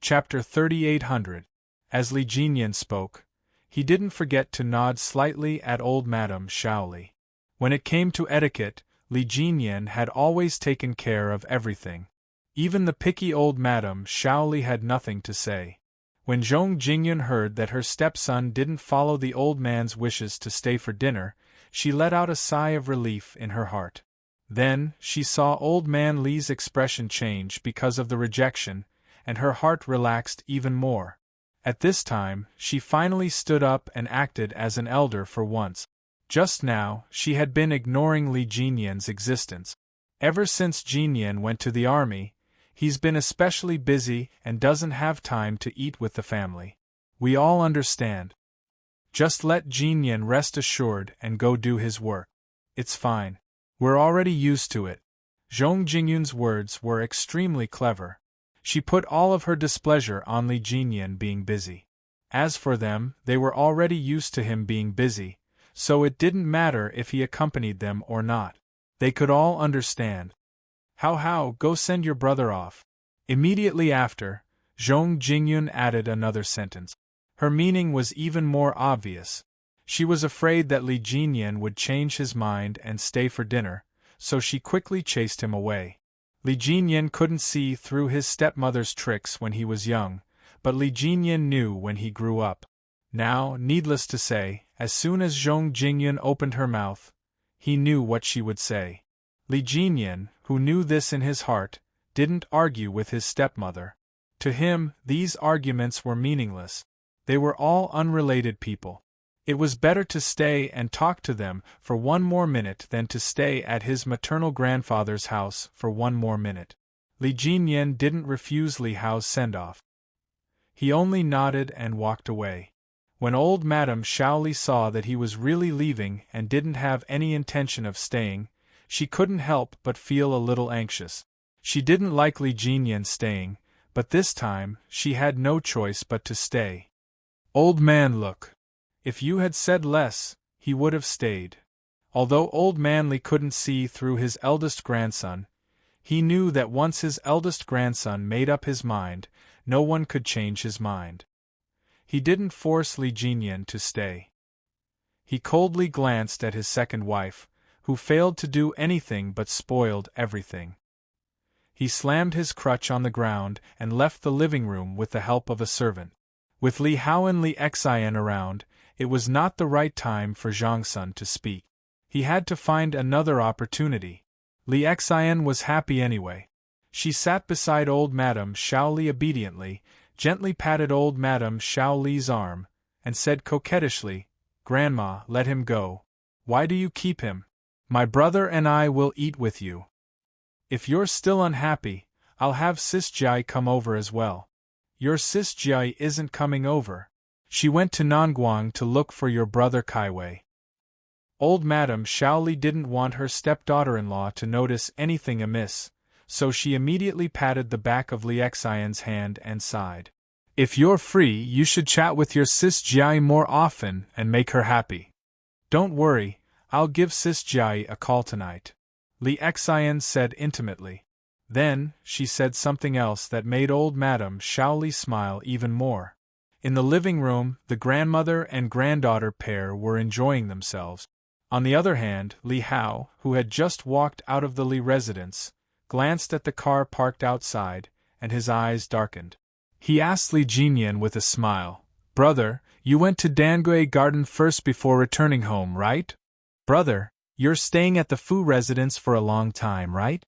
Chapter 3800. As Li Jinyan spoke, he didn't forget to nod slightly at old Madame Shaoli. When it came to etiquette, Li Jinyan had always taken care of everything. Even the picky old Madame Shaoli had nothing to say. When Zhong Jingyun heard that her stepson didn't follow the old man's wishes to stay for dinner, she let out a sigh of relief in her heart. Then, she saw old man Li's expression change because of the rejection, and her heart relaxed even more. At this time, she finally stood up and acted as an elder for once. Just now, she had been ignoring Li Jinyan's existence. Ever since Jinyan went to the army, he's been especially busy and doesn't have time to eat with the family. We all understand. Just let Jinyan rest assured and go do his work. It's fine. We're already used to it. Zhong Jingyun's words were extremely clever. She put all of her displeasure on Li Jinyan being busy. As for them, they were already used to him being busy, so it didn't matter if he accompanied them or not. They could all understand. How, go send your brother off. Immediately after, Zhong Jingyun added another sentence. Her meaning was even more obvious. She was afraid that Li Jinyan would change his mind and stay for dinner, so she quickly chased him away. Li Jinyan couldn't see through his stepmother's tricks when he was young, but Li Jinyan knew when he grew up. Now, needless to say, as soon as Zhong Jingyun opened her mouth, he knew what she would say. Li Jinyan, who knew this in his heart, didn't argue with his stepmother. To him, these arguments were meaningless. They were all unrelated people. It was better to stay and talk to them for one more minute than to stay at his maternal grandfather's house for one more minute. Li Jinyan didn't refuse Li Hao's send-off. He only nodded and walked away. When old Madame Shaoli saw that he was really leaving and didn't have any intention of staying, she couldn't help but feel a little anxious. She didn't like Li Jinyan staying, but this time, she had no choice but to stay. Old man, look. If you had said less, he would have stayed. Although old man Li couldn't see through his eldest grandson, he knew that once his eldest grandson made up his mind, no one could change his mind. He didn't force Li Jinyan to stay. He coldly glanced at his second wife, who failed to do anything but spoiled everything. He slammed his crutch on the ground and left the living room with the help of a servant. With Li Hao and Li Xian around, it was not the right time for Zhang Sun to speak. He had to find another opportunity. Li Xian was happy anyway. She sat beside old Madame Shaoli obediently, gently patted old Madame Shaoli's arm, and said coquettishly, "Grandma, let him go. Why do you keep him? My brother and I will eat with you. If you're still unhappy, I'll have Sis Jai come over as well." "Your Sis Jai isn't coming over. She went to Nanguang to look for your brother Kaiwei." Old Madame Shaoli didn't want her stepdaughter-in-law to notice anything amiss, so she immediately patted the back of Li Xian's hand and sighed. "If you're free, you should chat with your Sis Jai more often and make her happy." "Don't worry, I'll give Sis Jai a call tonight," Li Xian said intimately. Then, she said something else that made old Madame Shaoli smile even more. In the living room, the grandmother and granddaughter pair were enjoying themselves. On the other hand, Li Hao, who had just walked out of the Li residence, glanced at the car parked outside, and his eyes darkened. He asked Li Jinyan with a smile, "Brother, you went to Dangui Garden first before returning home, right? Brother, you're staying at the Fu residence for a long time, right?"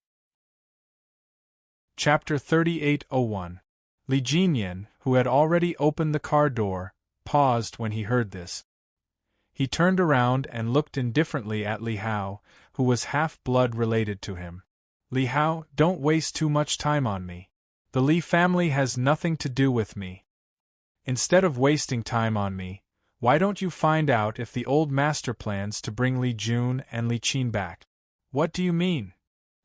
Chapter 3801. Li Jinyan, who had already opened the car door, paused when he heard this. He turned around and looked indifferently at Li Hao, who was half-blood related to him. "Li Hao, don't waste too much time on me. The Li family has nothing to do with me. Instead of wasting time on me, why don't you find out if the old master plans to bring Li Jun and Li Qin back?" "What do you mean?"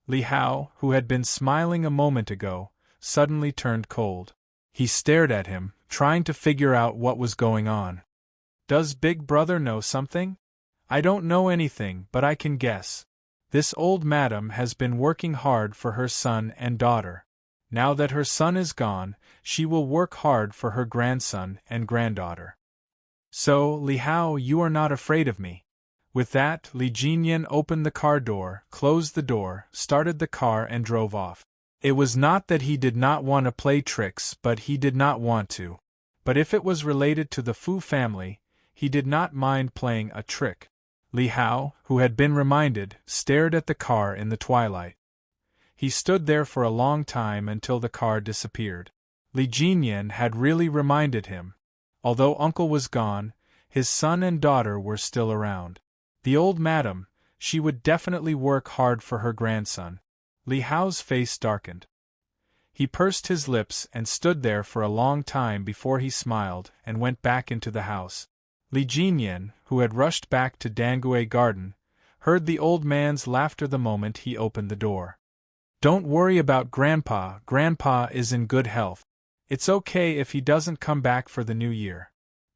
Li Hao, who had been smiling a moment ago, suddenly turned cold. He stared at him, trying to figure out what was going on. "Does Big Brother know something?" "I don't know anything, but I can guess. This old madam has been working hard for her son and daughter. Now that her son is gone, she will work hard for her grandson and granddaughter. So, Li Hao, you are not afraid of me. With that, Li Jinyan opened the car door, closed the door, started the car and drove off. It was not that he did not want to play tricks, but he did not want to. But if it was related to the Fu family, he did not mind playing a trick. Li Hao, who had been reminded, stared at the car in the twilight. He stood there for a long time until the car disappeared. Li Jinyan had really reminded him. Although uncle was gone, his son and daughter were still around. The old madam, she would definitely work hard for her grandson. Li Hao's face darkened. He pursed his lips and stood there for a long time before he smiled and went back into the house. Li Jinyan, who had rushed back to Dangue Garden, heard the old man's laughter the moment he opened the door. Don't worry about Grandpa, Grandpa is in good health. It's okay if he doesn't come back for the new year.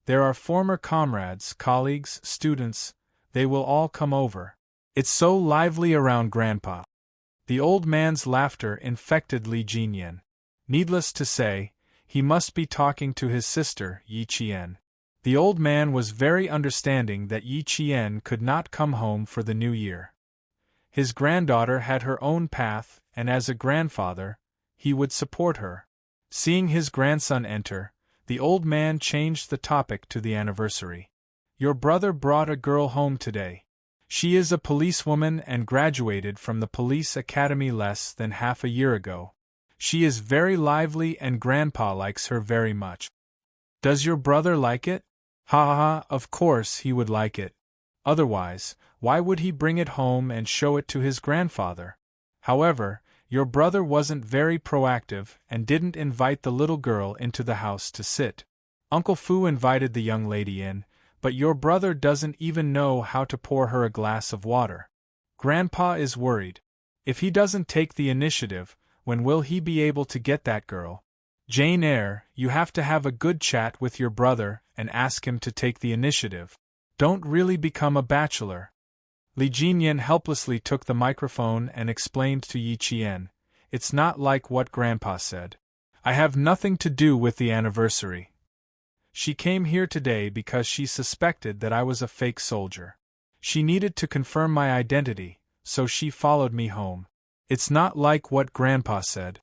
There are former comrades, colleagues, students, they will all come over. It's so lively around Grandpa. The old man's laughter infected Li Jinyan. Needless to say, he must be talking to his sister, Yi Qian. The old man was very understanding that Yi Qian could not come home for the new year. His granddaughter had her own path, and as a grandfather, he would support her. Seeing his grandson enter, the old man changed the topic to the anniversary. Your brother brought a girl home today. She is a policewoman and graduated from the police academy less than half a year ago. She is very lively and Grandpa likes her very much. Does your brother like it? Ha ha ha, of course he would like it. Otherwise, why would he bring it home and show it to his grandfather? However, your brother wasn't very proactive and didn't invite the little girl into the house to sit. Uncle Fu invited the young lady in, but your brother doesn't even know how to pour her a glass of water. Grandpa is worried. If he doesn't take the initiative, when will he be able to get that girl? Jane Eyre, you have to have a good chat with your brother and ask him to take the initiative. Don't really become a bachelor. Li Jinyan helplessly took the microphone and explained to Yi Qian, it's not like what Grandpa said. I have nothing to do with the anniversary. She came here today because she suspected that I was a fake soldier. She needed to confirm my identity, so she followed me home. It's not like what Grandpa said.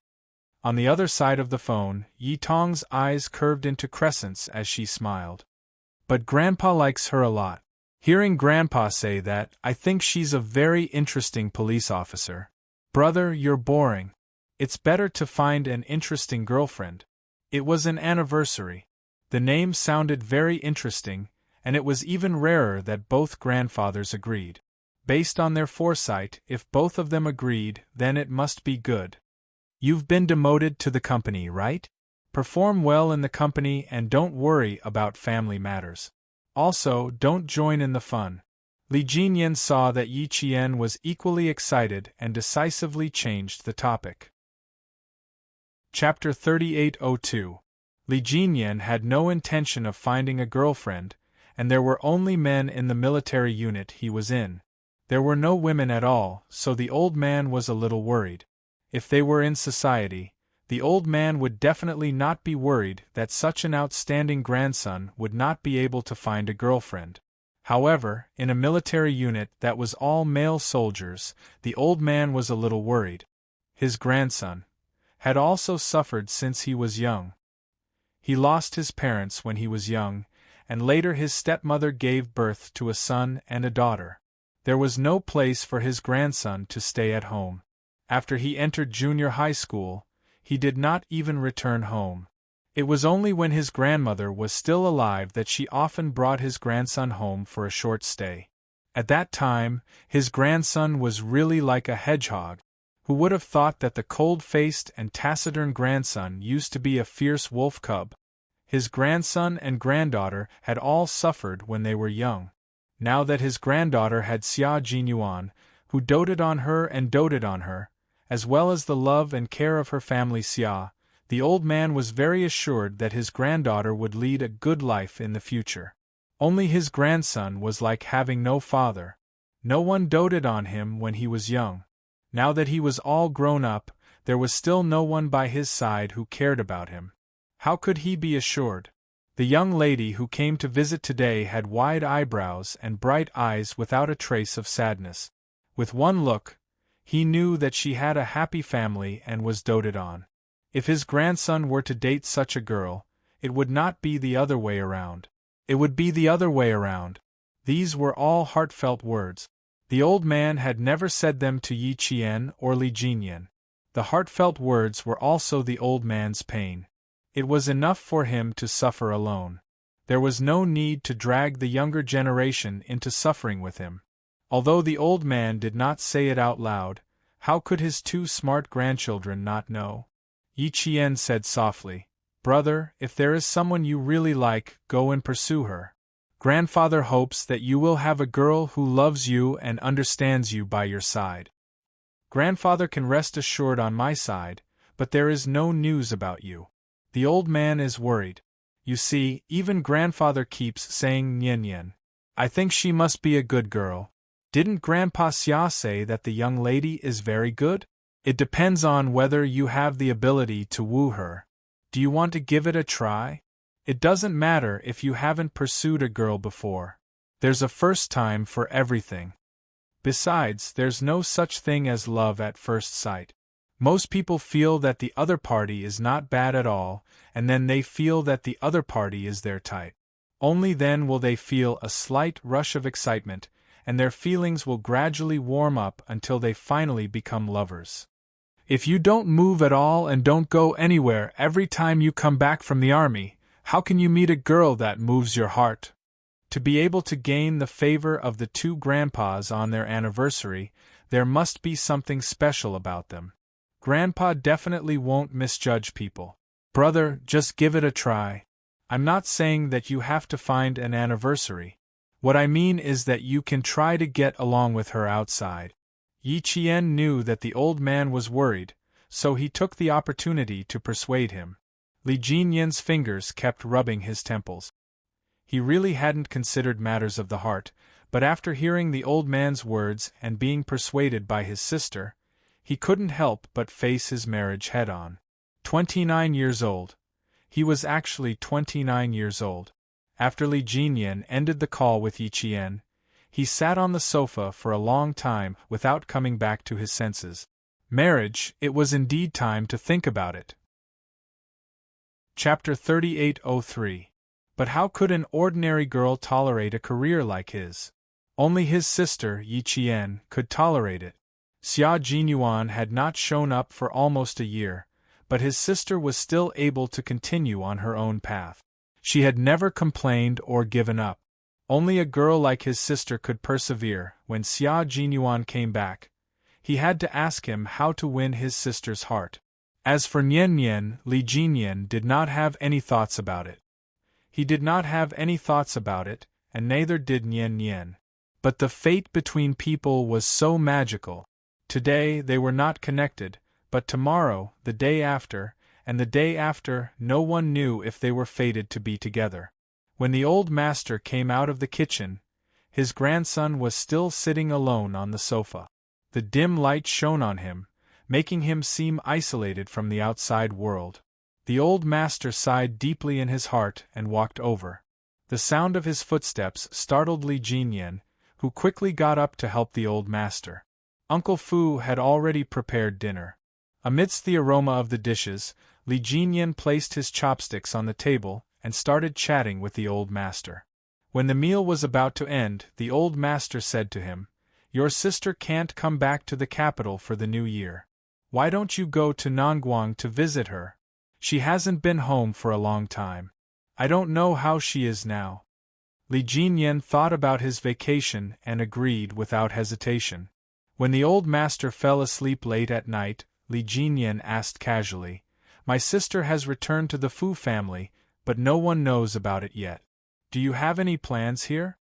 On the other side of the phone, Yi Tong's eyes curved into crescents as she smiled. But Grandpa likes her a lot. Hearing Grandpa say that, I think she's a very interesting police officer. Brother, you're boring. It's better to find an interesting girlfriend. It was an anniversary. The name sounded very interesting, and it was even rarer that both grandfathers agreed. Based on their foresight, if both of them agreed, then it must be good. You've been demoted to the company, right? Perform well in the company and don't worry about family matters. Also, don't join in the fun. Li Jinyan saw that Yi Qian was equally excited and decisively changed the topic. Chapter 3802. Li Jinyan had no intention of finding a girlfriend, and there were only men in the military unit he was in. There were no women at all, so the old man was a little worried. If they were in society, the old man would definitely not be worried that such an outstanding grandson would not be able to find a girlfriend. However, in a military unit that was all male soldiers, the old man was a little worried. His grandson had also suffered since he was young. He lost his parents when he was young, and later his stepmother gave birth to a son and a daughter. There was no place for his grandson to stay at home. After he entered junior high school, he did not even return home. It was only when his grandmother was still alive that she often brought his grandson home for a short stay. At that time, his grandson was really like a hedgehog. Who would have thought that the cold-faced and taciturn grandson used to be a fierce wolf cub? His grandson and granddaughter had all suffered when they were young. Now that his granddaughter had Xia Jinyuan, who doted on her, as well as the love and care of her family Xia, the old man was very assured that his granddaughter would lead a good life in the future. Only his grandson was like having no father. No one doted on him when he was young. Now that he was all grown up, there was still no one by his side who cared about him. How could he be assured? The young lady who came to visit today had wide eyebrows and bright eyes without a trace of sadness. With one look, he knew that she had a happy family and was doted on. If his grandson were to date such a girl, it would not be the other way around. It would be the other way around. These were all heartfelt words. The old man had never said them to Yi Qian or Li Jinyan. The heartfelt words were also the old man's pain. It was enough for him to suffer alone. There was no need to drag the younger generation into suffering with him. Although the old man did not say it out loud, how could his two smart grandchildren not know? Yi Qian said softly, "Brother, if there is someone you really like, go and pursue her. Grandfather hopes that you will have a girl who loves you and understands you by your side. Grandfather can rest assured on my side, but there is no news about you. The old man is worried. You see, even grandfather keeps saying Nyen. I think she must be a good girl. Didn't Grandpa Xia say that the young lady is very good? It depends on whether you have the ability to woo her. Do you want to give it a try? It doesn't matter if you haven't pursued a girl before. There's a first time for everything. Besides, there's no such thing as love at first sight. Most people feel that the other party is not bad at all, and then they feel that the other party is their type. Only then will they feel a slight rush of excitement, and their feelings will gradually warm up until they finally become lovers. If you don't move at all and don't go anywhere every time you come back from the army, how can you meet a girl that moves your heart? To be able to gain the favor of the two grandpas on their anniversary, there must be something special about them. Grandpa definitely won't misjudge people. Brother, just give it a try. I'm not saying that you have to find an anniversary. What I mean is that you can try to get along with her outside. Yi Qian knew that the old man was worried, so he took the opportunity to persuade him. Li Jinyan's fingers kept rubbing his temples. He really hadn't considered matters of the heart, but after hearing the old man's words and being persuaded by his sister, he couldn't help but face his marriage head-on. 29 years old. He was actually 29 years old. After Li Jinyan ended the call with Yi Qian, he sat on the sofa for a long time without coming back to his senses. Marriage, it was indeed time to think about it. Chapter 3803. But how could an ordinary girl tolerate a career like his? Only his sister, Yi Qian, could tolerate it. Xia Jinyuan had not shown up for almost a year, but his sister was still able to continue on her own path. She had never complained or given up. Only a girl like his sister could persevere. When Xia Jinyuan came back, he had to ask him how to win his sister's heart. As for Nyen, Li Jinyan did not have any thoughts about it. He did not have any thoughts about it, and neither did Nyen. But the fate between people was so magical. Today they were not connected, but tomorrow, the day after, and the day after, no one knew if they were fated to be together. When the old master came out of the kitchen, his grandson was still sitting alone on the sofa. The dim light shone on him, making him seem isolated from the outside world. The old master sighed deeply in his heart and walked over. The sound of his footsteps startled Li Jinyan, who quickly got up to help the old master. Uncle Fu had already prepared dinner. Amidst the aroma of the dishes, Li Jinyan placed his chopsticks on the table and started chatting with the old master. When the meal was about to end, the old master said to him, "Your sister can't come back to the capital for the new year. Why don't you go to Nangguang to visit her? She hasn't been home for a long time. I don't know how she is now." Li Jinyan thought about his vacation and agreed without hesitation. When the old master fell asleep late at night, Li Jinyan asked casually, "My sister has returned to the Fu family, but no one knows about it yet. Do you have any plans here?"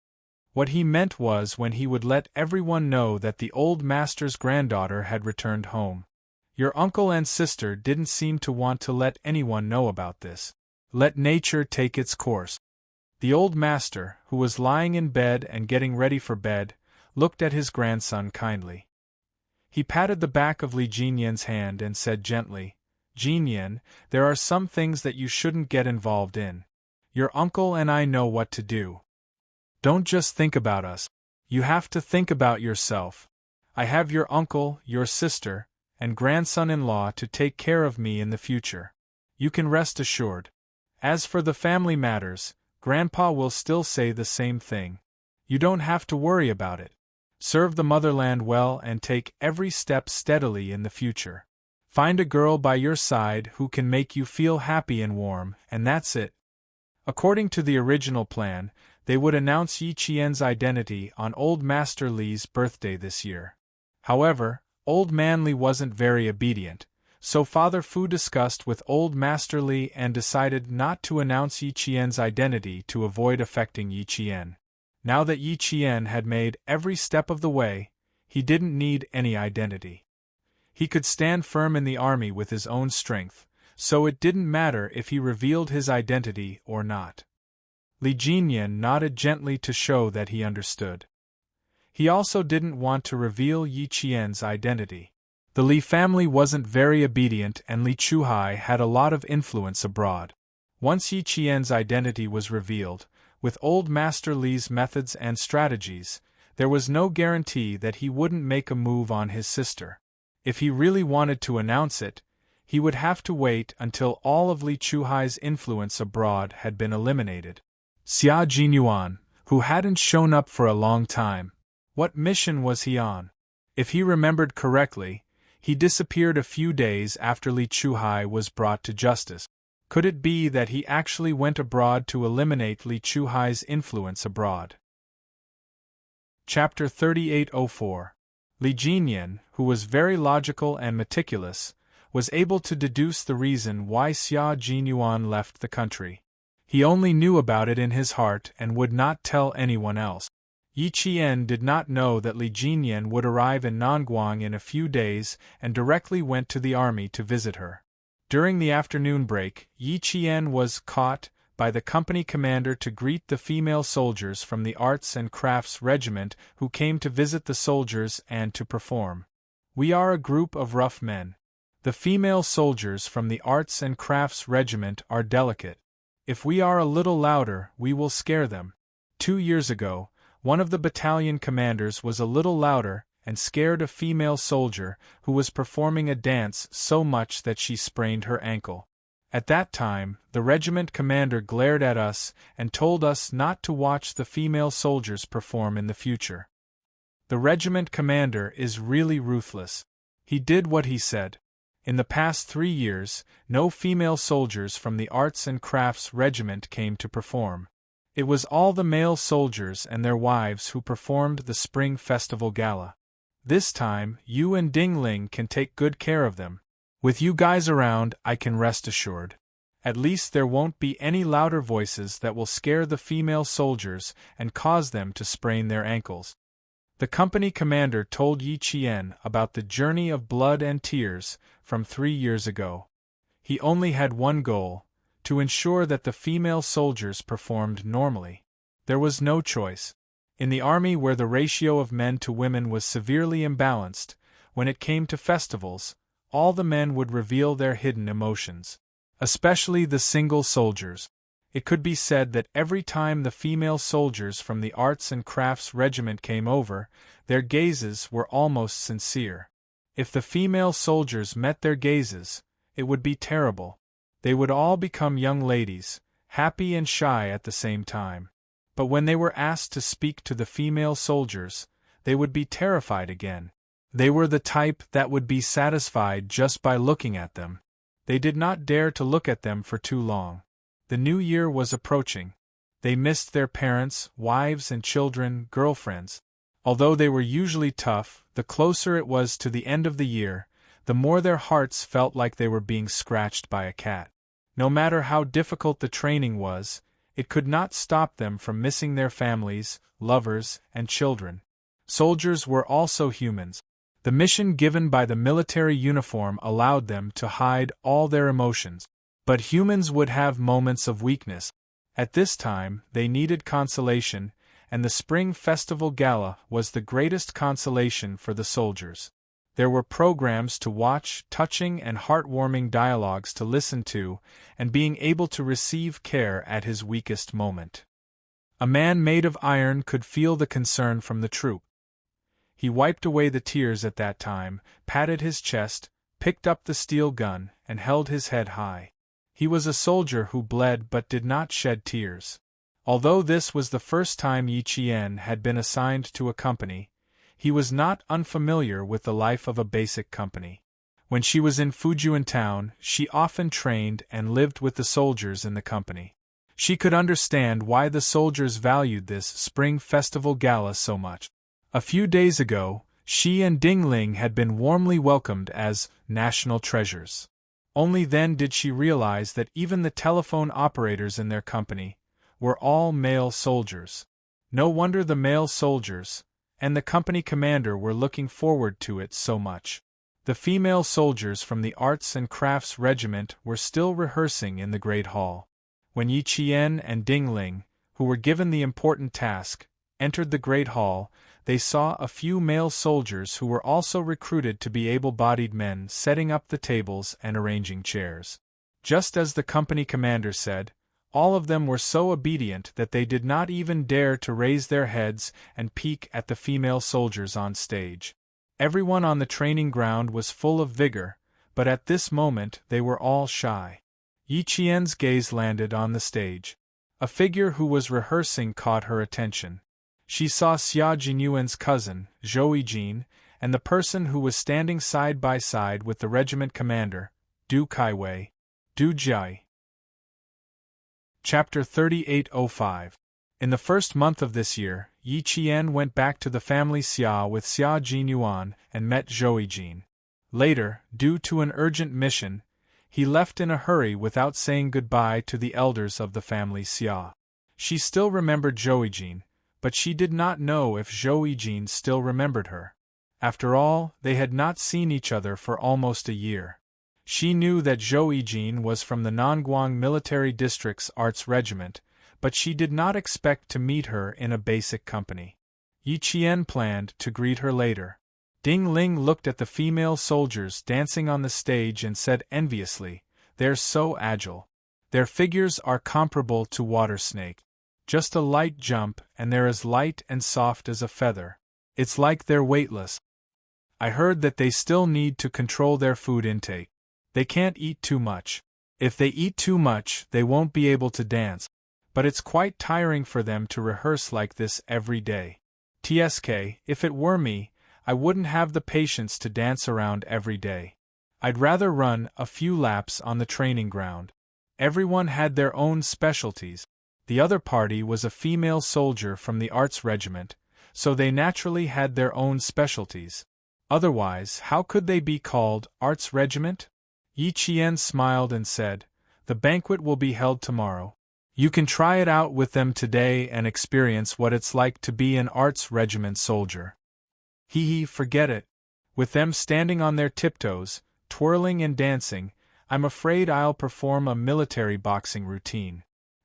What he meant was when he would let everyone know that the old master's granddaughter had returned home. Your uncle and sister didn't seem to want to let anyone know about this. Let nature take its course. The old master, who was lying in bed and getting ready for bed, looked at his grandson kindly. He patted the back of Li Jinyan's hand and said gently, "Jinyan, there are some things that you shouldn't get involved in. Your uncle and I know what to do. Don't just think about us. You have to think about yourself. I have your uncle, your sister, and grandson-in-law to take care of me in the future. You can rest assured. As for the family matters, Grandpa will still say the same thing. You don't have to worry about it. Serve the motherland well and take every step steadily in the future. Find a girl by your side who can make you feel happy and warm, and that's it." According to the original plan, they would announce Yi Qian's identity on Old Master Li's birthday this year. However, Old Man Li wasn't very obedient, so Father Fu discussed with Old Master Li and decided not to announce Yi Qian's identity to avoid affecting Yi Qian. Now that Yi Qian had made every step of the way, he didn't need any identity. He could stand firm in the army with his own strength, so it didn't matter if he revealed his identity or not. Li Jinyan nodded gently to show that he understood. He also didn't want to reveal Yi Qian's identity. The Li family wasn't very obedient and Li Chuhai had a lot of influence abroad. Once Yi Qian's identity was revealed, with Old Master Li's methods and strategies, there was no guarantee that he wouldn't make a move on his sister. If he really wanted to announce it, he would have to wait until all of Li Chuhai's influence abroad had been eliminated. Xia Jinyuan, who hadn't shown up for a long time. What mission was he on? If he remembered correctly, he disappeared a few days after Li Chuhai was brought to justice. Could it be that he actually went abroad to eliminate Li Chuhai's influence abroad? Chapter 3804. Li Jinyan, who was very logical and meticulous, was able to deduce the reason why Xia Jinyuan left the country. He only knew about it in his heart and would not tell anyone else. Yi Qian did not know that Li Jinyan would arrive in Nanguang in a few days and directly went to the army to visit her. During the afternoon break, Yi Qian was caught by the company commander to greet the female soldiers from the Arts and Crafts Regiment who came to visit the soldiers and to perform. "We are a group of rough men. The female soldiers from the Arts and Crafts Regiment are delicate. If we are a little louder, we will scare them." 2 years ago, one of the battalion commanders was a little louder and scared a female soldier who was performing a dance so much that she sprained her ankle. At that time, the regiment commander glared at us and told us not to watch the female soldiers perform in the future. The regiment commander is really ruthless. He did what he said. In the past 3 years, no female soldiers from the Arts and Crafts Regiment came to perform. It was all the male soldiers and their wives who performed the Spring Festival Gala. This time, you and Ding Ling can take good care of them. With you guys around, I can rest assured. At least there won't be any louder voices that will scare the female soldiers and cause them to sprain their ankles. The company commander told Yi Qian about the journey of blood and tears from 3 years ago. He only had one goal: to ensure that the female soldiers performed normally. There was no choice. In the army where the ratio of men to women was severely imbalanced, when it came to festivals, all the men would reveal their hidden emotions. Especially the single soldiers. It could be said that every time the female soldiers from the Arts and Crafts Regiment came over, their gazes were almost sincere. If the female soldiers met their gazes, it would be terrible. They would all become young ladies, happy and shy at the same time. But when they were asked to speak to the female soldiers, they would be terrified again. They were the type that would be satisfied just by looking at them. They did not dare to look at them for too long. The new year was approaching. They missed their parents, wives and children, girlfriends. Although they were usually tough, the closer it was to the end of the year, the more their hearts felt like they were being scratched by a cat. No matter how difficult the training was, it could not stop them from missing their families, lovers, and children. Soldiers were also humans. The mission given by the military uniform allowed them to hide all their emotions. But humans would have moments of weakness. At this time, they needed consolation, and the Spring Festival Gala was the greatest consolation for the soldiers. There were programs to watch, touching and heartwarming dialogues to listen to, and being able to receive care at his weakest moment. A man made of iron could feel the concern from the troop. He wiped away the tears at that time, patted his chest, picked up the steel gun, and held his head high. He was a soldier who bled but did not shed tears. Although this was the first time Yi Qian had been assigned to a company, he was not unfamiliar with the life of a basic company. When she was in Fujian town, she often trained and lived with the soldiers in the company. She could understand why the soldiers valued this spring festival gala so much. A few days ago, she and Ding Ling had been warmly welcomed as national treasures. Only then did she realize that even the telephone operators in their company were all male soldiers. No wonder the male soldiers and the company commander were looking forward to it so much. The female soldiers from the Arts and Crafts Regiment were still rehearsing in the Great Hall. When Yi Qian and Ding Ling, who were given the important task, entered the Great Hall, they saw a few male soldiers who were also recruited to be able-bodied men setting up the tables and arranging chairs. Just as the company commander said, all of them were so obedient that they did not even dare to raise their heads and peek at the female soldiers on stage. Everyone on the training ground was full of vigor, but at this moment they were all shy. Yi Qian's gaze landed on the stage. A figure who was rehearsing caught her attention. She saw Xia Jinyuan's cousin, Zhou Yijin, and the person who was standing side by side with the regiment commander, Du Kaiwei, Du Jiai. Chapter 3805. In the first month of this year, Yi Qian went back to the family Xia with Xia Jinyuan and met Zhou Yijin. Later, due to an urgent mission, he left in a hurry without saying goodbye to the elders of the family Xia. She still remembered Zhou Yijin, but she did not know if Zhou Yijin still remembered her. After all, they had not seen each other for almost a year. She knew that Zhou Yijin was from the Nanguang Military District's Arts Regiment, but she did not expect to meet her in a basic company. Yi Qian planned to greet her later. Ding Ling looked at the female soldiers dancing on the stage and said enviously, "They're so agile. Their figures are comparable to water snake. Just a light jump and they're as light and soft as a feather. It's like they're weightless." I heard that they still need to control their food intake. They can't eat too much. If they eat too much, they won't be able to dance. But it's quite tiring for them to rehearse like this every day. TSK, if it were me, I wouldn't have the patience to dance around every day. I'd rather run a few laps on the training ground. Everyone had their own specialties. The other party was a female soldier from the Arts Regiment, so they naturally had their own specialties. Otherwise, how could they be called Arts Regiment? Yi Qian smiled and said, "The banquet will be held tomorrow. You can try it out with them today and experience what it's like to be an Arts Regiment soldier." Forget it. With them standing on their tiptoes, twirling and dancing, I'm afraid I'll perform a military boxing routine.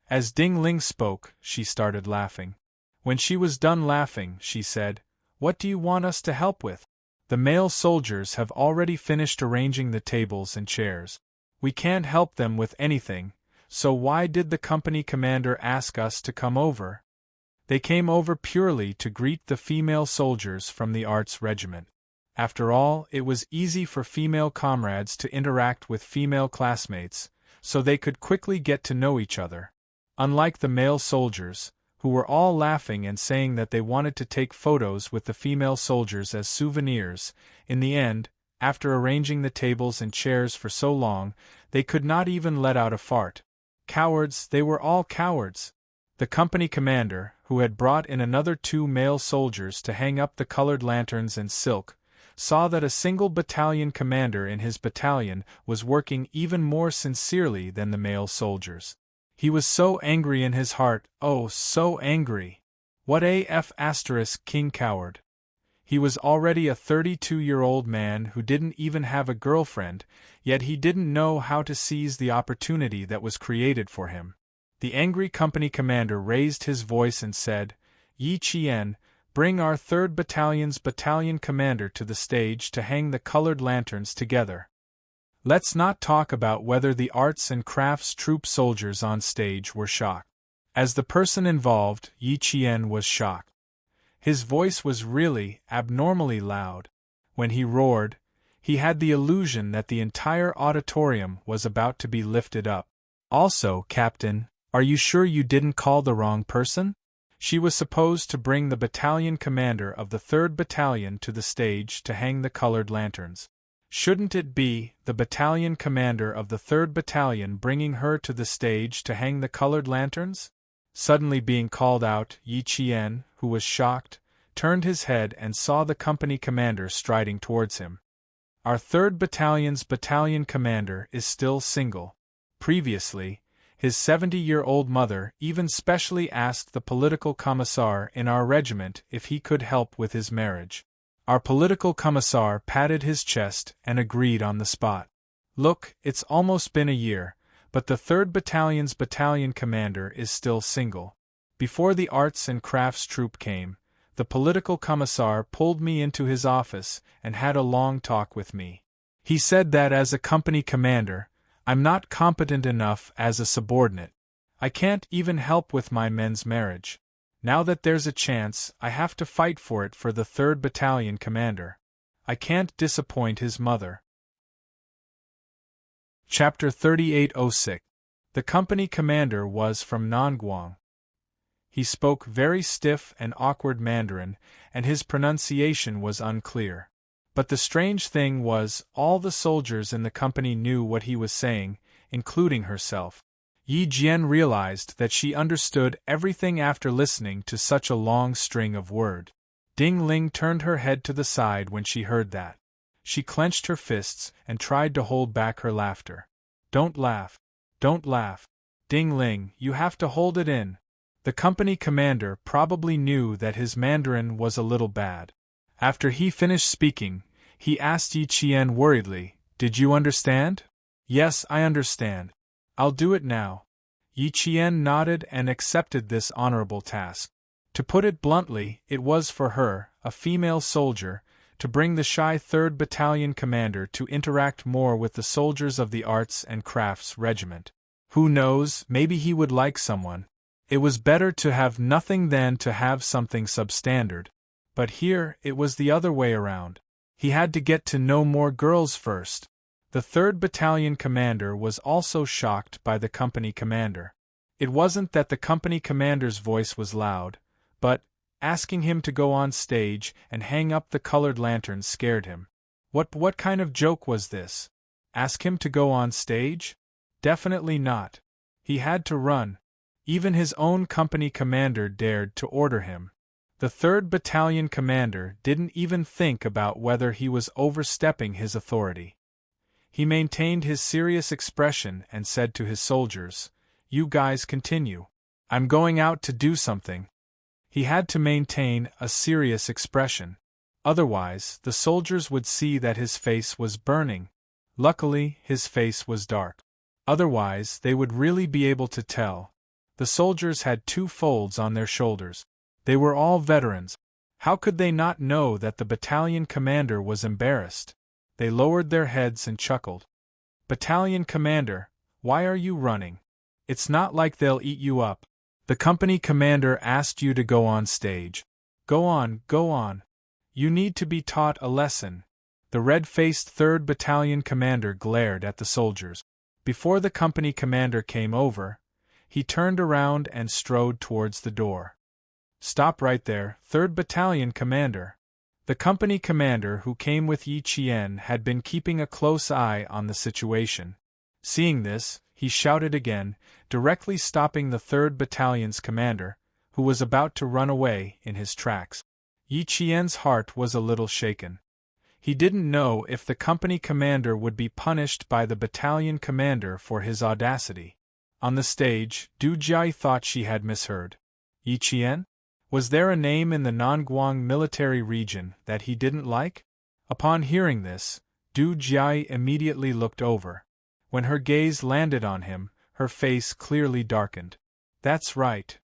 As Ding Ling spoke, she started laughing. When she was done laughing, she said, "What do you want us to help with? The male soldiers have already finished arranging the tables and chairs. We can't help them with anything, so why did the company commander ask us to come over?" They came over purely to greet the female soldiers from the Arts Regiment. After all, it was easy for female comrades to interact with female classmates, so they could quickly get to know each other. Unlike the male soldiers, who were all laughing and saying that they wanted to take photos with the female soldiers as souvenirs, in the end, after arranging the tables and chairs for so long, they could not even let out a fart. Cowards, they were all cowards. The company commander, who had brought in another 2 male soldiers to hang up the colored lanterns and silk, saw that a single battalion commander in his battalion was working even more sincerely than the male soldiers. He was so angry in his heart, oh, so angry. What AF** king coward. He was already a 32-year-old man who didn't even have a girlfriend, yet he didn't know how to seize the opportunity that was created for him. The angry company commander raised his voice and said, "Yi Qian, Bring our 3rd Battalion's battalion commander to the stage to hang the colored lanterns together. Let's not talk about whether the arts and crafts troop soldiers on stage were shocked. As the person involved, Yi Qian was shocked. His voice was really abnormally loud. When he roared, he had the illusion that the entire auditorium was about to be lifted up. Also, Captain, are you sure you didn't call the wrong person? She was supposed to bring the battalion commander of the 3rd Battalion to the stage to hang the colored lanterns. Shouldn't it be the battalion commander of the 3rd Battalion bringing her to the stage to hang the colored lanterns? Suddenly being called out, Yi Qian, who was shocked, turned his head and saw the company commander striding towards him. Our 3rd Battalion's battalion commander is still single. Previously, his 70-year-old mother even specially asked the political commissar in our regiment if he could help with his marriage. Our political commissar patted his chest and agreed on the spot. Look, it's almost been a year, but the 3rd Battalion's battalion commander is still single. Before the arts and crafts troop came, the political commissar pulled me into his office and had a long talk with me. He said that as a company commander, I'm not competent enough as a subordinate. I can't even help with my men's marriage. Now that there's a chance, I have to fight for it for the 3rd Battalion commander. I can't disappoint his mother. Chapter 3806. The company commander was from Nanguang. He spoke very stiff and awkward Mandarin, and his pronunciation was unclear. But the strange thing was, all the soldiers in the company knew what he was saying, including herself. Yi Jian realized that she understood everything after listening to such a long string of words. Ding Ling turned her head to the side when she heard that. She clenched her fists and tried to hold back her laughter. Don't laugh. Don't laugh. Ding Ling, you have to hold it in. The company commander probably knew that his Mandarin was a little bad. After he finished speaking, he asked Yi Qian worriedly, Did you understand? Yes, I understand. I'll do it now. Yi Qian nodded and accepted this honorable task. To put it bluntly, it was for her, a female soldier, to bring the shy 3rd Battalion commander to interact more with the soldiers of the Arts and Crafts Regiment. Who knows, maybe he would like someone. It was better to have nothing than to have something substandard. But here, it was the other way around. He had to get to know more girls first. The 3rd Battalion commander was also shocked by the company commander. It wasn't that the company commander's voice was loud, but asking him to go on stage and hang up the colored lanterns scared him. What kind of joke was this? Ask him to go on stage? Definitely not. He had to run. Even his own company commander dared to order him. The 3rd Battalion commander didn't even think about whether he was overstepping his authority. He maintained his serious expression and said to his soldiers, You guys continue. I'm going out to do something. He had to maintain a serious expression. Otherwise, the soldiers would see that his face was burning. Luckily, his face was dark. Otherwise, they would really be able to tell. The soldiers had 2 folds on their shoulders. They were all veterans. How could they not know that the battalion commander was embarrassed? They lowered their heads and chuckled. Battalion commander, why are you running? It's not like they'll eat you up. The company commander asked you to go on stage. Go on, go on. You need to be taught a lesson. The red-faced 3rd Battalion commander glared at the soldiers. Before the company commander came over, he turned around and strode towards the door. Stop right there, 3rd Battalion commander. The company commander who came with Yi Qian had been keeping a close eye on the situation. Seeing this, he shouted again, directly stopping the 3rd Battalion's commander, who was about to run away in his tracks. Yi Qian's heart was a little shaken. He didn't know if the company commander would be punished by the battalion commander for his audacity. On the stage, Du Jiai thought she had misheard. Yi Qian? Was there a name in the Nanguang military region that he didn't like? Upon hearing this, Du Jiai immediately looked over. When her gaze landed on him, her face clearly darkened. That's right.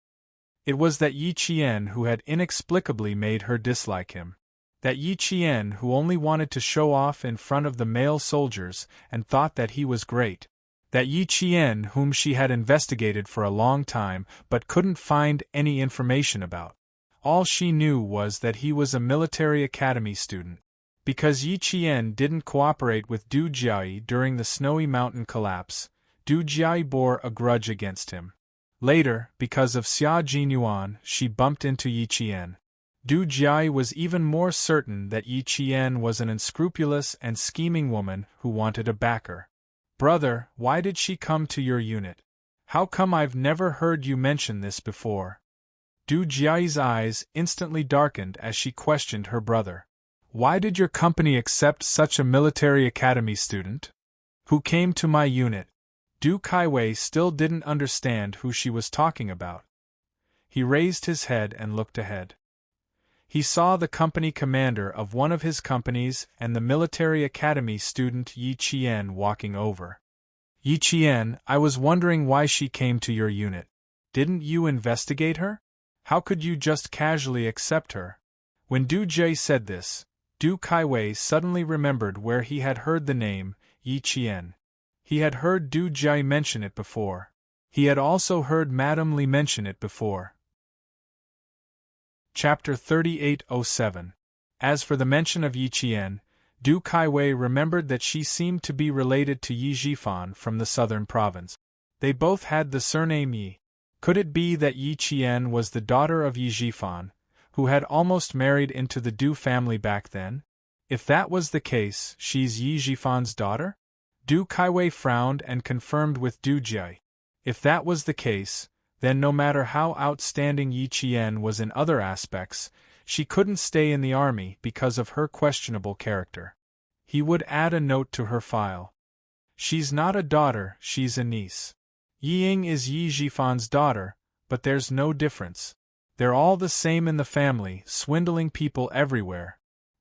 It was that Yi Qian who had inexplicably made her dislike him. That Yi Qian who only wanted to show off in front of the male soldiers and thought that he was great. That Yi Qian whom she had investigated for a long time but couldn't find any information about. All she knew was that he was a military academy student. Because Yi Qian didn't cooperate with Du Jiayi during the snowy mountain collapse, Du Jiayi bore a grudge against him. Later, because of Xia Jinyuan, she bumped into Yi Qian. Du Jiayi was even more certain that Yi Qian was an unscrupulous and scheming woman who wanted a backer. "Brother, why did she come to your unit? How come I've never heard you mention this before?" Du Jiayi's eyes instantly darkened as she questioned her brother. "Why did your company accept such a military academy student? Who came to my unit?" Du Kaiwei still didn't understand who she was talking about. He raised his head and looked ahead. He saw the company commander of one of his companies and the military academy student Yi Qian walking over. "Yi Qian, I was wondering why she came to your unit. Didn't you investigate her? How could you just casually accept her?" When Du Jiayi said this, Du Kaiwei suddenly remembered where he had heard the name, Yi Qian. He had heard Du Jiayi mention it before. He had also heard Madame Li mention it before. Chapter 3807. As for the mention of Yi Qian, Du Kaiwei remembered that she seemed to be related to Yi Zhifan from the southern province. They both had the surname Yi. Could it be that Yi Qian was the daughter of Yi Zhifan, who had almost married into the Du family back then? If that was the case, she's Yi Zhifan's daughter? Du Kaiwei frowned and confirmed with Du Jiayi. If that was the case, then no matter how outstanding Yi Qian was in other aspects, she couldn't stay in the army because of her questionable character. He would add a note to her file. "She's not a daughter, she's a niece. Yi Ying is Yi Zhifan's daughter, but there's no difference. They're all the same in the family, swindling people everywhere."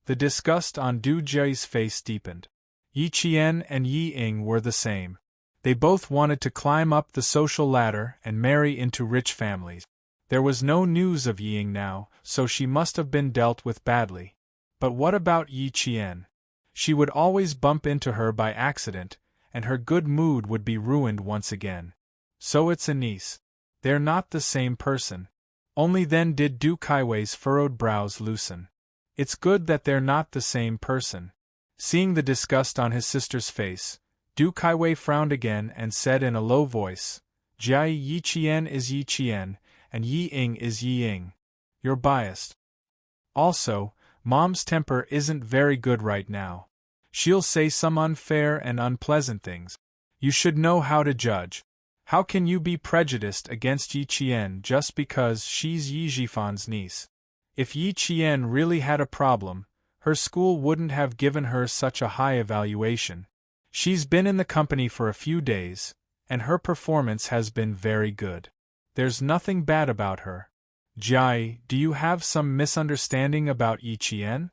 The disgust on Du Jiayi's face deepened. Yi Qian and Yi Ying were the same. They both wanted to climb up the social ladder and marry into rich families. There was no news of Yi Ying now, so she must have been dealt with badly. But what about Yi Qian? She would always bump into her by accident, and her good mood would be ruined once again. So it's a niece. They're not the same person. Only then did Du Kaiwei's furrowed brows loosen. It's good that they're not the same person. Seeing the disgust on his sister's face, Du Kaiwei frowned again and said in a low voice, "Jiayi, Yi Qian is Yi Qian, and Yi Ying is Yi Ying. You're biased. Also, Mom's temper isn't very good right now. She'll say some unfair and unpleasant things. You should know how to judge. How can you be prejudiced against Yi Qian just because she's Yi Zhifan's niece? If Yi Qian really had a problem, her school wouldn't have given her such a high evaluation. She's been in the company for a few days, and her performance has been very good. There's nothing bad about her. Jiayi, do you have some misunderstanding about Yi Qian?"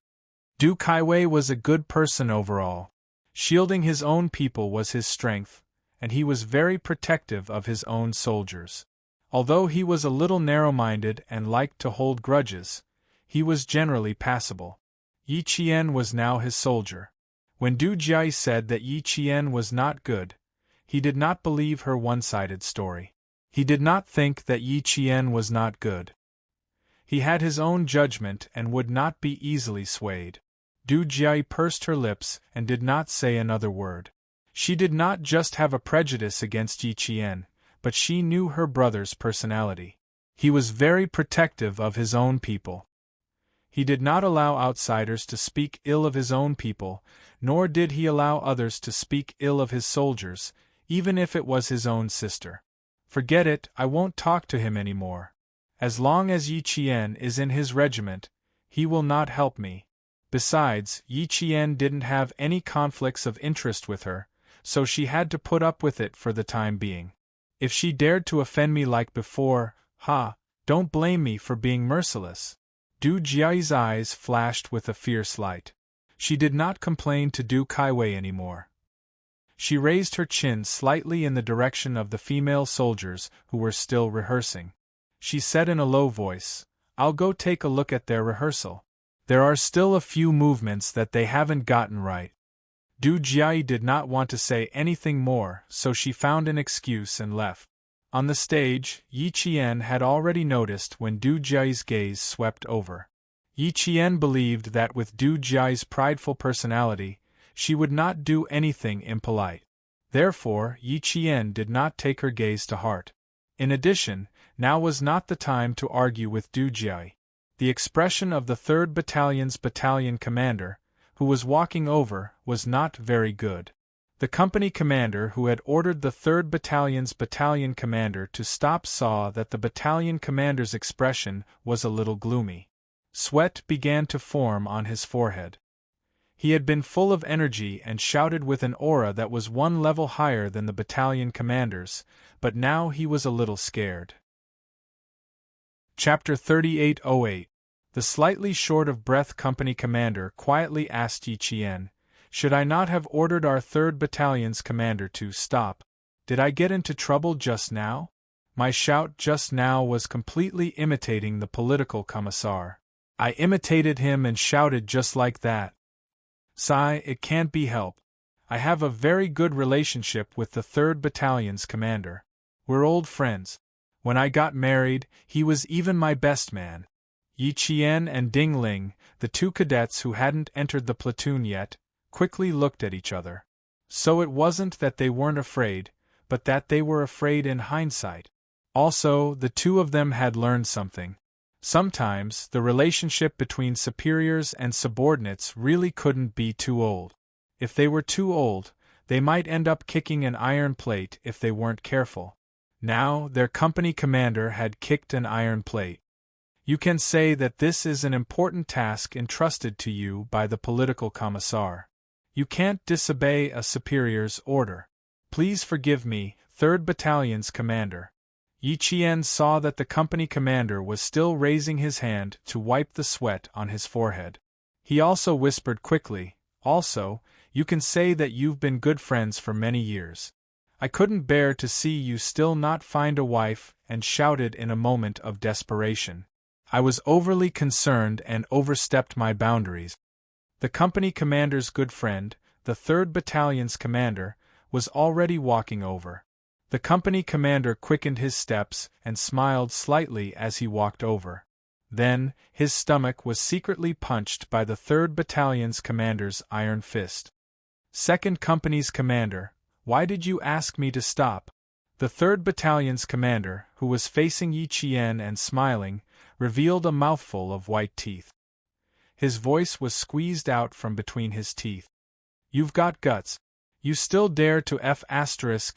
Du Kaiwei was a good person overall. Shielding his own people was his strength, and he was very protective of his own soldiers. Although he was a little narrow-minded and liked to hold grudges, he was generally passable. Yi Qian was now his soldier. When Du Jiayi said that Yi Qian was not good, he did not believe her one-sided story. He did not think that Yi Qian was not good. He had his own judgment and would not be easily swayed. Du Jiayi pursed her lips and did not say another word. She did not just have a prejudice against Yi Qian, but she knew her brother's personality. He was very protective of his own people. He did not allow outsiders to speak ill of his own people, nor did he allow others to speak ill of his soldiers, even if it was his own sister. "Forget it, I won't talk to him anymore. As long as Yi Qian is in his regiment, he will not help me." Besides, Yi Qian didn't have any conflicts of interest with her, so she had to put up with it for the time being. If she dared to offend me like before, don't blame me for being merciless. Du Jiayi's eyes flashed with a fierce light. She did not complain to Du Kaiwei anymore. She raised her chin slightly in the direction of the female soldiers who were still rehearsing. she said in a low voice. I'll go take a look at their rehearsal. There are still a few movements that they haven't gotten right. Du Jiayi did not want to say anything more, so she found an excuse and left. On the stage, Yi Qian had already noticed when Du Jiayi's gaze swept over. Yi Qian believed that with Du Jiayi's prideful personality, she would not do anything impolite. Therefore, Yi Qian did not take her gaze to heart. In addition, now was not the time to argue with Du Jiayi. The expression of the 3rd Battalion's battalion commander, who was walking over, was not very good. The company commander who had ordered the 3rd Battalion's battalion commander to stop saw that the battalion commander's expression was a little gloomy. Sweat began to form on his forehead. He had been full of energy and shouted with an aura that was one level higher than the battalion commander's, but now he was a little scared. Chapter 3808. The slightly short of breath company commander quietly asked Yi Qian, "Should I not have ordered our 3rd Battalion's commander to stop? Did I get into trouble just now? My shout just now was completely imitating the political commissar. I imitated him and shouted just like that. Sigh, it can't be helped. I have a very good relationship with the 3rd Battalion's commander. We're old friends. When I got married, he was even my best man." Yi Qian and Ding Ling, the 2 cadets who hadn't entered the platoon yet, quickly looked at each other. So it wasn't that they weren't afraid, but that they were afraid in hindsight. Also, the 2 of them had learned something. Sometimes, the relationship between superiors and subordinates really couldn't be too old. If they were too old, they might end up kicking an iron plate if they weren't careful. Now, their company commander had kicked an iron plate. You can say that this is an important task entrusted to you by the political commissar. You can't disobey a superior's order. Please forgive me, 3rd Battalion's commander. Yi Qian saw that the company commander was still raising his hand to wipe the sweat on his forehead. He also whispered quickly, "Also, you can say that you've been good friends for many years. I couldn't bear to see you still not find a wife," and shouted in a moment of desperation. "I was overly concerned and overstepped my boundaries." The company commander's good friend, the 3rd Battalion's commander, was already walking over. The company commander quickened his steps and smiled slightly as he walked over. Then, his stomach was secretly punched by the 3rd Battalion's commander's iron fist. "2nd Company's commander, why did you ask me to stop?" The 3rd Battalion's commander, who was facing Yi Qian and smiling, revealed a mouthful of white teeth. His voice was squeezed out from between his teeth. "You've got guts. You still dare to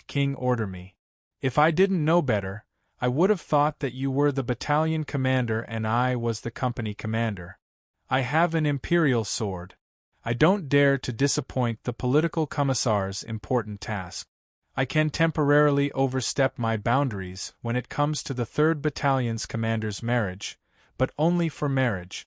King order me. If I didn't know better, I would have thought that you were the battalion commander and I was the company commander. I have an imperial sword. I don't dare to disappoint the political commissar's important task. I can temporarily overstep my boundaries when it comes to the 3rd Battalion's commander's marriage, but only for marriage."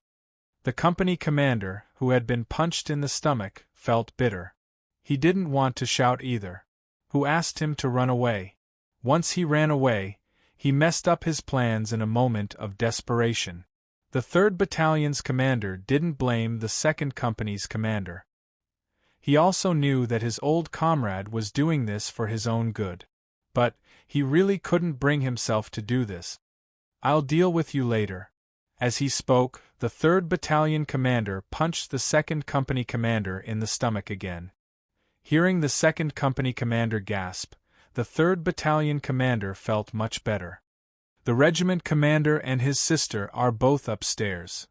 The company commander, who had been punched in the stomach, felt bitter. He didn't want to shout either. Who asked him to run away? Once he ran away, he messed up his plans in a moment of desperation. The 3rd Battalion's commander didn't blame the 2nd Company's commander. He also knew that his old comrade was doing this for his own good. But, he really couldn't bring himself to do this. "I'll deal with you later." As he spoke, the 3rd Battalion commander punched the 2nd Company commander in the stomach again. Hearing the 2nd Company commander gasp, the 3rd Battalion commander felt much better. "The regiment commander and his sister are both upstairs.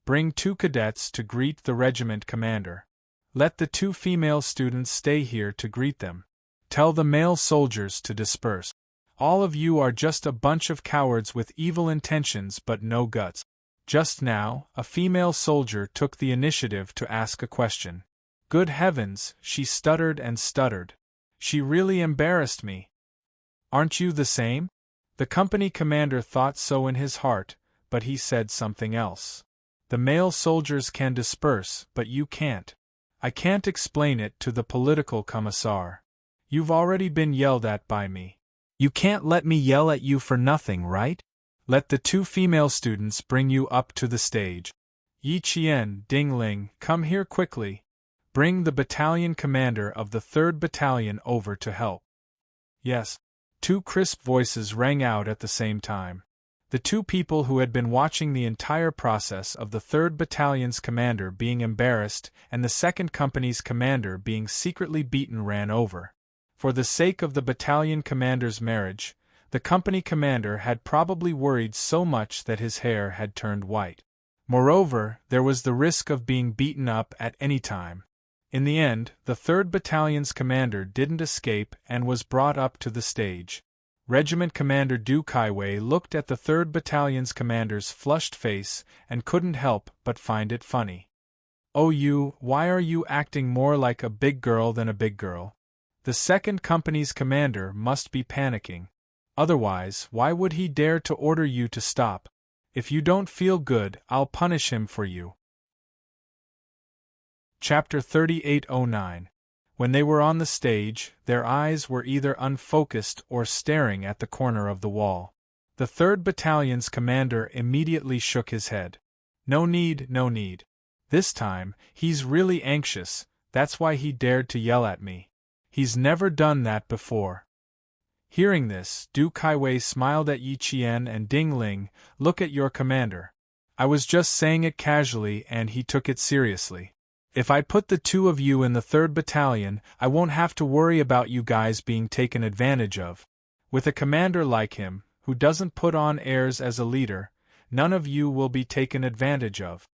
Bring 2 cadets to greet the regiment commander. Let the 2 female students stay here to greet them. Tell the male soldiers to disperse. All of you are just a bunch of cowards with evil intentions but no guts." Just now, a female soldier took the initiative to ask a question. Good heavens, she stuttered and stuttered. She really embarrassed me. "Aren't you the same?" The company commander thought so in his heart, but he said something else. "The male soldiers can disperse, but you can't. I can't explain it to the political commissar. You've already been yelled at by me. You can't let me yell at you for nothing, right? Let the two female students bring you up to the stage. Yi Qian, Ding Ling, come here quickly. Bring the battalion commander of the 3rd Battalion over to help. Yes. 2 crisp voices rang out at the same time. The 2 people who had been watching the entire process of the 3rd Battalion's commander being embarrassed and the 2nd Company's commander being secretly beaten ran over. For the sake of the battalion commander's marriage, the company commander had probably worried so much that his hair had turned white. Moreover, there was the risk of being beaten up at any time. In the end, the 3rd Battalion's commander didn't escape and was brought up to the stage. Regiment Commander Du Kaiwei looked at the 3rd Battalion's commander's flushed face and couldn't help but find it funny. "Oh you, why are you acting more like a big girl than a big girl? The 2nd Company's commander must be panicking. Otherwise, why would he dare to order you to stop? If you don't feel good, I'll punish him for you." Chapter 3809. When they were on the stage, their eyes were either unfocused or staring at the corner of the wall. The 3rd Battalion's commander immediately shook his head. "No need, no need. This time, he's really anxious, that's why he dared to yell at me. He's never done that before." Hearing this, Du Kaiwei smiled at Yi Qian and Ding Ling. "Look at your commander. I was just saying it casually and he took it seriously. If I put the 2 of you in the 3rd Battalion, I won't have to worry about you guys being taken advantage of. With a commander like him, who doesn't put on airs as a leader, none of you will be taken advantage of."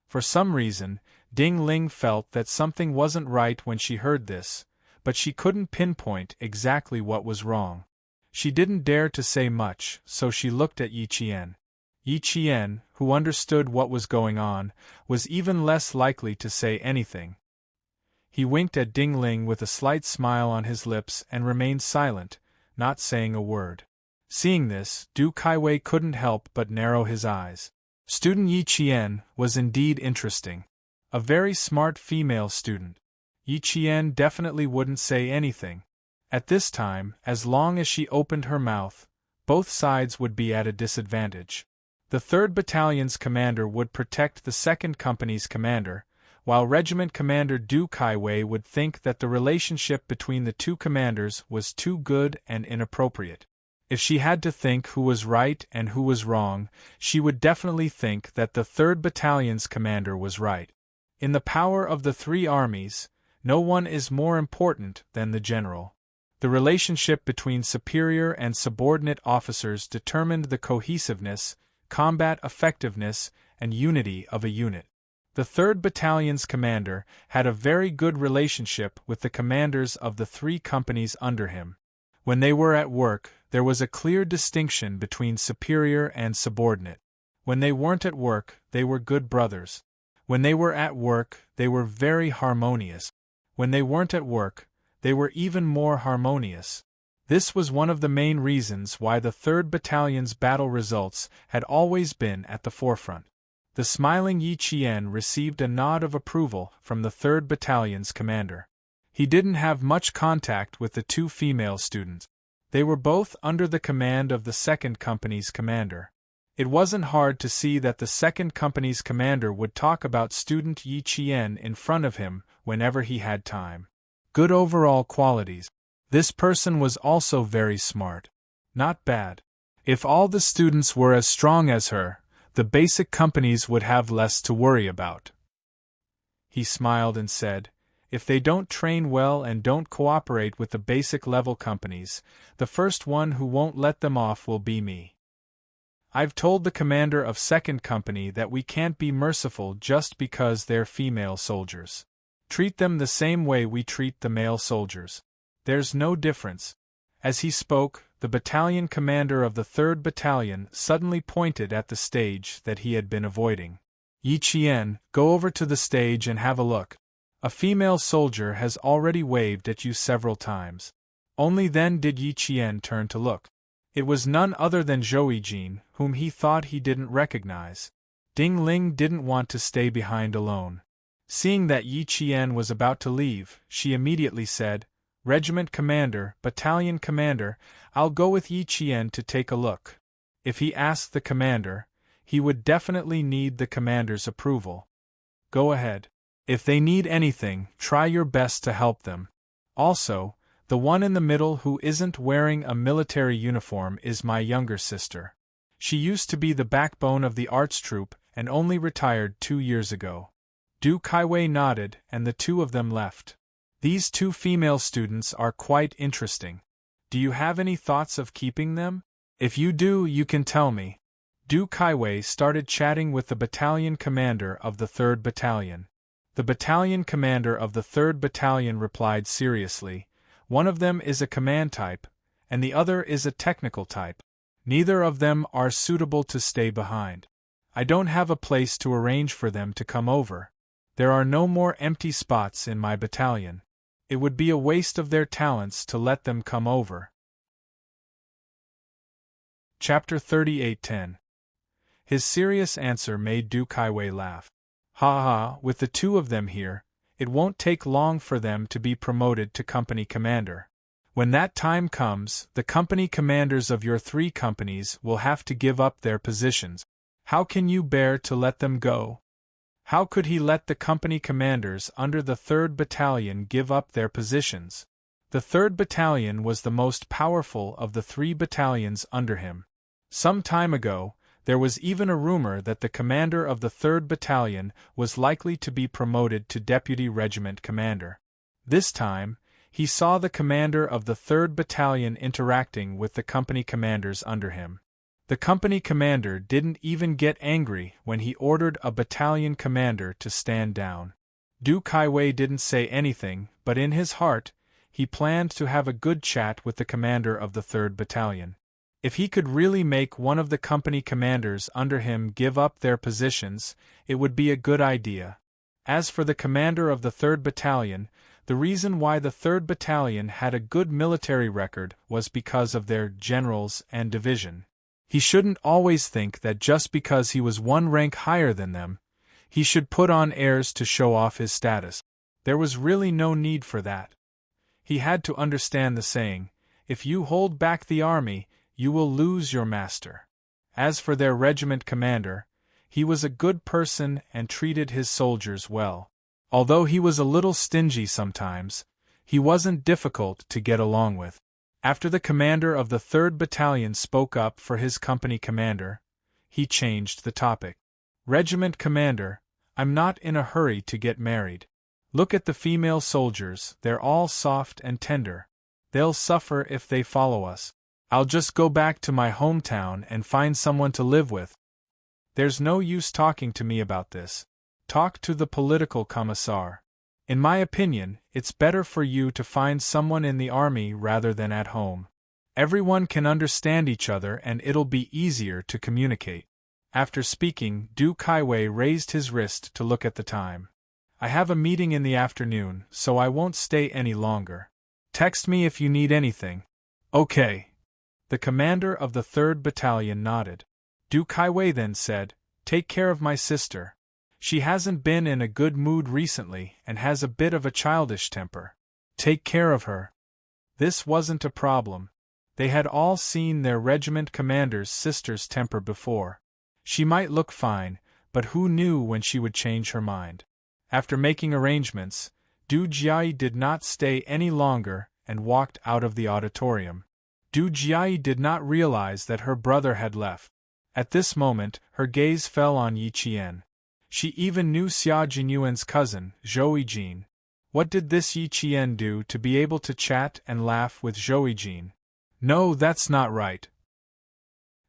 For some reason, Ding Ling felt that something wasn't right when she heard this, but she couldn't pinpoint exactly what was wrong. She didn't dare to say much, so she looked at Yi Qian. Yi Qian, who understood what was going on, was even less likely to say anything. He winked at Ding Ling with a slight smile on his lips and remained silent, not saying a word. Seeing this, Du Kaiwei couldn't help but narrow his eyes. Student Yi Qian was indeed interesting. A very smart female student. Yi Qian definitely wouldn't say anything. At this time, as long as she opened her mouth, both sides would be at a disadvantage. The 3rd Battalion's commander would protect the 2nd Company's commander, while Regiment Commander Du Kaiwei would think that the relationship between the 2 commanders was too good and inappropriate. If she had to think who was right and who was wrong, she would definitely think that the 3rd Battalion's commander was right. In the power of the 3 armies, no one is more important than the general. The relationship between superior and subordinate officers determined the cohesiveness, combat effectiveness, and unity of a unit. The 3rd Battalion's commander had a very good relationship with the commanders of the 3 companies under him. When they were at work, there was a clear distinction between superior and subordinate. When they weren't at work, they were good brothers. When they were at work, they were very harmonious. When they weren't at work, they were even more harmonious. This was one of the main reasons why the 3rd Battalion's battle results had always been at the forefront. The smiling Yi Qian received a nod of approval from the 3rd Battalion's commander. He didn't have much contact with the 2 female students. They were both under the command of the 2nd Company's commander. It wasn't hard to see that the 2nd Company's commander would talk about student Yi Qian in front of him whenever he had time. Good overall qualities. This person was also very smart. Not bad. If all the students were as strong as her, the basic companies would have less to worry about. He smiled and said, "If they don't train well and don't cooperate with the basic level companies, the first one who won't let them off will be me. I've told the commander of 2nd Company that we can't be merciful just because they're female soldiers. Treat them the same way we treat the male soldiers. There's no difference." As he spoke, the battalion commander of the 3rd Battalion suddenly pointed at the stage that he had been avoiding. "Yi Qian, go over to the stage and have a look. A female soldier has already waved at you several times." Only then did Yi Qian turn to look. It was none other than Zhou Yijin, whom he thought he didn't recognize. Ding Ling didn't want to stay behind alone. Seeing that Yi Qian was about to leave, she immediately said, Regiment commander, battalion commander, I'll go with Yi Qian to take a look. If he asked the commander, he would definitely need the commander's approval. Go ahead. If they need anything, try your best to help them. Also, the one in the middle who isn't wearing a military uniform is my younger sister. She used to be the backbone of the arts troupe and only retired 2 years ago. Du Kaiwei nodded, and the two of them left. These 2 female students are quite interesting. Do you have any thoughts of keeping them? If you do, you can tell me. Du Kaiwei started chatting with the battalion commander of the 3rd Battalion. The battalion commander of the 3rd Battalion replied seriously, one of them is a command type, and the other is a technical type. Neither of them are suitable to stay behind. I don't have a place to arrange for them to come over. There are no more empty spots in my battalion. It would be a waste of their talents to let them come over. Chapter 38:10. His serious answer made Du Kaiwei laugh. Ha ha, with the 2 of them here, it won't take long for them to be promoted to company commander. When that time comes, the company commanders of your 3 companies will have to give up their positions. How can you bear to let them go? How could he let the company commanders under the 3rd Battalion give up their positions? The 3rd Battalion was the most powerful of the 3 battalions under him. Some time ago, there was even a rumor that the commander of the 3rd Battalion was likely to be promoted to deputy regiment commander. This time, he saw the commander of the 3rd Battalion interacting with the company commanders under him. The company commander didn't even get angry when he ordered a battalion commander to stand down. Du Kaiwei didn't say anything, but in his heart, he planned to have a good chat with the commander of the 3rd Battalion. If he could really make one of the company commanders under him give up their positions, it would be a good idea. As for the commander of the 3rd Battalion, the reason why the 3rd Battalion had a good military record was because of their generals and division. He shouldn't always think that just because he was 1 rank higher than them, he should put on airs to show off his status. There was really no need for that. He had to understand the saying, if you hold back the army, you will lose your master. As for their regiment commander, he was a good person and treated his soldiers well. Although he was a little stingy sometimes, he wasn't difficult to get along with. After the commander of the 3rd Battalion spoke up for his company commander, he changed the topic. Regiment commander, I'm not in a hurry to get married. Look at the female soldiers, they're all soft and tender. They'll suffer if they follow us. I'll just go back to my hometown and find someone to live with. There's no use talking to me about this. Talk to the political commissar. In my opinion, it's better for you to find someone in the army rather than at home. Everyone can understand each other and it'll be easier to communicate. After speaking, Du Kaiwei raised his wrist to look at the time. I have a meeting in the afternoon, so I won't stay any longer. Text me if you need anything. Okay. The commander of the 3rd Battalion nodded. Du Kaiwei then said, take care of my sister. She hasn't been in a good mood recently and has a bit of a childish temper. Take care of her. This wasn't a problem. They had all seen their regiment commander's sister's temper before. She might look fine, but who knew when she would change her mind? After making arrangements, Du Jiai did not stay any longer and walked out of the auditorium. Du Jiai did not realize that her brother had left. At this moment, her gaze fell on Yi Qian. She even knew Xia Jinyuan's cousin, Zhou Yijin. What did this Yi Qian do to be able to chat and laugh with Zhou Yijin? No, that's not right.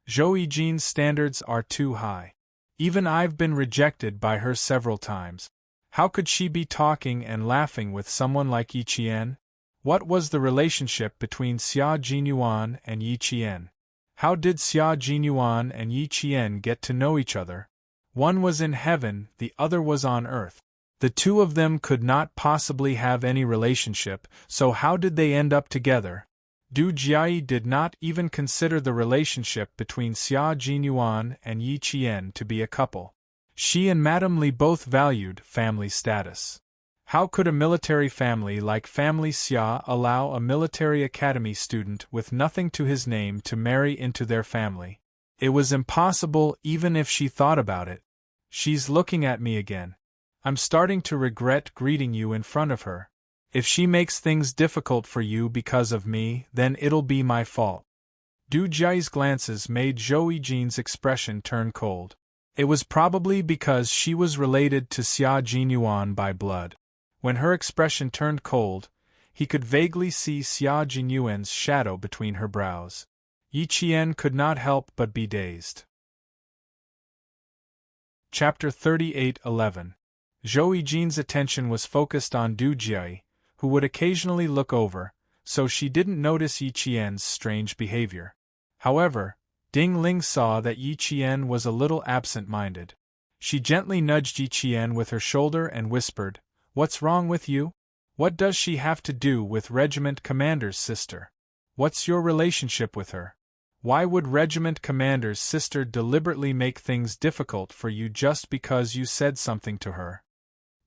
Zhou Yijin's standards are too high. Even I've been rejected by her several times. How could she be talking and laughing with someone like Yi Qian? What was the relationship between Xia Jinyuan and Yi Qian? How did Xia Jinyuan and Yi Qian get to know each other? One was in heaven, the other was on earth. The two of them could not possibly have any relationship, so how did they end up together? Du Jiai did not even consider the relationship between Xia Jinyuan and Yi Qian to be a couple. She and Madame Li both valued family status. How could a military family like Family Xia allow a military academy student with nothing to his name to marry into their family? It was impossible even if she thought about it. She's looking at me again. I'm starting to regret greeting you in front of her. If she makes things difficult for you because of me, then it'll be my fault. Du Jia's glances made Zhou Yijin's expression turn cold. It was probably because she was related to Xia Jinyuan by blood. When her expression turned cold, he could vaguely see Xia Jinyuan's shadow between her brows. Yi Qian could not help but be dazed. Chapter 38:11. Zhou Yijin's attention was focused on Du Jia, who would occasionally look over, so she didn't notice Yi Qian's strange behavior. However, Ding Ling saw that Yi Qian was a little absent-minded. She gently nudged Yi Qian with her shoulder and whispered, "What's wrong with you? What does she have to do with regiment commander's sister? What's your relationship with her? Why would regiment commander's sister deliberately make things difficult for you just because you said something to her?"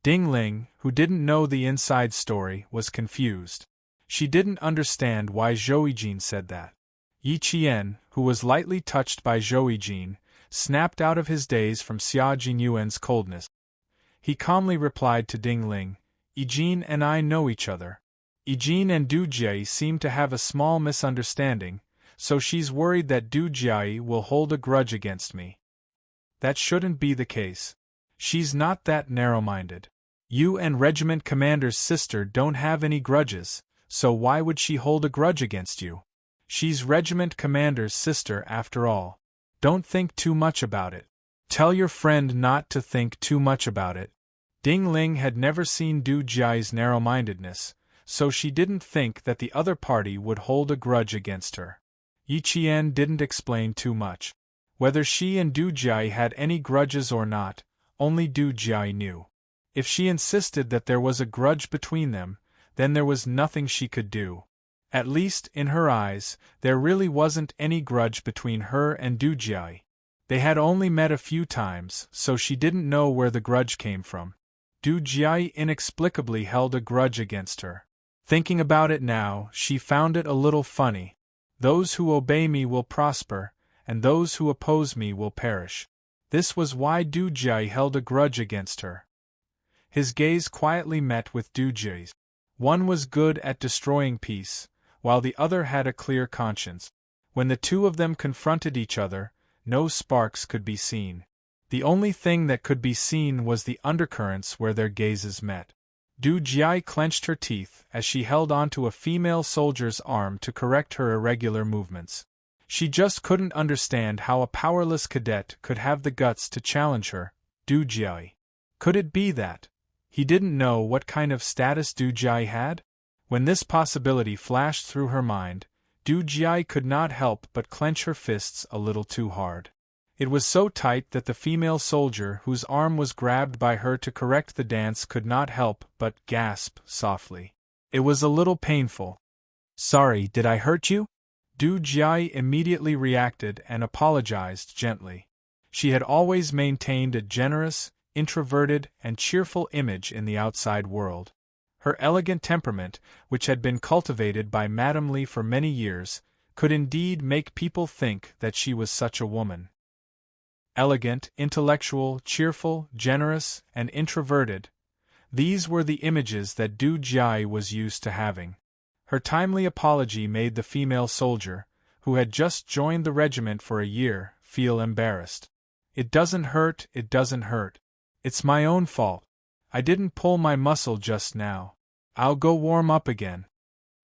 Ding Ling, who didn't know the inside story, was confused. She didn't understand why Zhou Yijin said that. Yi Qian, who was lightly touched by Zhou Yijin, snapped out of his daze from Xia Jinyuan's coldness. He calmly replied to Ding Ling, "Yijin and I know each other. Yijin and Du Jia seem to have a small misunderstanding, so she's worried that Du Jia will hold a grudge against me. That shouldn't be the case. She's not that narrow-minded. You and regiment commander's sister don't have any grudges, so why would she hold a grudge against you? She's regiment commander's sister after all. Don't think too much about it. Tell your friend not to think too much about it." Ding Ling had never seen Du Jia's narrow-mindedness, so she didn't think that the other party would hold a grudge against her. Yi Qian didn't explain too much. Whether she and Du Jia had any grudges or not, only Du Jia knew. If she insisted that there was a grudge between them, then there was nothing she could do. At least, in her eyes, there really wasn't any grudge between her and Du Jia. They had only met a few times, so she didn't know where the grudge came from. Du Jia inexplicably held a grudge against her. Thinking about it now, she found it a little funny. Those who obey me will prosper, and those who oppose me will perish. This was why Du Jia held a grudge against her. His gaze quietly met with Du Jia's. One was good at destroying peace, while the other had a clear conscience. When the two of them confronted each other, no sparks could be seen. The only thing that could be seen was the undercurrents where their gazes met. Du Jia clenched her teeth as she held onto a female soldier's arm to correct her irregular movements. She just couldn't understand how a powerless cadet could have the guts to challenge her, Du Jia. Could it be that he didn't know what kind of status Du Jia had? When this possibility flashed through her mind, Du Jia could not help but clench her fists a little too hard. It was so tight that the female soldier whose arm was grabbed by her to correct the dance could not help but gasp softly. It was a little painful. "Sorry, did I hurt you?" Du Jia immediately reacted and apologized gently. She had always maintained a generous, introverted, and cheerful image in the outside world. Her elegant temperament, which had been cultivated by Madame Li for many years, could indeed make people think that she was such a woman. Elegant, intellectual, cheerful, generous, and introverted. These were the images that Du Jia was used to having. Her timely apology made the female soldier, who had just joined the regiment for a year, feel embarrassed. "It doesn't hurt, it doesn't hurt. It's my own fault. I didn't pull my muscle just now. I'll go warm up again."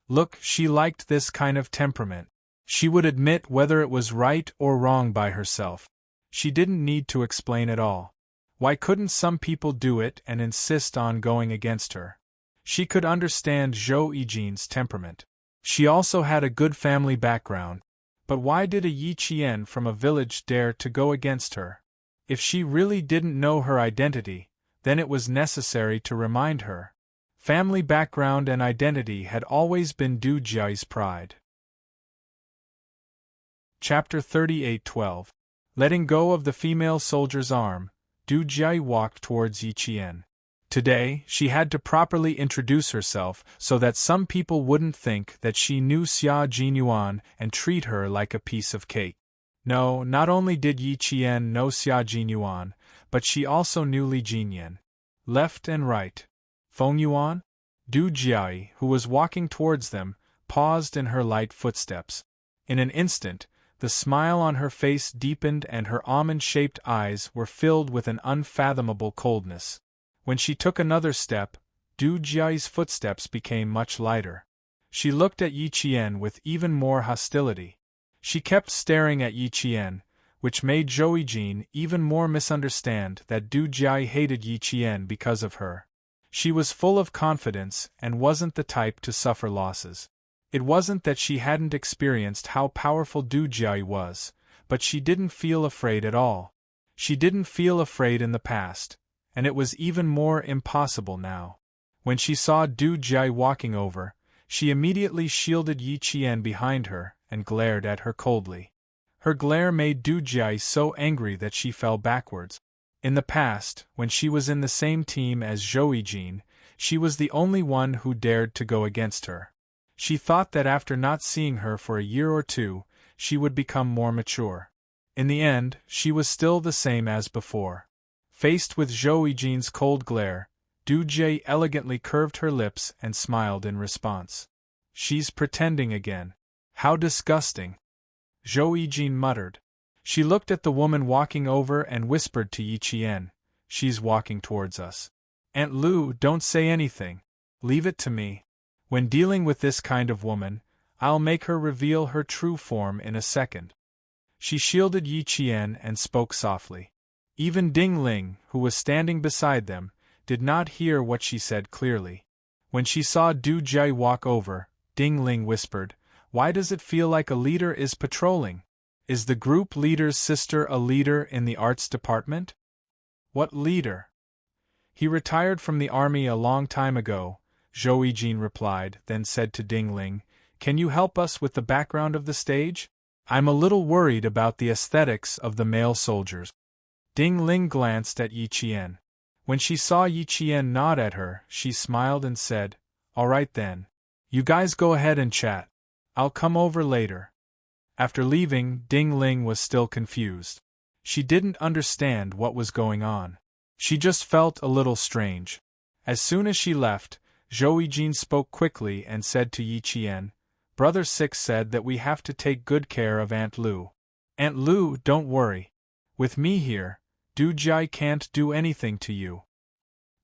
Look, she liked this kind of temperament. She would admit whether it was right or wrong by herself. She didn't need to explain at all. Why couldn't some people do it and insist on going against her? She could understand Zhou Yijin's temperament. She also had a good family background. But why did a Yi Qian from a village dare to go against her? If she really didn't know her identity, then it was necessary to remind her. Family background and identity had always been Du Jia's pride. Chapter 38:12. Letting go of the female soldier's arm, Du Jia walked towards Yi Qian. Today, she had to properly introduce herself so that some people wouldn't think that she knew Xia Jinyuan and treat her like a piece of cake. No, not only did Yi Qian know Xia Jinyuan, but she also knew Li Jinyan. Left and right. Feng Yuan? Du Jiai, who was walking towards them, paused in her light footsteps. In an instant, the smile on her face deepened and her almond-shaped eyes were filled with an unfathomable coldness. When she took another step, Du Jiai's footsteps became much lighter. She looked at Yi Qian with even more hostility. She kept staring at Yi Qian, which made Zhou Yijin even more misunderstand that Du Jiai hated Yi Qian because of her. She was full of confidence and wasn't the type to suffer losses. It wasn't that she hadn't experienced how powerful Du Jiai was, but she didn't feel afraid at all. She didn't feel afraid in the past, and it was even more impossible now. When she saw Du Jiai walking over, she immediately shielded Yi Qian behind her and glared at her coldly. Her glare made Du Jiai so angry that she fell backwards. In the past, when she was in the same team as Zhou Yijin, she was the only one who dared to go against her. She thought that after not seeing her for a year or two, she would become more mature. In the end, she was still the same as before. Faced with Zhou Yijin's cold glare, Du Jiai elegantly curved her lips and smiled in response. She's pretending again. How disgusting! Zhou Yijin muttered. She looked at the woman walking over and whispered to Yi Qian, "She's walking towards us. Aunt Lu, don't say anything. Leave it to me. When dealing with this kind of woman, I'll make her reveal her true form in a second." She shielded Yi Qian and spoke softly. Even Ding Ling, who was standing beside them, did not hear what she said clearly. When she saw Du Jiai walk over, Ding Ling whispered, "Why does it feel like a leader is patrolling? Is the group leader's sister a leader in the arts department?" "What leader?" "He retired from the army a long time ago," Zhou Yijin replied, then said to Ding Ling, "Can you help us with the background of the stage? I'm a little worried about the aesthetics of the male soldiers." Ding Ling glanced at Yi Qian. When she saw Yi Qian nod at her, she smiled and said, "All right then. You guys go ahead and chat. I'll come over later." After leaving, Ding Ling was still confused. She didn't understand what was going on. She just felt a little strange. As soon as she left, Zhou Yijin spoke quickly and said to Yi Qian, "Brother Six said that we have to take good care of Aunt Lu." "Aunt Lu, don't worry. With me here, Du Jiai can't do anything to you."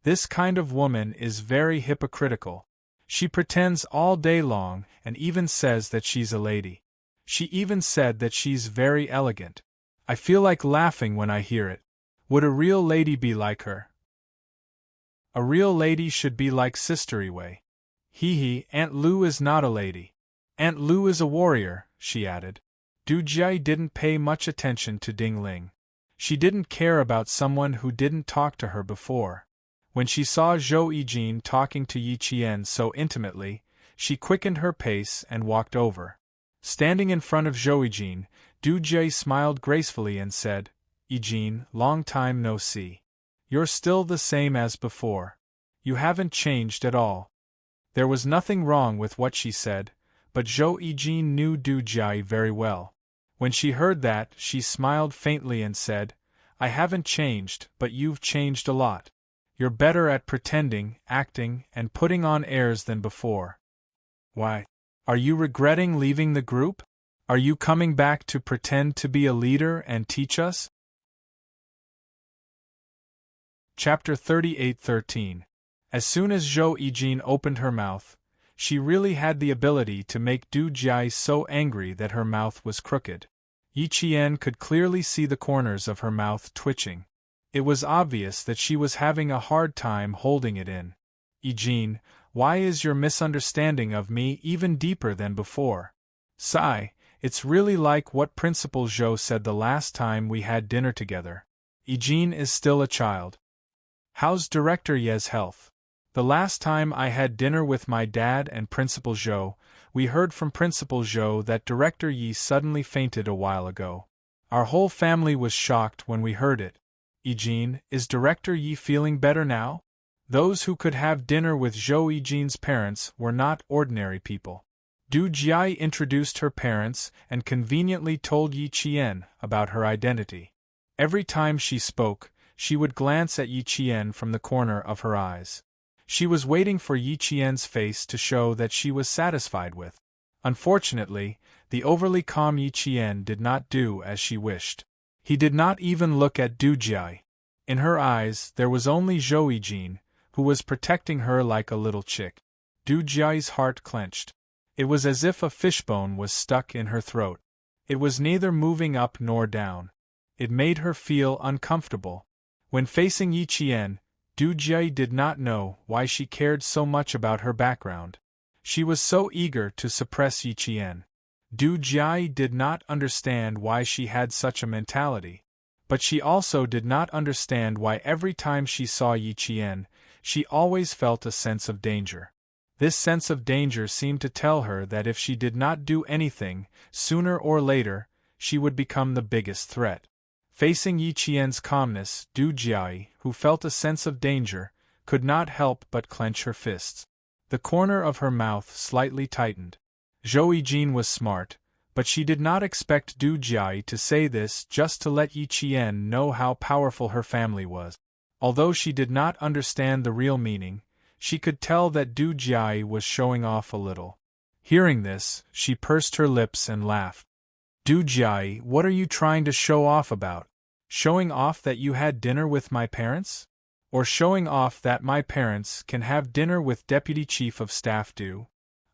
This kind of woman is very hypocritical. She pretends all day long and even says that she's a lady. She even said that she's very elegant. I feel like laughing when I hear it. Would a real lady be like her? A real lady should be like Sister Iwei. Hee, Aunt Lu is not a lady. Aunt Lu is a warrior, she added. Du Jiai didn't pay much attention to Ding Ling. She didn't care about someone who didn't talk to her before. When she saw Zhou Yijin talking to Yi Qian so intimately, she quickened her pace and walked over. Standing in front of Zhou Yijin, Du Jiai smiled gracefully and said, "Yijin, long time no see. You're still the same as before. You haven't changed at all." There was nothing wrong with what she said, but Zhou Yijin knew Du Jiai very well. When she heard that, she smiled faintly and said, "I haven't changed, but you've changed a lot. You're better at pretending, acting, and putting on airs than before. Why? Are you regretting leaving the group? Are you coming back to pretend to be a leader and teach us?" Chapter 38:13. As soon as Zhou Yijin opened her mouth, she really had the ability to make Du Jiai so angry that her mouth was crooked. Yi Qian could clearly see the corners of her mouth twitching. It was obvious that she was having a hard time holding it in. "Yijin, why is your misunderstanding of me even deeper than before? Sigh, it's really like what Principal Zhou said the last time we had dinner together. Yijin is still a child. How's Director Ye's health? The last time I had dinner with my dad and Principal Zhou, we heard from Principal Zhou that Director Yi suddenly fainted a while ago. Our whole family was shocked when we heard it. Yijin, is Director Yi feeling better now?" Those who could have dinner with Zhou Yijin's parents were not ordinary people. Du Jiai introduced her parents and conveniently told Yi Qian about her identity. Every time she spoke, she would glance at Yi Qian from the corner of her eyes. She was waiting for Yi Qian's face to show that she was satisfied with. Unfortunately, the overly calm Yi Qian did not do as she wished. He did not even look at Du Jiai. In her eyes there was only Zhou Yijin, who was protecting her like a little chick. Du Jiai's heart clenched. It was as if a fishbone was stuck in her throat. It was neither moving up nor down. It made her feel uncomfortable. When facing Yi Qian, Du Jiai did not know why she cared so much about her background. She was so eager to suppress Yi Qian. Du Jiai did not understand why she had such a mentality. But she also did not understand why every time she saw Yi Qian, she always felt a sense of danger. This sense of danger seemed to tell her that if she did not do anything, sooner or later, she would become the biggest threat. Facing Yi Qian's calmness, Du Jiai, who felt a sense of danger, could not help but clench her fists. The corner of her mouth slightly tightened. Zhou Yijin was smart, but she did not expect Du Jiai to say this just to let Yi Qian know how powerful her family was. Although she did not understand the real meaning, she could tell that Du Jiai was showing off a little. Hearing this, she pursed her lips and laughed. Du Jiai, what are you trying to show off about? Showing off that you had dinner with my parents? Or showing off that my parents can have dinner with Deputy Chief of Staff Du?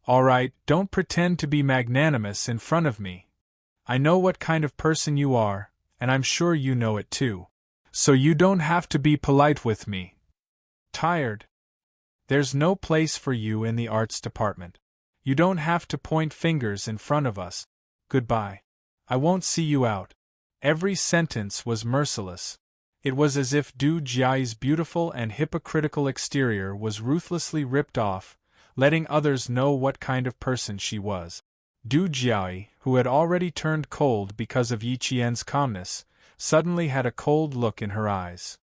Alright, don't pretend to be magnanimous in front of me. I know what kind of person you are, and I'm sure you know it too. So you don't have to be polite with me. Tired? There's no place for you in the arts department. You don't have to point fingers in front of us. Goodbye. I won't see you out. Every sentence was merciless. It was as if Du Jiai's beautiful and hypocritical exterior was ruthlessly ripped off, letting others know what kind of person she was. Du Jiai, who had already turned cold because of Yi Qian's calmness, suddenly had a cold look in her eyes.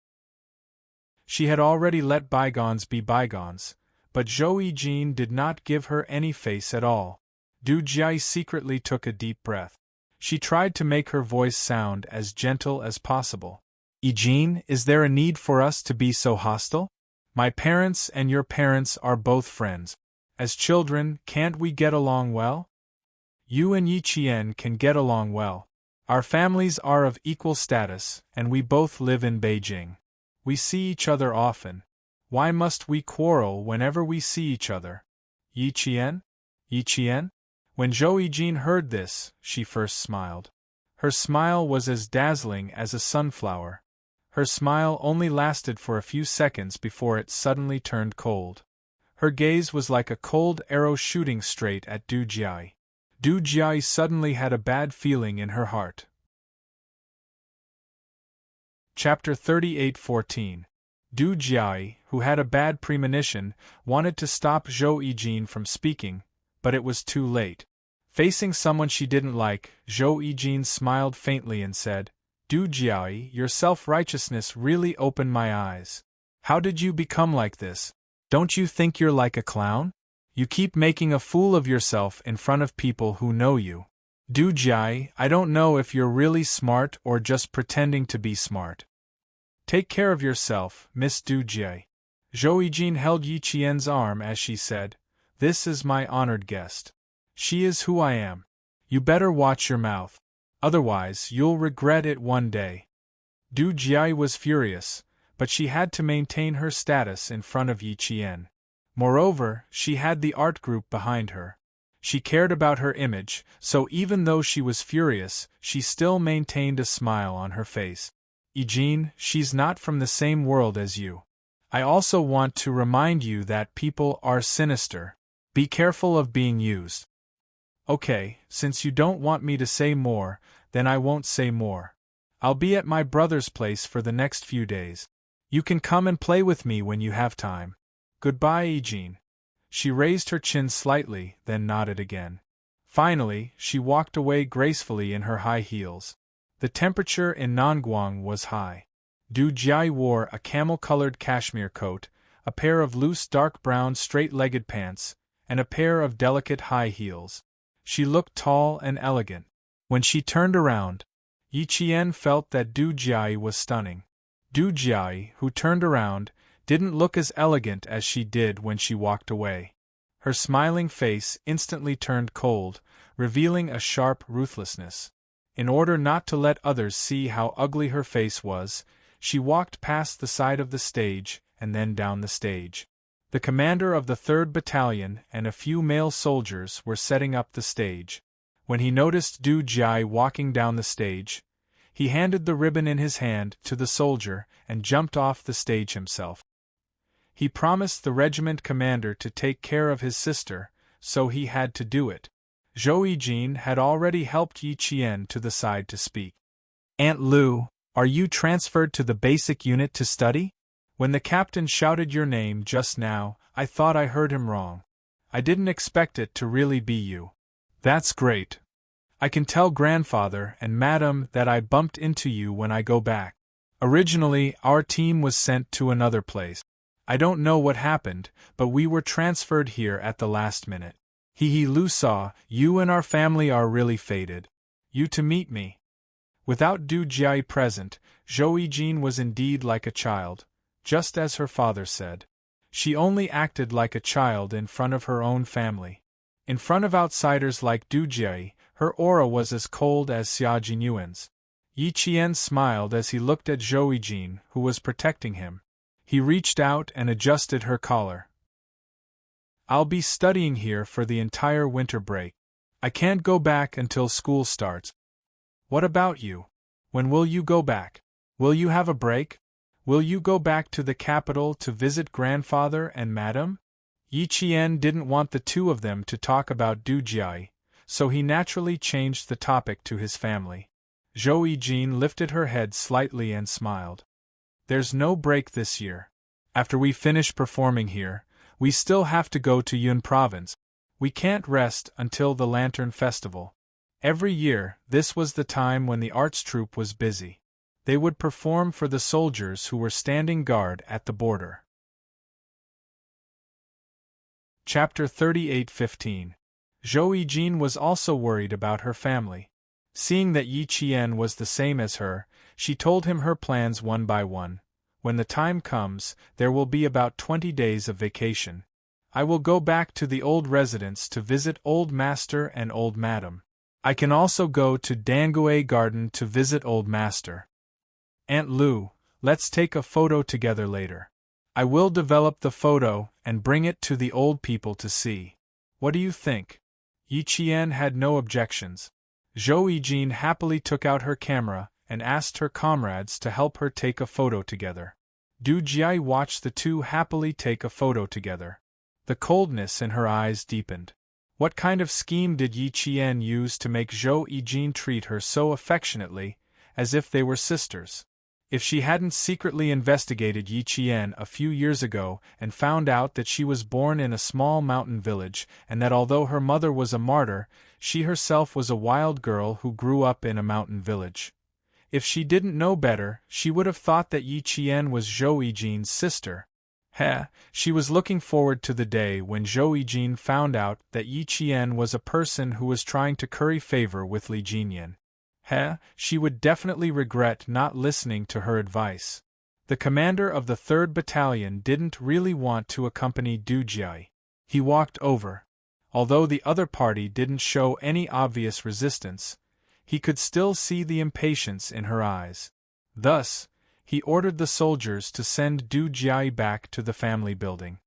She had already let bygones be bygones, but Zhou Yijin did not give her any face at all. Du Jiai secretly took a deep breath. She tried to make her voice sound as gentle as possible. Yijin, is there a need for us to be so hostile? My parents and your parents are both friends. As children, can't we get along well? You and Yi Qian can get along well. Our families are of equal status, and we both live in Beijing. We see each other often. Why must we quarrel whenever we see each other? Yi Qian? Yi Qian? When Zhou Yijin heard this, she first smiled. Her smile was as dazzling as a sunflower. Her smile only lasted for a few seconds before it suddenly turned cold. Her gaze was like a cold arrow shooting straight at Du Jiai. Du Jiai suddenly had a bad feeling in her heart. Chapter 38:14. Du Jiai, who had a bad premonition, wanted to stop Zhou Yijin from speaking, but it was too late. Facing someone she didn't like, Zhou Yijin smiled faintly and said, Du Jiai, your self-righteousness really opened my eyes. How did you become like this? Don't you think you're like a clown? You keep making a fool of yourself in front of people who know you. Du Jiai, I don't know if you're really smart or just pretending to be smart. Take care of yourself, Miss Du Jiai. Zhou Yijin held Yi Qian's arm as she said, This is my honored guest. She is who I am. You better watch your mouth. Otherwise, you'll regret it one day. Du Jiai was furious, but she had to maintain her status in front of Yi Qian. Moreover, she had the art group behind her. She cared about her image, so even though she was furious, she still maintained a smile on her face. Yijin, she's not from the same world as you. I also want to remind you that people are sinister. Be careful of being used. Okay, since you don't want me to say more, then I won't say more. I'll be at my brother's place for the next few days. You can come and play with me when you have time. Goodbye, Yijin. She raised her chin slightly, then nodded again. Finally, she walked away gracefully in her high heels. The temperature in Nanguang was high. Du Jiai wore a camel-colored cashmere coat, a pair of loose dark brown straight-legged pants, and a pair of delicate high heels. She looked tall and elegant. When she turned around, Yi Qian felt that Du Jiayi was stunning. Du Jiayi, who turned around, didn't look as elegant as she did when she walked away. Her smiling face instantly turned cold, revealing a sharp ruthlessness. In order not to let others see how ugly her face was, she walked past the side of the stage and then down the stage. The commander of the 3rd Battalion and a few male soldiers were setting up the stage. When he noticed Du Jiayi walking down the stage, he handed the ribbon in his hand to the soldier and jumped off the stage himself. He promised the regiment commander to take care of his sister, so he had to do it. Zhou Yijin had already helped Yi Qian to the side to speak. "Aunt Lu, are you transferred to the basic unit to study? When the captain shouted your name just now, I thought I heard him wrong. I didn't expect it to really be you. That's great. I can tell grandfather and madam that I bumped into you when I go back. Originally, our team was sent to another place. I don't know what happened, but we were transferred here at the last minute. Lu saw, you and our family are really fated. You to meet me." Without Du Jiayi present, Zhou Yijin was indeed like a child, just as her father said. She only acted like a child in front of her own family. In front of outsiders like Du Jiayi, her aura was as cold as Xia Jinyuan's. Yi Qian smiled as he looked at Zhou Yijin, who was protecting him. He reached out and adjusted her collar. "I'll be studying here for the entire winter break. I can't go back until school starts. What about you? When will you go back? Will you have a break? Will you go back to the capital to visit grandfather and madam?" Yi Qian didn't want the two of them to talk about Du Jiayi, so he naturally changed the topic to his family. Zhou Yijin lifted her head slightly and smiled. "There's no break this year. After we finish performing here, we still have to go to Yun Province. We can't rest until the Lantern Festival." Every year, this was the time when the arts troupe was busy. They would perform for the soldiers who were standing guard at the border. Chapter 38:15. Zhou Yijin was also worried about her family. Seeing that Yi Qian was the same as her, she told him her plans one by one. "When the time comes, there will be about 20 days of vacation. I will go back to the old residence to visit Old Master and Old Madam. I can also go to Dangue Garden to visit Old Master. Aunt Lu, let's take a photo together later. I will develop the photo and bring it to the old people to see. What do you think?" Yi Qian had no objections. Zhou Yijin happily took out her camera and asked her comrades to help her take a photo together. Du Jiayi watched the two happily take a photo together. The coldness in her eyes deepened. What kind of scheme did Yi Qian use to make Zhou Yijin treat her so affectionately, as if they were sisters? If she hadn't secretly investigated Yi Qian a few years ago and found out that she was born in a small mountain village and that although her mother was a martyr, she herself was a wild girl who grew up in a mountain village. If she didn't know better, she would have thought that Yi Qian was Zhou Yijin's sister. She was looking forward to the day when Zhou Yijin found out that Yi Qian was a person who was trying to curry favor with Li Jinyan. She would definitely regret not listening to her advice. The commander of the 3rd Battalion didn't really want to accompany Du Jiayi. He walked over. Although the other party didn't show any obvious resistance, he could still see the impatience in her eyes. Thus, he ordered the soldiers to send Du Jiayi back to the family building.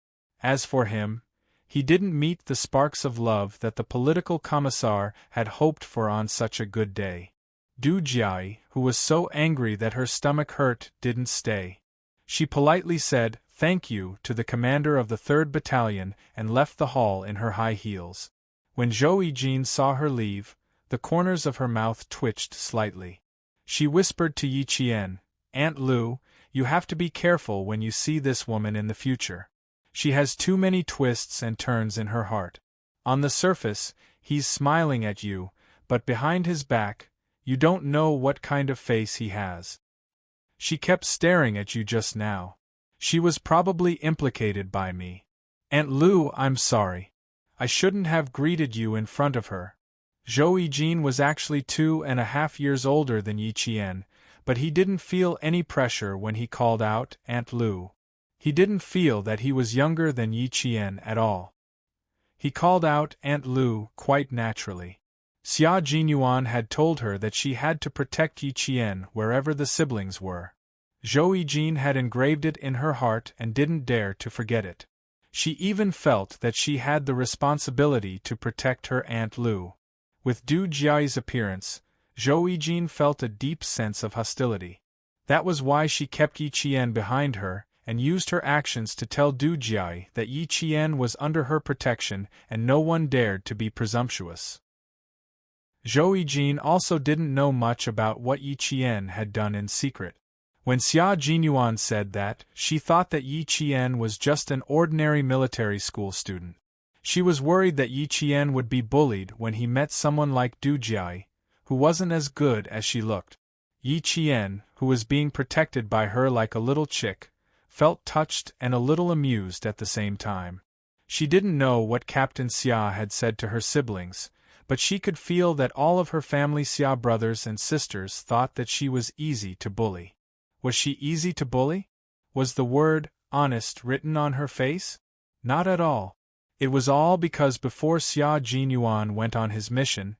As for him, he didn't meet the sparks of love that the political commissar had hoped for on such a good day. Du Jiayi, who was so angry that her stomach hurt, didn't stay. She politely said, "Thank you," to the commander of the 3rd Battalion and left the hall in her high heels. When Zhou Yijin saw her leave, the corners of her mouth twitched slightly. She whispered to Yi Qian, "Aunt Lu, you have to be careful when you see this woman in the future. She has too many twists and turns in her heart. On the surface, he's smiling at you, but behind his back, you don't know what kind of face he has. She kept staring at you just now. She was probably implicated by me. Aunt Lu, I'm sorry. I shouldn't have greeted you in front of her. Zhou Yijin was actually 2.5 years older than Yi Qian, but he didn't feel any pressure when he called out Aunt Lu. He didn't feel that he was younger than Yi Qian at all. He called out Aunt Lu quite naturally. Xia Jinyuan had told her that she had to protect Yi Qian wherever the siblings were. Zhou Yijin had engraved it in her heart and didn't dare to forget it. She even felt that she had the responsibility to protect her Aunt Lu. With Du Jiai's appearance, Zhou Yijin felt a deep sense of hostility. That was why she kept Yi Qian behind her, and used her actions to tell Du Jiai that Yi Qian was under her protection and no one dared to be presumptuous. Zhou Yijin also didn't know much about what Yi Qian had done in secret. When Xia Jinyuan said that, she thought that Yi Qian was just an ordinary military school student. She was worried that Yi Qian would be bullied when he met someone like Du Jiai, who wasn't as good as she looked. Yi Qian, who was being protected by her like a little chick, felt touched and a little amused at the same time. She didn't know what Captain Xia had said to her siblings, but she could feel that all of her family Xia brothers and sisters thought that she was easy to bully. Was she easy to bully? Was the word honest written on her face? Not at all. It was all because before Xia Jinyuan went on his mission,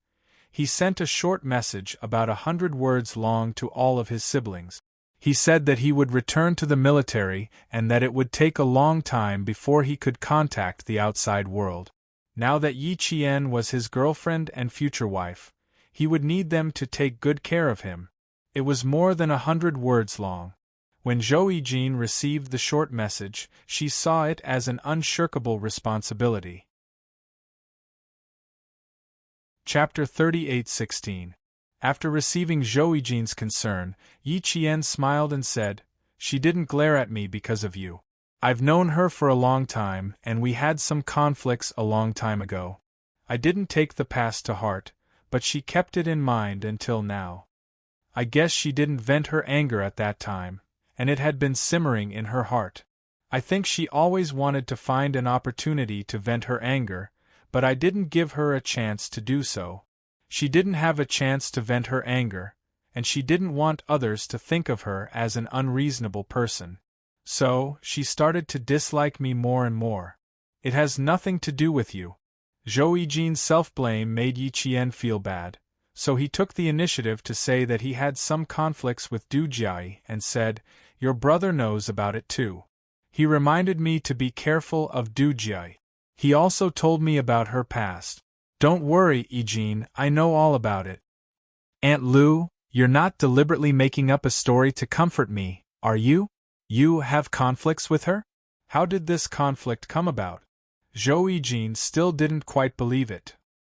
he sent a short message about 100 words long to all of his siblings. He said that he would return to the military and that it would take a long time before he could contact the outside world. Now that Yi Qian was his girlfriend and future wife, he would need them to take good care of him. It was more than 100 words long. When Zhou Yijin received the short message, she saw it as an unshirkable responsibility. Chapter 38:16. After receiving Zhou Yijin's concern, Yi Qian smiled and said, "She didn't glare at me because of you. I've known her for a long time, and we had some conflicts a long time ago. I didn't take the past to heart, but she kept it in mind until now. I guess she didn't vent her anger at that time, and it had been simmering in her heart. I think she always wanted to find an opportunity to vent her anger, but I didn't give her a chance to do so. She didn't have a chance to vent her anger, and she didn't want others to think of her as an unreasonable person. So, she started to dislike me more and more. It has nothing to do with you." Zhou Yijin's self-blame made Yi Qian feel bad, so he took the initiative to say that he had some conflicts with Du Jiai and said, "Your brother knows about it too. He reminded me to be careful of Du Jiai. He also told me about her past. Don't worry, Yijin, I know all about it." "Aunt Lu, you're not deliberately making up a story to comfort me, are you? You have conflicts with her? How did this conflict come about?" Zhou Yijin still didn't quite believe it.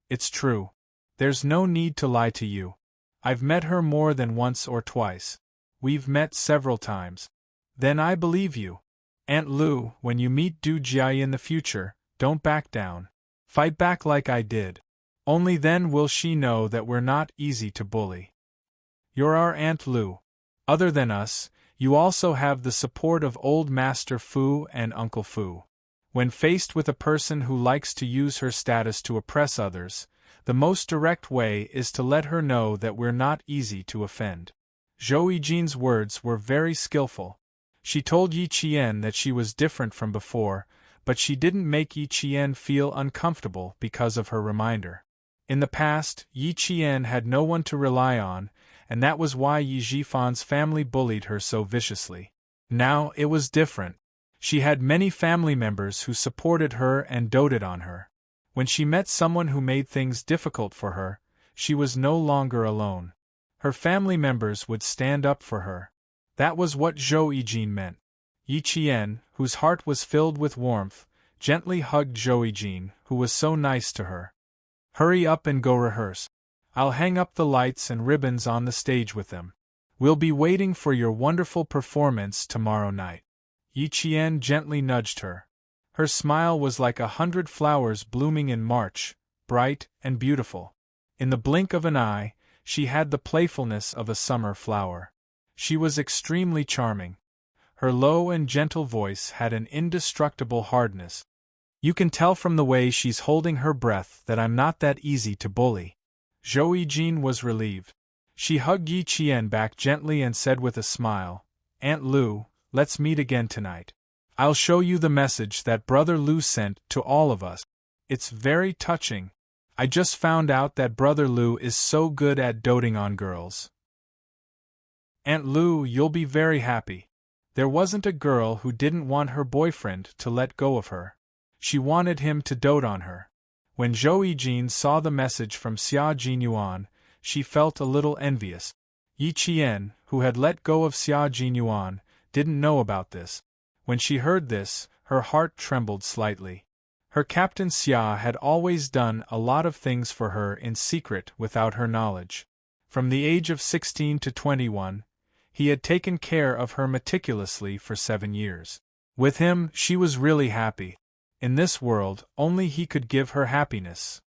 "It's true. There's no need to lie to you. I've met her more than once or twice. We've met several times." "Then I believe you. Aunt Lu, when you meet Du Jiai in the future, don't back down. Fight back like I did. Only then will she know that we're not easy to bully. You're our Aunt Lu. Other than us, you also have the support of old Master Fu and Uncle Fu. When faced with a person who likes to use her status to oppress others, the most direct way is to let her know that we're not easy to offend." Zhou Yijin's words were very skillful. She told Yi Qian that she was different from before, but she didn't make Yi Qian feel uncomfortable because of her reminder. In the past, Yi Qian had no one to rely on, and that was why Yi Zhifan's family bullied her so viciously. Now it was different. She had many family members who supported her and doted on her. When she met someone who made things difficult for her, she was no longer alone. Her family members would stand up for her. That was what Zhou Yijin meant. Yi Qian, whose heart was filled with warmth, gently hugged Zhou Yijin, who was so nice to her. "Hurry up and go rehearse. I'll hang up the lights and ribbons on the stage with them. We'll be waiting for your wonderful performance tomorrow night." Yi Qian gently nudged her. Her smile was like 100 flowers blooming in March, bright and beautiful. In the blink of an eye, she had the playfulness of a summer flower. She was extremely charming. Her low and gentle voice had an indestructible hardness. You can tell from the way she's holding her breath that I'm not that easy to bully. Zhou Yijin was relieved. She hugged Yi Qian back gently and said with a smile, Aunt Lu, let's meet again tonight. I'll show you the message that Brother Lu sent to all of us. It's very touching. I just found out that Brother Lu is so good at doting on girls. Aunt Lu, you'll be very happy. There wasn't a girl who didn't want her boyfriend to let go of her. She wanted him to dote on her. When Zhou Yijin saw the message from Xia Jinyuan, she felt a little envious. Yi Qian, who had let go of Xia Jinyuan, didn't know about this. When she heard this, her heart trembled slightly. Her captain Xia had always done a lot of things for her in secret without her knowledge. From the age of 16 to 21, he had taken care of her meticulously for 7 years. With him, she was really happy. In this world, only he could give her happiness.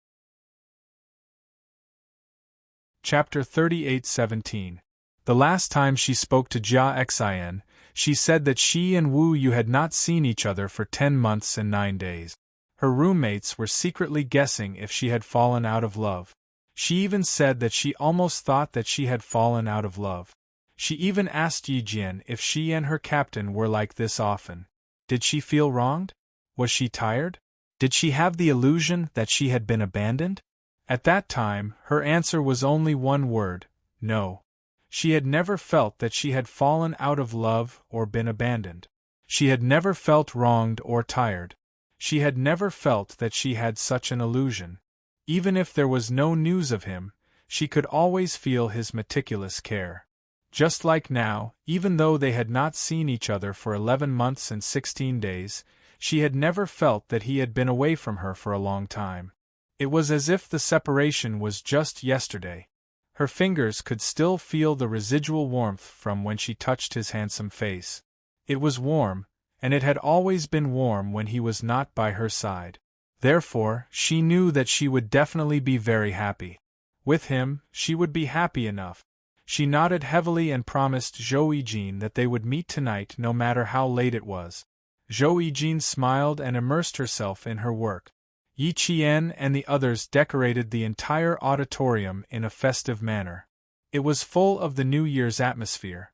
Chapter 38:17. The last time she spoke to Jia Xin, she said that she and Wu Yu had not seen each other for 10 months and 9 days. Her roommates were secretly guessing if she had fallen out of love. She even said that she almost thought that she had fallen out of love. She even asked Yi Jian if she and her captain were like this often. Did she feel wronged? Was she tired? Did she have the illusion that she had been abandoned? At that time, her answer was only one word: no. She had never felt that she had fallen out of love or been abandoned. She had never felt wronged or tired. She had never felt that she had such an illusion. Even if there was no news of him, she could always feel his meticulous care. Just like now, even though they had not seen each other for 11 months and 16 days, she had never felt that he had been away from her for a long time. It was as if the separation was just yesterday. Her fingers could still feel the residual warmth from when she touched his handsome face. It was warm, and it had always been warm when he was not by her side. Therefore, she knew that she would definitely be very happy. With him, she would be happy enough. She nodded heavily and promised Zhou Yijin that they would meet tonight no matter how late it was. Zhou Yijin smiled and immersed herself in her work. Yi Qian and the others decorated the entire auditorium in a festive manner. It was full of the New Year's atmosphere.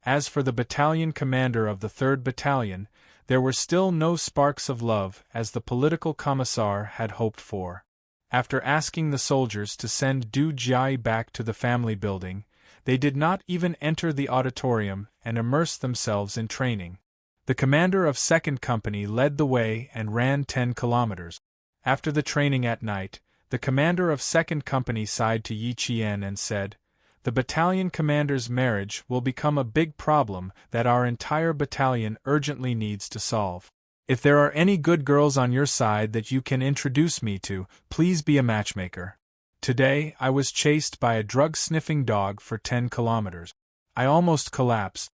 As for the battalion commander of the 3rd Battalion, there were still no sparks of love as the political commissar had hoped for. After asking the soldiers to send Du Jiai back to the family building, they did not even enter the auditorium and immerse themselves in training. The commander of 2nd Company led the way and ran 10 kilometers. After the training at night, the commander of 2nd Company sighed to Yi Qian and said, "The battalion commander's marriage will become a big problem that our entire battalion urgently needs to solve. If there are any good girls on your side that you can introduce me to, please be a matchmaker. Today, I was chased by a drug-sniffing dog for 10 kilometers. I almost collapsed."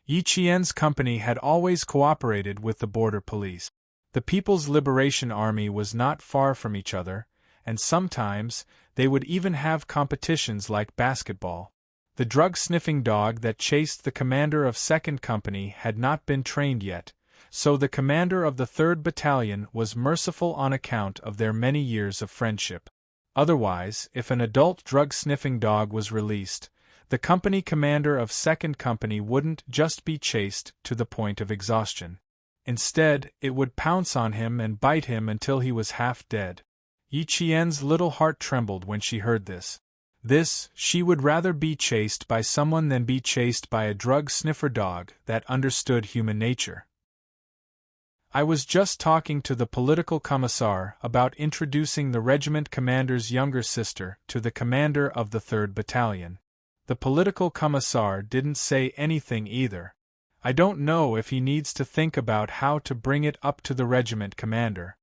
Yi Qian's company had always cooperated with the border police. The People's Liberation Army was not far from each other, and sometimes they would even have competitions like basketball. The drug-sniffing dog that chased the commander of 2nd Company had not been trained yet, so the commander of the 3rd Battalion was merciful on account of their many years of friendship. Otherwise, if an adult drug-sniffing dog was released, the company commander of 2nd Company wouldn't just be chased to the point of exhaustion. Instead, it would pounce on him and bite him until he was half dead. Yi Qian's little heart trembled when she heard this. She would rather be chased by someone than be chased by a drug-sniffer dog that understood human nature. "I was just talking to the political commissar about introducing the regiment commander's younger sister to the commander of the 3rd Battalion. The political commissar didn't say anything either. I don't know if he needs to think about how to bring it up to the regiment commander."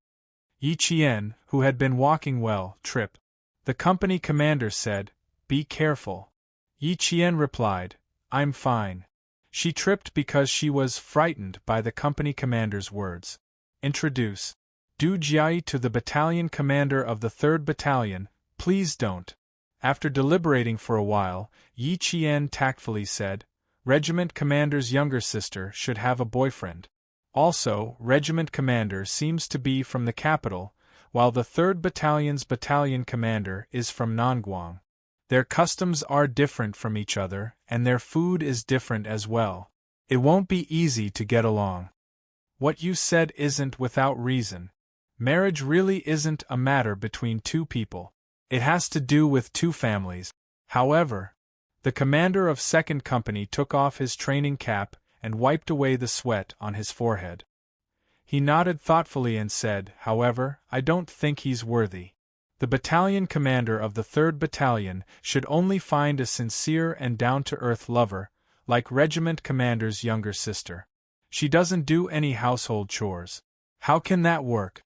Yi Qian, who had been walking well, tripped. The company commander said, "Be careful." Yi Qian replied, "I'm fine." She tripped because she was frightened by the company commander's words. "Introduce Du Jiai to the battalion commander of the 3rd Battalion, please don't." After deliberating for a while, Yi Qian tactfully said, Regiment Commander's younger sister should have a boyfriend. Also, Regiment Commander seems to be from the capital, while the 3rd Battalion's battalion commander is from Nangguang. Their customs are different from each other, and their food is different as well. It won't be easy to get along. What you said isn't without reason. Marriage really isn't a matter between two people. It has to do with two families. However, the commander of 2nd Company took off his training cap and wiped away the sweat on his forehead. He nodded thoughtfully and said, however, I don't think he's worthy. The battalion commander of the 3rd Battalion should only find a sincere and down-to-earth lover, like Regiment Commander's younger sister. She doesn't do any household chores. How can that work?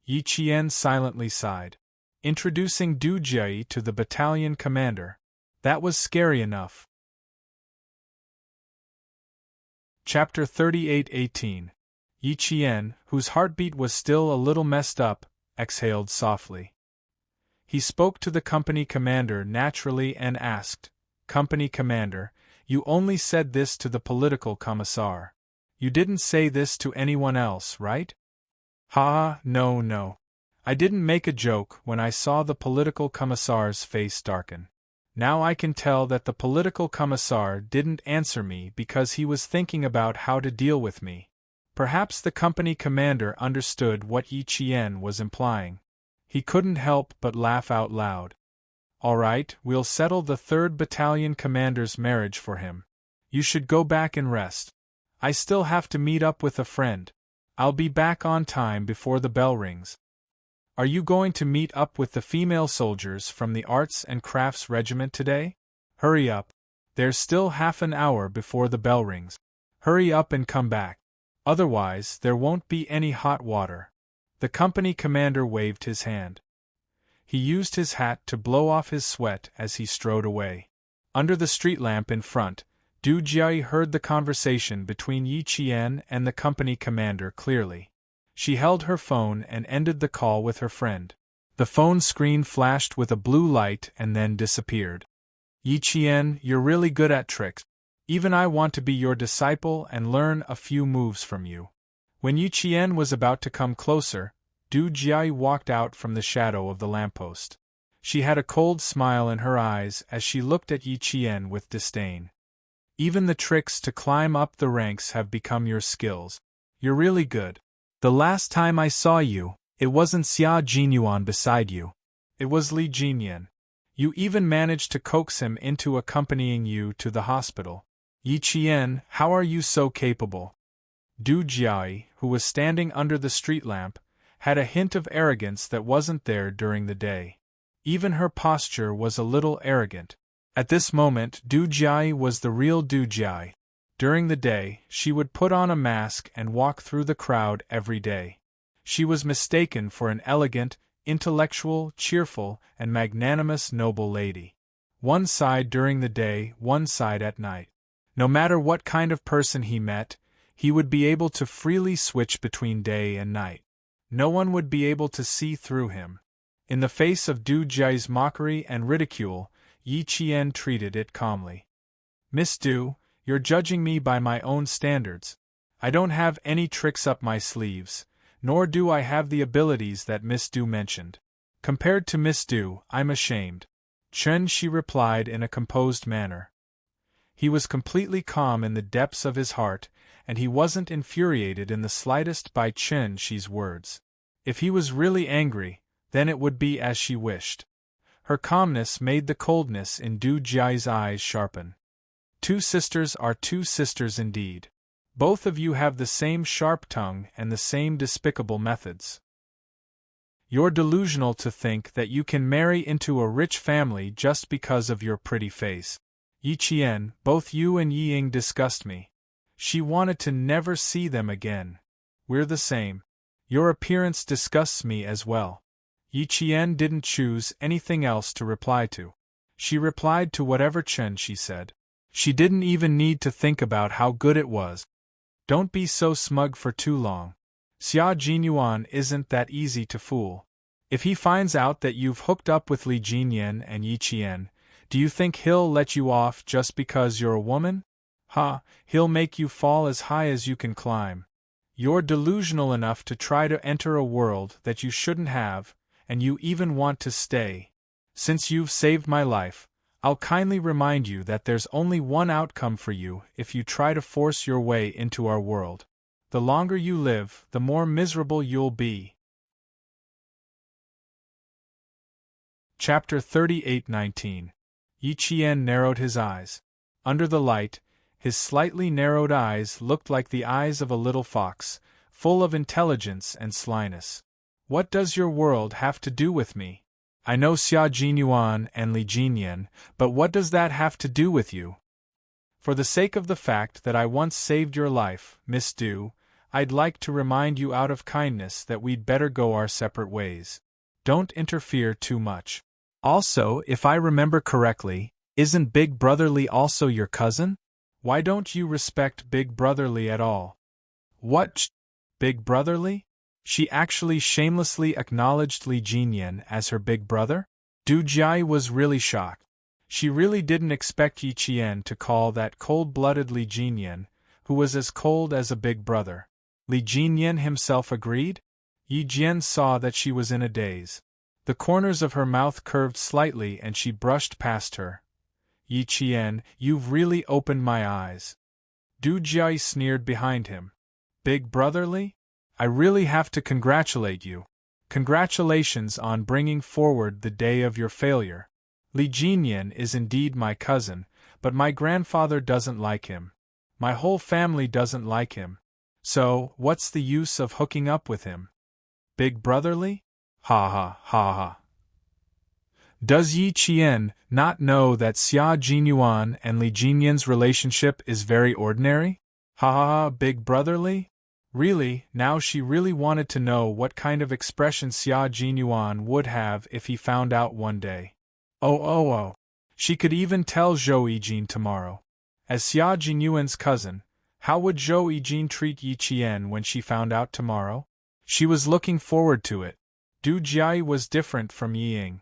Yi Qian silently sighed. Introducing Du Jie to the battalion commander. That was scary enough. Chapter 38:18. Yi Qian, whose heartbeat was still a little messed up, exhaled softly. He spoke to the company commander naturally and asked, Company commander, you only said this to the political commissar. You didn't say this to anyone else, right? No. I didn't make a joke when I saw the political commissar's face darken. Now I can tell that the political commissar didn't answer me because he was thinking about how to deal with me. Perhaps the company commander understood what Yi Qian was implying. He couldn't help but laugh out loud. All right, we'll settle the 3rd Battalion commander's marriage for him. You should go back and rest. I still have to meet up with a friend. I'll be back on time before the bell rings. Are you going to meet up with the female soldiers from the Arts and Crafts Regiment today? Hurry up. There's still half an hour before the bell rings. Hurry up and come back. Otherwise, there won't be any hot water. The company commander waved his hand. He used his hat to blow off his sweat as he strode away. Under the street lamp in front, Du Jie heard the conversation between Yi Qian and the company commander clearly. She held her phone and ended the call with her friend. The phone screen flashed with a blue light and then disappeared. Yi Qian, you're really good at tricks. Even I want to be your disciple and learn a few moves from you. When Yi Qian was about to come closer, Du Jie walked out from the shadow of the lamppost. She had a cold smile in her eyes as she looked at Yi Qian with disdain. Even the tricks to climb up the ranks have become your skills. You're really good. The last time I saw you, it wasn't Xia Jinyuan beside you. It was Li Jinyan. You even managed to coax him into accompanying you to the hospital. Yi Qian, how are you so capable? Du Jie, who was standing under the street lamp, had a hint of arrogance that wasn't there during the day. Even her posture was a little arrogant. At this moment, Du Jie was the real Du Jie. During the day, she would put on a mask and walk through the crowd every day. She was mistaken for an elegant, intellectual, cheerful, and magnanimous noble lady. One side during the day, one side at night. No matter what kind of person he met, he would be able to freely switch between day and night. No one would be able to see through him. In the face of Du Jie's mockery and ridicule, Yi Qian treated it calmly. Miss Du, you're judging me by my own standards. I don't have any tricks up my sleeves, nor do I have the abilities that Miss Du mentioned. Compared to Miss Du, I'm ashamed. Chen, she replied in a composed manner. He was completely calm in the depths of his heart, and he wasn't infuriated in the slightest by Chen Shi's words. If he was really angry, then it would be as she wished. Her calmness made the coldness in Du Jie's eyes sharpen. Two sisters are two sisters indeed. Both of you have the same sharp tongue and the same despicable methods. You're delusional to think that you can marry into a rich family just because of your pretty face. Yi Qian, both you and Yi Ying disgust me. She wanted to never see them again. We're the same. Your appearance disgusts me as well. Yi Qian didn't choose anything else to reply to. She replied to whatever Chen Shi said. She didn't even need to think about how good it was. Don't be so smug for too long. Xia Jinyuan isn't that easy to fool. If he finds out that you've hooked up with Li Jinyan and Yi Qian, do you think he'll let you off just because you're a woman? Ha, he'll make you fall as high as you can climb. You're delusional enough to try to enter a world that you shouldn't have, and you even want to stay. Since you've saved my life, I'll kindly remind you that there's only one outcome for you if you try to force your way into our world. The longer you live, the more miserable you'll be. Chapter 38:19. Yi Qian narrowed his eyes. Under the light, his slightly narrowed eyes looked like the eyes of a little fox, full of intelligence and slyness. What does your world have to do with me? I know Xia Jinyuan and Li Jinyan, but what does that have to do with you? For the sake of the fact that I once saved your life, Miss Du, I'd like to remind you out of kindness that we'd better go our separate ways. Don't interfere too much. Also, if I remember correctly, isn't Big Brother Li also your cousin? Why don't you respect Big Brother Li at all? What? Big Brother Li? She actually shamelessly acknowledged Li Jinyan as her big brother? Du Jiai was really shocked. She really didn't expect Yi Qian to call that cold-blooded Li Jinyan, who was as cold as a big brother. Li Jinyan himself agreed? Yi Jian saw that she was in a daze. The corners of her mouth curved slightly and she brushed past her. Yi Qian, you've really opened my eyes. Du Jiai sneered behind him. Big Brother Li? I really have to congratulate you. Congratulations on bringing forward the day of your failure. Li Jinyan is indeed my cousin, but my grandfather doesn't like him. My whole family doesn't like him. So, what's the use of hooking up with him? Big Brother Li? Ha ha ha ha. Does Yi Qian not know that Xia Jinyuan and Li Jinyan's relationship is very ordinary? Ha ha ha, Big Brother Li? Really, now she really wanted to know what kind of expression Xia Jinyuan would have if he found out one day. Oh. She could even tell Zhou Yijin tomorrow. As Xia Jinyuan's cousin, how would Zhou Yijin treat Yi Qian when she found out tomorrow? She was looking forward to it. Du Jiai was different from Yiying.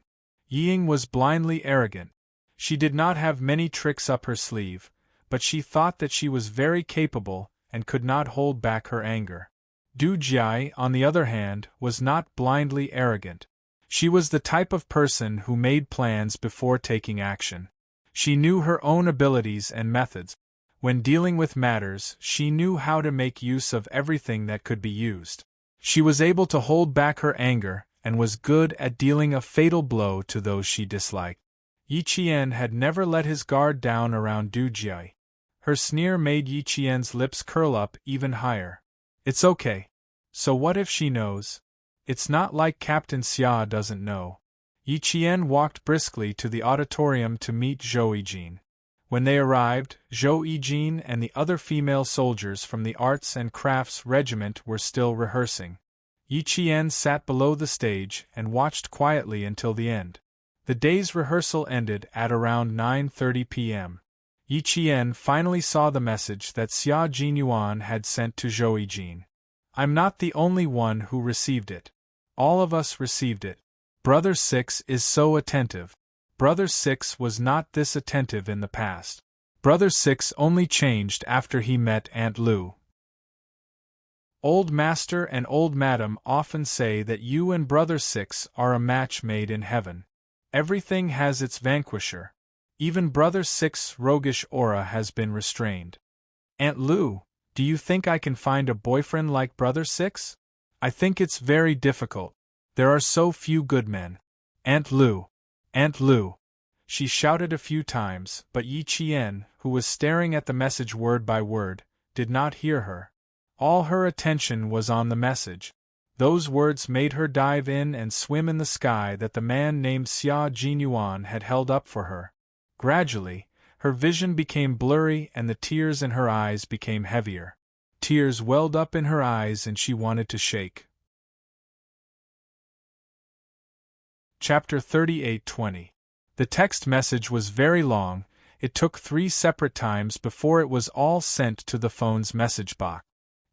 Yiying was blindly arrogant. She did not have many tricks up her sleeve, but she thought that she was very capable and could not hold back her anger. Du Jiai, on the other hand, was not blindly arrogant. She was the type of person who made plans before taking action. She knew her own abilities and methods. When dealing with matters, she knew how to make use of everything that could be used. She was able to hold back her anger, and was good at dealing a fatal blow to those she disliked. Yi Qian had never let his guard down around Du Jiai. Her sneer made Yi Qian's lips curl up even higher. It's okay. So what if she knows? It's not like Captain Xia doesn't know. Yi Qian walked briskly to the auditorium to meet Zhou Yijin. When they arrived, Zhou Yijin and the other female soldiers from the Arts and Crafts Regiment were still rehearsing. Yi Qian sat below the stage and watched quietly until the end. The day's rehearsal ended at around 9:30 p.m. Yi Qian finally saw the message that Xia Jinyuan had sent to Zhou Yijin. I'm not the only one who received it. All of us received it. Brother Six is so attentive. Brother Six was not this attentive in the past. Brother Six only changed after he met Aunt Lu. Old Master and Old Madam often say that you and Brother Six are a match made in heaven. Everything has its vanquisher. Even Brother Six's roguish aura has been restrained. Aunt Lu, do you think I can find a boyfriend like Brother Six? I think it's very difficult. There are so few good men. Aunt Lu. Aunt Lu. She shouted a few times, but Yi Qian, who was staring at the message word by word, did not hear her. All her attention was on the message. Those words made her dive in and swim in the sky that the man named Xia Jinyuan had held up for her. Gradually, her vision became blurry and the tears in her eyes became heavier. Tears welled up in her eyes and she wanted to shake. Chapter 38:20. The text message was very long. It took 3 separate times before it was all sent to the phone's message box.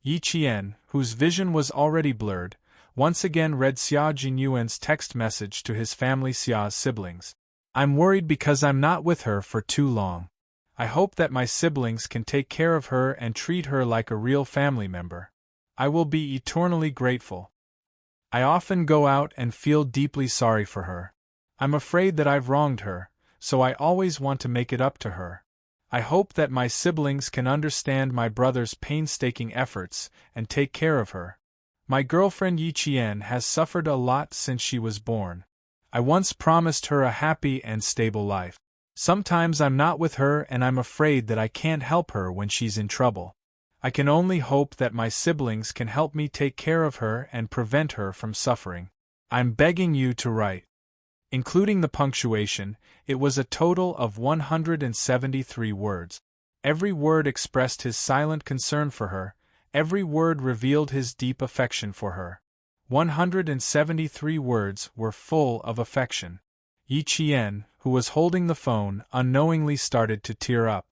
Yi Qian, whose vision was already blurred, once again read Xia Jinyuan's text message to his family Xia's siblings. I'm worried because I'm not with her for too long. I hope that my siblings can take care of her and treat her like a real family member. I will be eternally grateful. I often go out and feel deeply sorry for her. I'm afraid that I've wronged her, so I always want to make it up to her. I hope that my siblings can understand my brother's painstaking efforts and take care of her. My girlfriend Yi Qian has suffered a lot since she was born. I once promised her a happy and stable life. Sometimes I'm not with her and I'm afraid that I can't help her when she's in trouble. I can only hope that my siblings can help me take care of her and prevent her from suffering. I'm begging you to write. Including the punctuation, it was a total of 173 words. Every word expressed his silent concern for her, every word revealed his deep affection for her. 173 words were full of affection. Yi Qian, who was holding the phone, unknowingly started to tear up.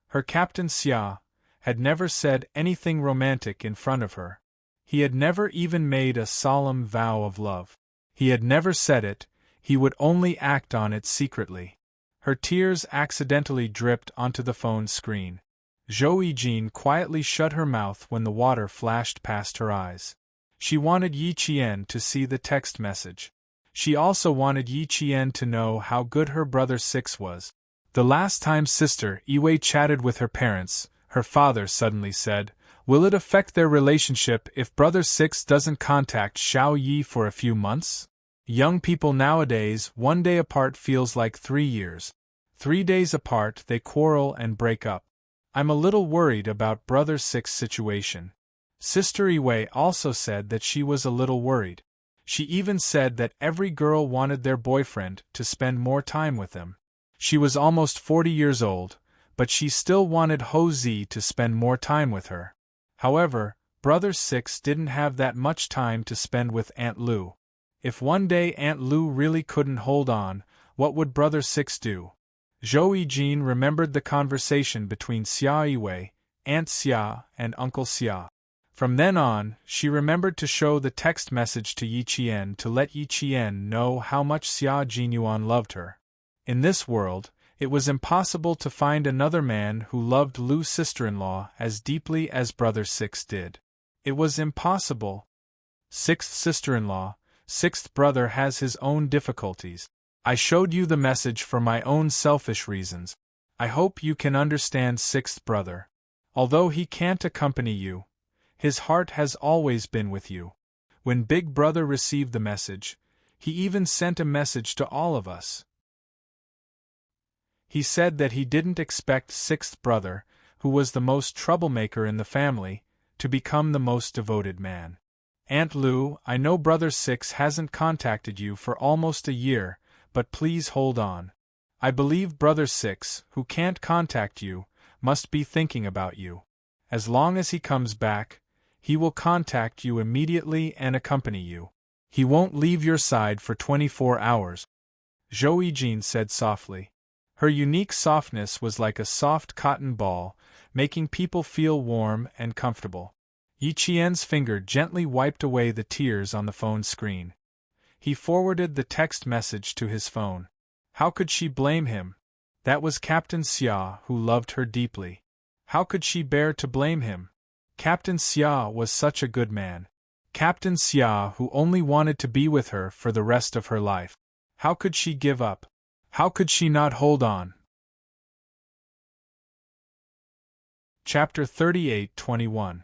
Her Captain Xia had never said anything romantic in front of her. He had never even made a solemn vow of love. He had never said it, he would only act on it secretly. Her tears accidentally dripped onto the phone screen. Zhou Yijin quietly shut her mouth when the water flashed past her eyes. She wanted Yi Qian to see the text message. She also wanted Yi Qian to know how good her brother Six was. The last time Sister Yiwei chatted with her parents, her father suddenly said, "Will it affect their relationship if Brother Six doesn't contact Xiao Yi for a few months? Young people nowadays, 1 day apart feels like 3 years. 3 days apart they quarrel and break up. I'm a little worried about Brother Six's situation." Sister Yiwei also said that she was a little worried. She even said that every girl wanted their boyfriend to spend more time with them. She was almost 40 years old, but she still wanted Ho Zi to spend more time with her. However, Brother Six didn't have that much time to spend with Aunt Lu. If one day Aunt Lu really couldn't hold on, what would Brother Six do? Zhou Yijin remembered the conversation between Xia Yiwei, Aunt Xia, and Uncle Xia. From then on, she remembered to show the text message to Yi Qian to let Yi Qian know how much Xia Jinyuan loved her. In this world, it was impossible to find another man who loved Lu's sister-in-law as deeply as Brother Six did. It was impossible. Sixth sister-in-law, sixth brother has his own difficulties. I showed you the message for my own selfish reasons. I hope you can understand sixth brother. Although he can't accompany you, his heart has always been with you. When Big Brother received the message, he even sent a message to all of us. He said that he didn't expect sixth brother, who was the most troublemaker in the family, to become the most devoted man. Aunt Lu, I know Brother Six hasn't contacted you for almost a year, but please hold on. I believe Brother Six, who can't contact you, must be thinking about you. As long as he comes back, he will contact you immediately and accompany you. He won't leave your side for 24 hours. Zhou Yijin said softly. Her unique softness was like a soft cotton ball, making people feel warm and comfortable. Yi Qian's finger gently wiped away the tears on the phone screen. He forwarded the text message to his phone. How could she blame him? That was Captain Xia who loved her deeply. How could she bear to blame him? Captain Xia was such a good man. Captain Xia who only wanted to be with her for the rest of her life. How could she give up? How could she not hold on? Chapter 38-21.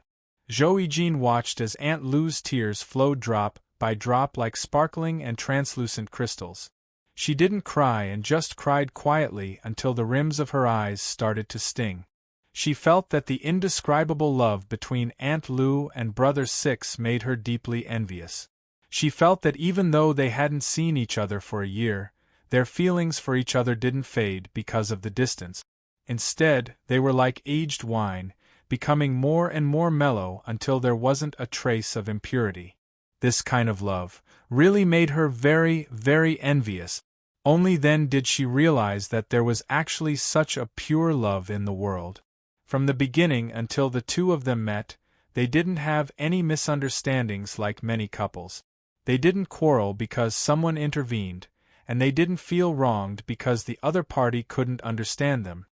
Zhou Yijin watched as Aunt Lu's tears flowed drop by drop like sparkling and translucent crystals. She didn't cry and just cried quietly until the rims of her eyes started to sting. She felt that the indescribable love between Aunt Lu and Brother Six made her deeply envious. She felt that even though they hadn't seen each other for a year, their feelings for each other didn't fade because of the distance. Instead, they were like aged wine, becoming more and more mellow until there wasn't a trace of impurity. This kind of love really made her very, very envious. Only then did she realize that there was actually such a pure love in the world. From the beginning until the two of them met, they didn't have any misunderstandings like many couples. They didn't quarrel because someone intervened, and they didn't feel wronged because the other party couldn't understand them.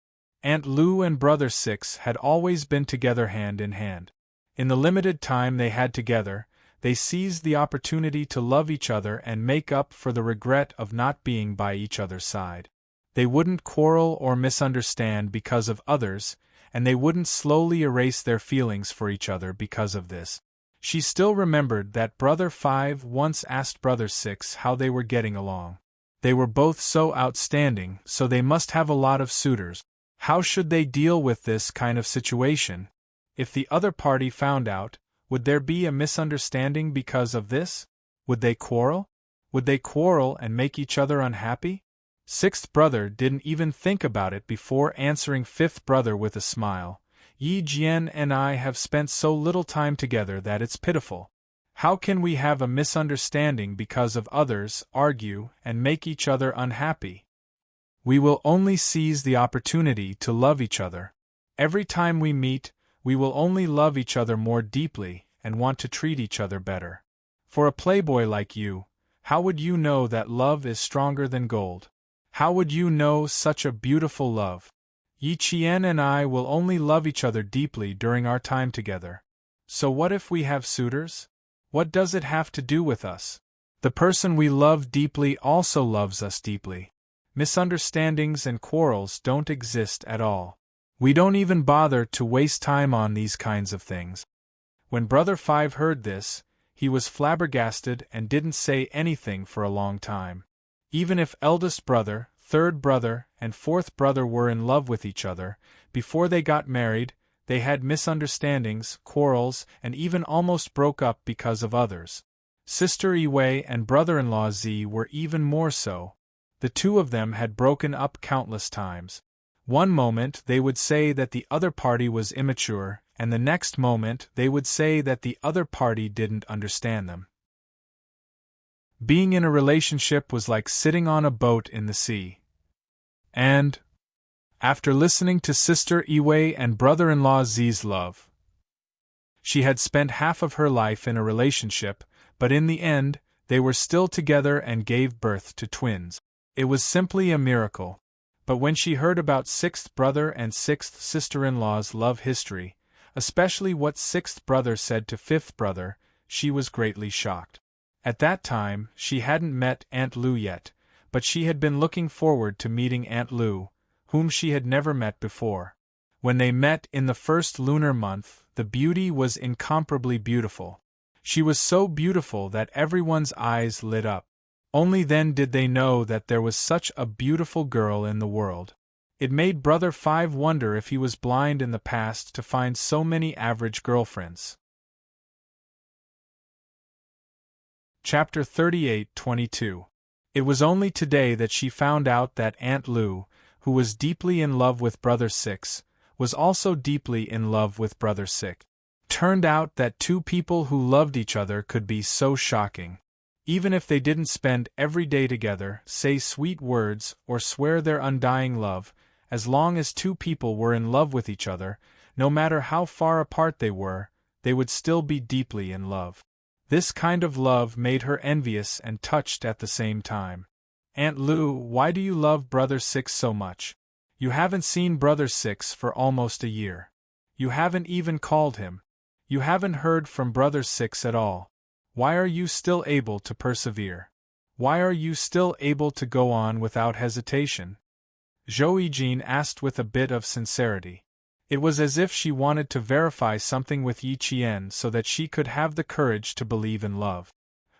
Aunt Lu and Brother Six had always been together hand in hand. In the limited time they had together, they seized the opportunity to love each other and make up for the regret of not being by each other's side. They wouldn't quarrel or misunderstand because of others, and they wouldn't slowly erase their feelings for each other because of this. She still remembered that Brother Five once asked Brother Six how they were getting along. They were both so outstanding, so they must have a lot of suitors. How should they deal with this kind of situation? If the other party found out, would there be a misunderstanding because of this? Would they quarrel? Would they quarrel and make each other unhappy? Sixth brother didn't even think about it before answering fifth brother with a smile. Yi Jian and I have spent so little time together that it's pitiful. How can we have a misunderstanding because of others, argue, and make each other unhappy? We will only seize the opportunity to love each other. Every time we meet, we will only love each other more deeply and want to treat each other better. For a playboy like you, how would you know that love is stronger than gold? How would you know such a beautiful love? Yi Qian and I will only love each other deeply during our time together. So what if we have suitors? What does it have to do with us? The person we love deeply also loves us deeply. Misunderstandings and quarrels don't exist at all. We don't even bother to waste time on these kinds of things. When Brother Five heard this, he was flabbergasted and didn't say anything for a long time. Even if eldest brother, third brother, and fourth brother were in love with each other, before they got married, they had misunderstandings, quarrels, and even almost broke up because of others. Sister Iwei and brother-in-law Zi were even more so. The two of them had broken up countless times. One moment they would say that the other party was immature, and the next moment they would say that the other party didn't understand them. Being in a relationship was like sitting on a boat in the sea. And, after listening to Sister Iwei and brother-in-law Zi's love, she had spent half of her life in a relationship, but in the end, they were still together and gave birth to twins. It was simply a miracle. But when she heard about sixth brother and sixth sister-in-law's love history, especially what sixth brother said to fifth brother, she was greatly shocked. At that time, she hadn't met Aunt Lu yet, but she had been looking forward to meeting Aunt Lu, whom she had never met before. When they met in the first lunar month, the beauty was incomparably beautiful. She was so beautiful that everyone's eyes lit up. Only then did they know that there was such a beautiful girl in the world. It made Brother Five wonder if he was blind in the past to find so many average girlfriends. Chapter 38:22. It was only today that she found out that Aunt Lu, who was deeply in love with Brother Six, was also deeply in love with Brother Six. Turned out that two people who loved each other could be so shocking. Even if they didn't spend every day together, say sweet words, or swear their undying love, as long as two people were in love with each other, no matter how far apart they would still be deeply in love. This kind of love made her envious and touched at the same time. Aunt Lu, why do you love Brother Six so much? You haven't seen Brother Six for almost a year. You haven't even called him. You haven't heard from Brother Six at all. Why are you still able to persevere? Why are you still able to go on without hesitation? Zhou Yijin asked with a bit of sincerity. It was as if she wanted to verify something with Yi Qian so that she could have the courage to believe in love.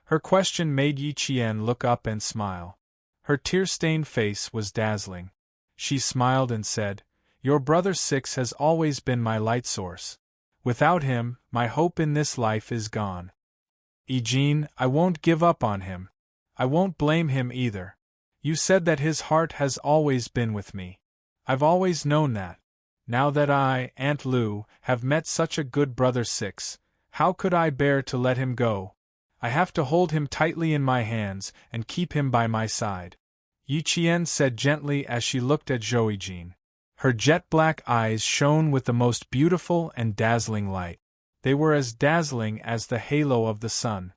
Her question made Yi Qian look up and smile. Her tear-stained face was dazzling. She smiled and said, "Your Brother Six has always been my light source. Without him, my hope in this life is gone. Yijin, I won't give up on him. I won't blame him either. You said that his heart has always been with me. I've always known that. Now that I, Aunt Lu, have met such a good Brother Six, how could I bear to let him go? I have to hold him tightly in my hands and keep him by my side," Yi Qian said gently as she looked at Zhou Yijin. Her jet-black eyes shone with the most beautiful and dazzling light. They were as dazzling as the halo of the sun.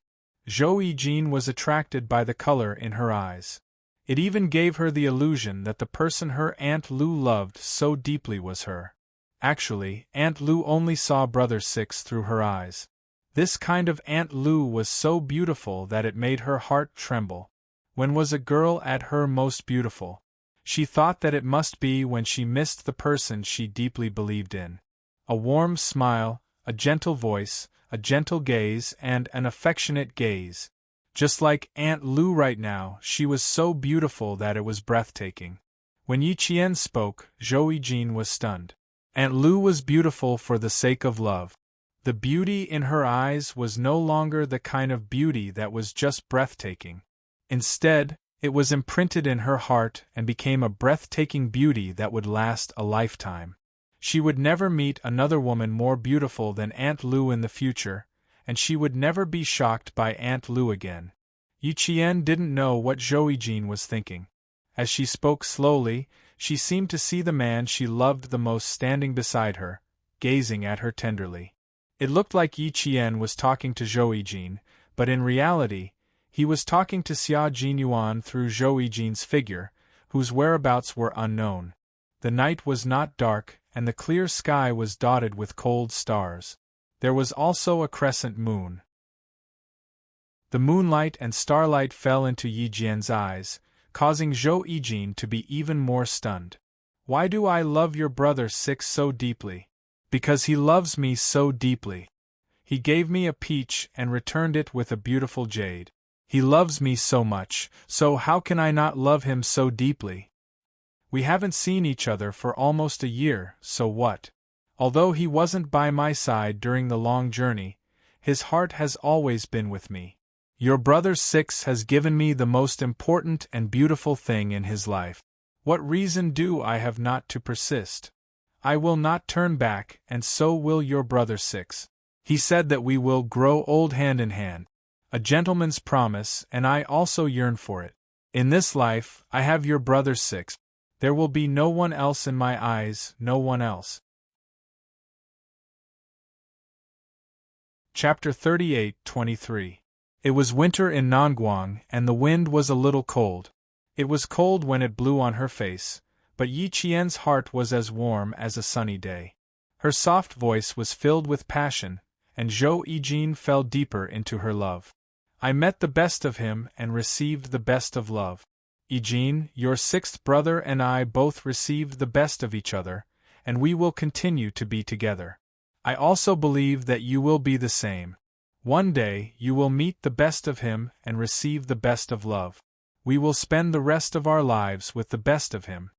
Zhou Yijin was attracted by the color in her eyes. It even gave her the illusion that the person her Aunt Lou loved so deeply was her. Actually, Aunt Lou only saw Brother Six through her eyes. This kind of Aunt Lou was so beautiful that it made her heart tremble. When was a girl at her most beautiful? She thought that it must be when she missed the person she deeply believed in. A warm smile, a gentle voice, a gentle gaze, and an affectionate gaze. Just like Aunt Lou right now, she was so beautiful that it was breathtaking. When Yi Qian spoke, Zhou Yijin was stunned. Aunt Lou was beautiful for the sake of love. The beauty in her eyes was no longer the kind of beauty that was just breathtaking. Instead, it was imprinted in her heart and became a breathtaking beauty that would last a lifetime. She would never meet another woman more beautiful than Aunt Lou in the future, and she would never be shocked by Aunt Lou again. Yi Qian didn't know what Zhou Yijin was thinking. As she spoke slowly, she seemed to see the man she loved the most standing beside her, gazing at her tenderly. It looked like Yi Qian was talking to Zhou Yijin, but in reality, he was talking to Xia Jinyuan through Zhou Yijin's figure, whose whereabouts were unknown. The night was not dark, and the clear sky was dotted with cold stars. There was also a crescent moon. The moonlight and starlight fell into Yi Jian's eyes, causing Zhou Yijin to be even more stunned. Why do I love your brother Six so deeply? Because he loves me so deeply. He gave me a peach and returned it with a beautiful jade. He loves me so much, so how can I not love him so deeply? We haven't seen each other for almost a year, so what? Although he wasn't by my side during the long journey, his heart has always been with me. Your brother Six has given me the most important and beautiful thing in his life. What reason do I have not to persist? I will not turn back, and so will your brother Six. He said that we will grow old hand in hand. A gentleman's promise, and I also yearn for it. In this life, I have your brother Six. There will be no one else in my eyes, no one else. Chapter 38-23. It was winter in Nanguang, and the wind was a little cold. It was cold when it blew on her face, but Yi Qian's heart was as warm as a sunny day. Her soft voice was filled with passion, and Zhou Yijin fell deeper into her love. I met the best of him and received the best of love. Yijin, your sixth brother and I both received the best of each other, and we will continue to be together. I also believe that you will be the same. One day you will meet the best of him and receive the best of love. We will spend the rest of our lives with the best of him.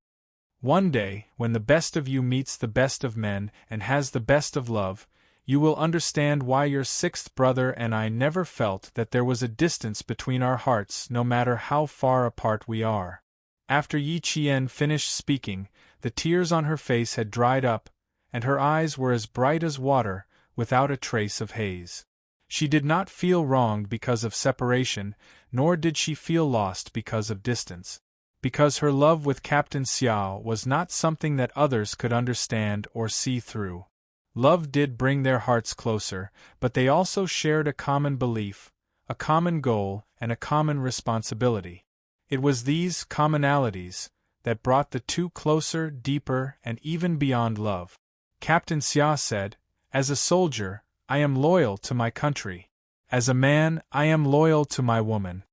One day, when the best of you meets the best of men and has the best of love, you will understand why your sixth brother and I never felt that there was a distance between our hearts no matter how far apart we are. After Yi Qian finished speaking, the tears on her face had dried up, and her eyes were as bright as water, without a trace of haze. She did not feel wronged because of separation, nor did she feel lost because of distance. Because her love with Captain Xiao was not something that others could understand or see through. Love did bring their hearts closer, but they also shared a common belief, a common goal, and a common responsibility. It was these commonalities that brought the two closer, deeper, and even beyond love. Captain Xia said, "As a soldier, I am loyal to my country. As a man, I am loyal to my woman."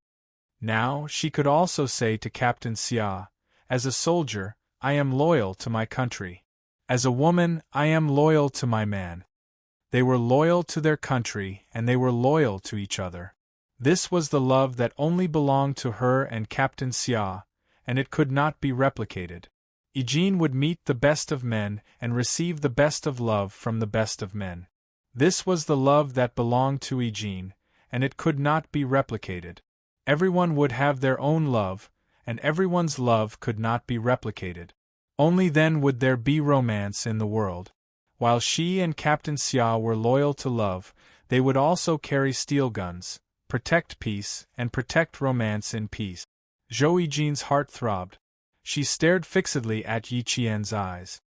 Now, she could also say to Captain Xia, "As a soldier, I am loyal to my country. As a woman, I am loyal to my man." They were loyal to their country, and they were loyal to each other. This was the love that only belonged to her and Captain Xia, and it could not be replicated. Yijin would meet the best of men and receive the best of love from the best of men. This was the love that belonged to Yijin, and it could not be replicated. Everyone would have their own love, and everyone's love could not be replicated. Only then would there be romance in the world. While she and Captain Xia were loyal to love, they would also carry steel guns, protect peace, and protect romance in peace. Zhou Yijin's heart throbbed. She stared fixedly at Yi Qian's eyes.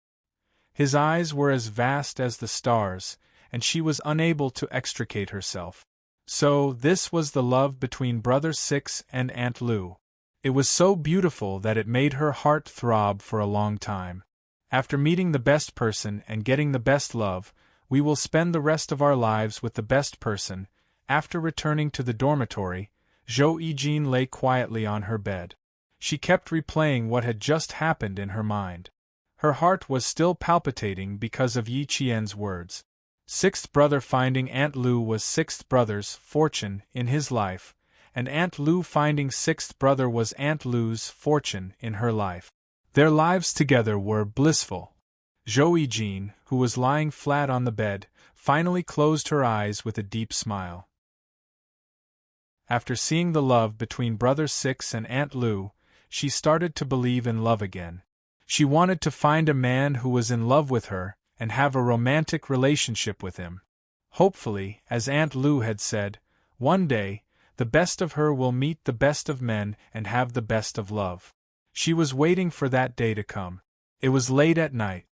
His eyes were as vast as the stars, and she was unable to extricate herself. So, this was the love between Brother Six and Aunt Lou. It was so beautiful that it made her heart throb for a long time. After meeting the best person and getting the best love, we will spend the rest of our lives with the best person. After returning to the dormitory, Zhou Yijin lay quietly on her bed. She kept replaying what had just happened in her mind. Her heart was still palpitating because of Yi Qian's words. Sixth brother finding Aunt Lu was sixth brother's fortune in his life, and Aunt Lu finding sixth brother was Aunt Lu's fortune in her life. Their lives together were blissful. Zhou Yijin, who was lying flat on the bed, finally closed her eyes with a deep smile. After seeing the love between Brother Six and Aunt Lu, she started to believe in love again. She wanted to find a man who was in love with her and have a romantic relationship with him. Hopefully, as Aunt Lu had said, one day, the best of her will meet the best of men and have the best of love. She was waiting for that day to come. It was late at night.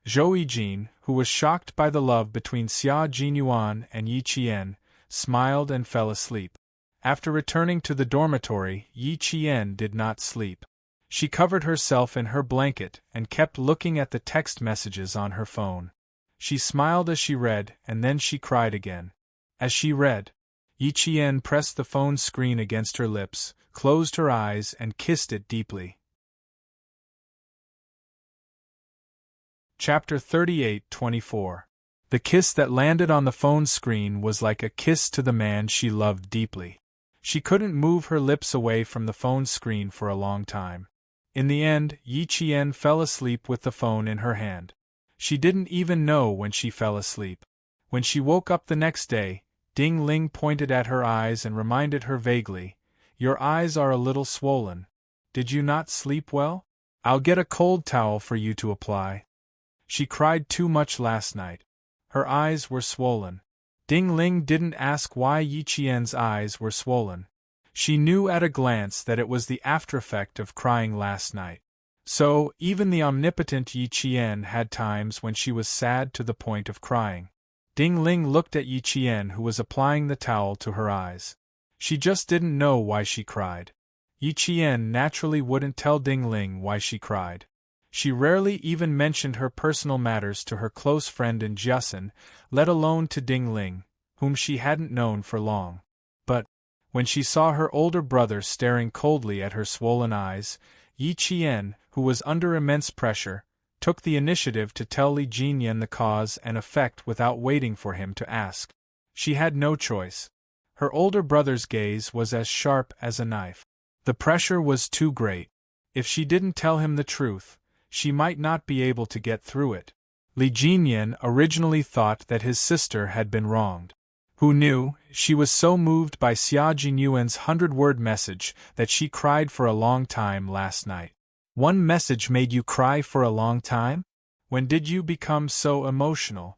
Zhou Yijin, who was shocked by the love between Xia Jinyuan and Yi Qian, smiled and fell asleep. After returning to the dormitory, Yi Qian did not sleep. She covered herself in her blanket and kept looking at the text messages on her phone. She smiled as she read, and then she cried again. As she read, Yi Qian pressed the phone screen against her lips, closed her eyes, and kissed it deeply. Chapter 38-24. The kiss that landed on the phone screen was like a kiss to the man she loved deeply. She couldn't move her lips away from the phone screen for a long time. In the end, Yi Qian fell asleep with the phone in her hand. She didn't even know when she fell asleep. When she woke up the next day, Ding Ling pointed at her eyes and reminded her vaguely, "Your eyes are a little swollen. Did you not sleep well? I'll get a cold towel for you to apply." She cried too much last night. Her eyes were swollen. Ding Ling didn't ask why Yi Qian's eyes were swollen. She knew at a glance that it was the aftereffect of crying last night. So, even the omnipotent Yi Qian had times when she was sad to the point of crying. Ding Ling looked at Yi Qian, who was applying the towel to her eyes. She just didn't know why she cried. Yi Qian naturally wouldn't tell Ding Ling why she cried. She rarely even mentioned her personal matters to her close friend in Jiasen, let alone to Ding Ling, whom she hadn't known for long. But, when she saw her older brother staring coldly at her swollen eyes, Yi Qian, who was under immense pressure, took the initiative to tell Li Jinyan the cause and effect without waiting for him to ask. She had no choice. Her older brother's gaze was as sharp as a knife. The pressure was too great. If she didn't tell him the truth, she might not be able to get through it. Li Jinyan originally thought that his sister had been wronged. Who knew, she was so moved by Xia Jinyuan's 100-word message that she cried for a long time last night. One message made you cry for a long time? When did you become so emotional?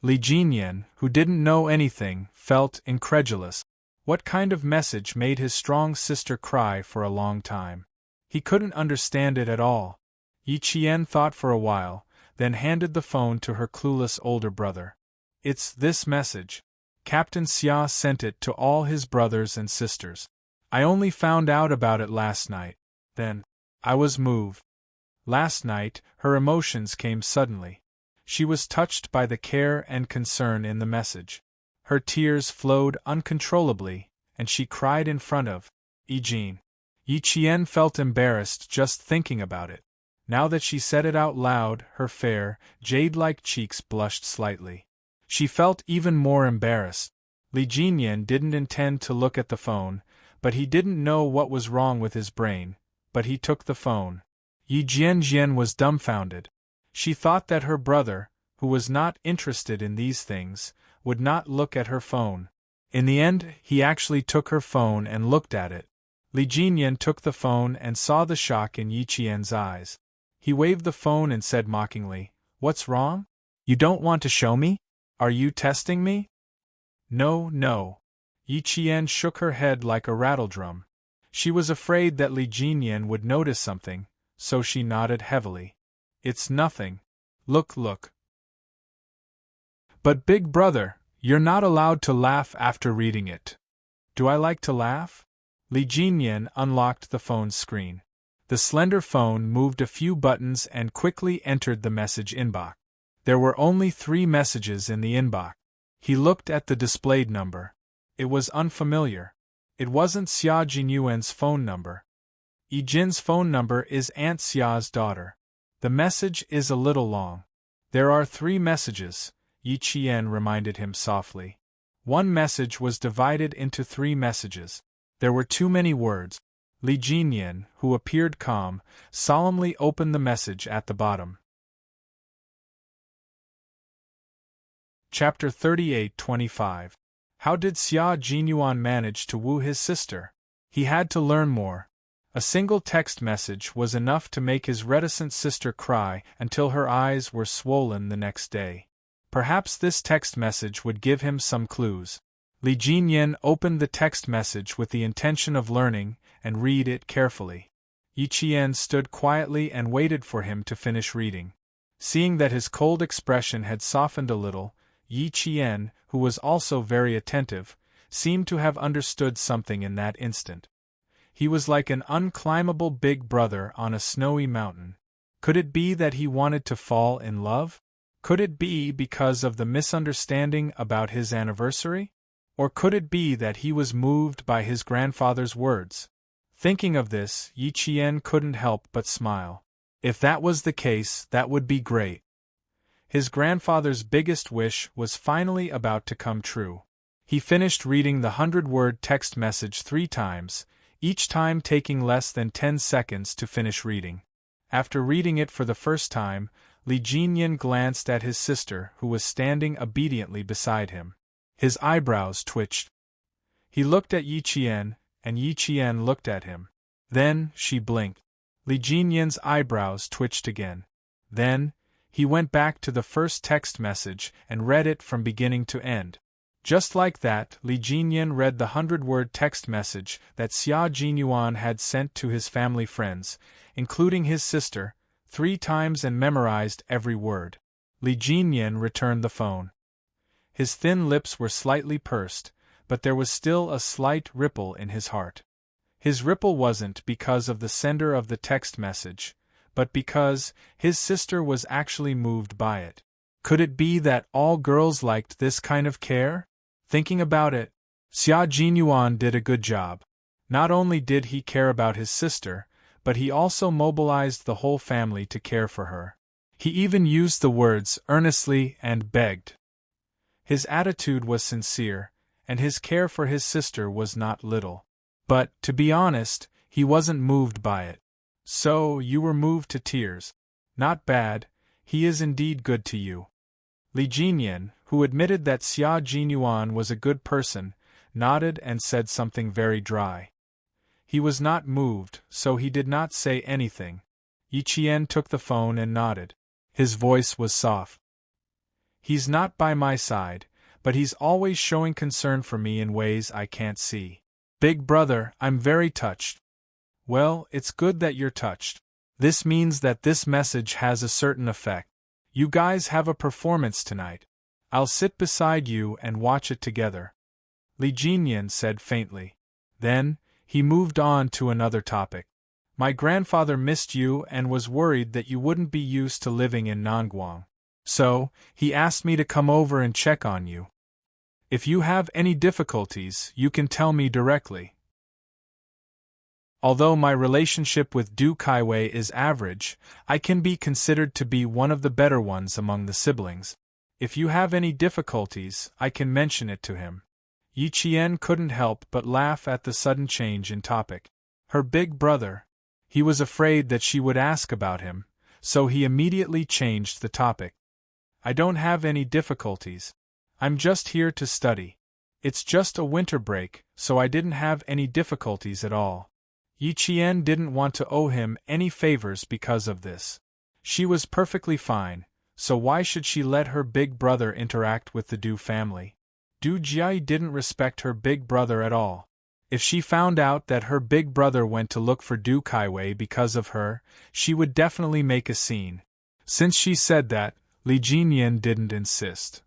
Li Jinyan, who didn't know anything, felt incredulous. What kind of message made his strong sister cry for a long time? He couldn't understand it at all. Yi Qian thought for a while, then handed the phone to her clueless older brother. "It's this message. Captain Xia sent it to all his brothers and sisters. I only found out about it last night. Then, I was moved." Last night, her emotions came suddenly. She was touched by the care and concern in the message. Her tears flowed uncontrollably, and she cried in front of Yijin. Yi Qian felt embarrassed just thinking about it. Now that she said it out loud, her fair, jade-like cheeks blushed slightly. She felt even more embarrassed. Li Jinyan didn't intend to look at the phone, but he didn't know what was wrong with his brain, but he took the phone. Yi Jianjian was dumbfounded. She thought that her brother, who was not interested in these things, would not look at her phone. In the end, he actually took her phone and looked at it. Li Jinyan took the phone and saw the shock in Yi Qian's eyes. He waved the phone and said mockingly, "What's wrong? You don't want to show me? Are you testing me?" "No, no." Yi Qian shook her head like a rattledrum. She was afraid that Li Jinyan would notice something, so she nodded heavily. "It's nothing. Look, look." "But big brother, you're not allowed to laugh after reading it." "Do I like to laugh?" Li Jinyan unlocked the phone's screen. The slender phone moved a few buttons and quickly entered the message inbox. There were only 3 messages in the inbox. He looked at the displayed number. It was unfamiliar. It wasn't Xia Jinyuan's phone number. Yi Jin's phone number is Aunt Xia's daughter. The message is a little long. There are 3 messages, Yi Qian reminded him softly. One message was divided into 3 messages. There were too many words. Li Jinyan, who appeared calm, solemnly opened the message at the bottom. Chapter 38-25. How did Xia Jinyuan manage to woo his sister? He had to learn more. A single text message was enough to make his reticent sister cry until her eyes were swollen the next day. Perhaps this text message would give him some clues. Li Jinyan opened the text message with the intention of learning and read it carefully. Yi Qian stood quietly and waited for him to finish reading. Seeing that his cold expression had softened a little, Yi Qian, who was also very attentive, seemed to have understood something in that instant. He was like an unclimbable big brother on a snowy mountain. Could it be that he wanted to fall in love? Could it be because of the misunderstanding about his anniversary? Or could it be that he was moved by his grandfather's words? Thinking of this, Yi Qian couldn't help but smile. If that was the case, that would be great. His grandfather's biggest wish was finally about to come true. He finished reading the 100-word text message 3 times, each time taking less than 10 seconds to finish reading. After reading it for the first time, Li Jinyan glanced at his sister, who was standing obediently beside him. His eyebrows twitched. He looked at Yi Qian, and Yi Qian looked at him. Then, she blinked. Li Jinyan's eyebrows twitched again. Then, he went back to the first text message and read it from beginning to end. Just like that, Li Jinyan read the 100-word text message that Xia Jinyuan had sent to his family friends, including his sister, 3 times and memorized every word. Li Jinyan returned the phone. His thin lips were slightly pursed, but there was still a slight ripple in his heart. His ripple wasn't because of the sender of the text message, but because his sister was actually moved by it. Could it be that all girls liked this kind of care? Thinking about it, Xia Jinyuan did a good job. Not only did he care about his sister, but he also mobilized the whole family to care for her. He even used the words earnestly and begged. His attitude was sincere, and his care for his sister was not little. But, to be honest, he wasn't moved by it. So, you were moved to tears. Not bad, he is indeed good to you. Li Jinyan, who admitted that Xia Jinyuan was a good person, nodded and said something very dry. He was not moved, so he did not say anything. Yi Qian took the phone and nodded. His voice was soft. He's not by my side, but he's always showing concern for me in ways I can't see. Big brother, I'm very touched. Well, it's good that you're touched. This means that this message has a certain effect. You guys have a performance tonight. I'll sit beside you and watch it together. Li Jinyan said faintly. Then, he moved on to another topic. My grandfather missed you and was worried that you wouldn't be used to living in Nanguang. So, he asked me to come over and check on you. If you have any difficulties, you can tell me directly. Although my relationship with Du Kaiwei is average, I can be considered to be one of the better ones among the siblings. If you have any difficulties, I can mention it to him. Yi Qian couldn't help but laugh at the sudden change in topic. Her big brother. He was afraid that she would ask about him, so he immediately changed the topic. I don't have any difficulties. I'm just here to study. It's just a winter break, so I didn't have any difficulties at all. Yi Qian didn't want to owe him any favors because of this. She was perfectly fine, so why should she let her big brother interact with the Du family? Du Jiai didn't respect her big brother at all. If she found out that her big brother went to look for Du Kaiwei because of her, she would definitely make a scene. Since she said that, Li Jinyan didn't insist.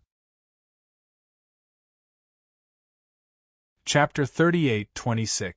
Chapter 38-26.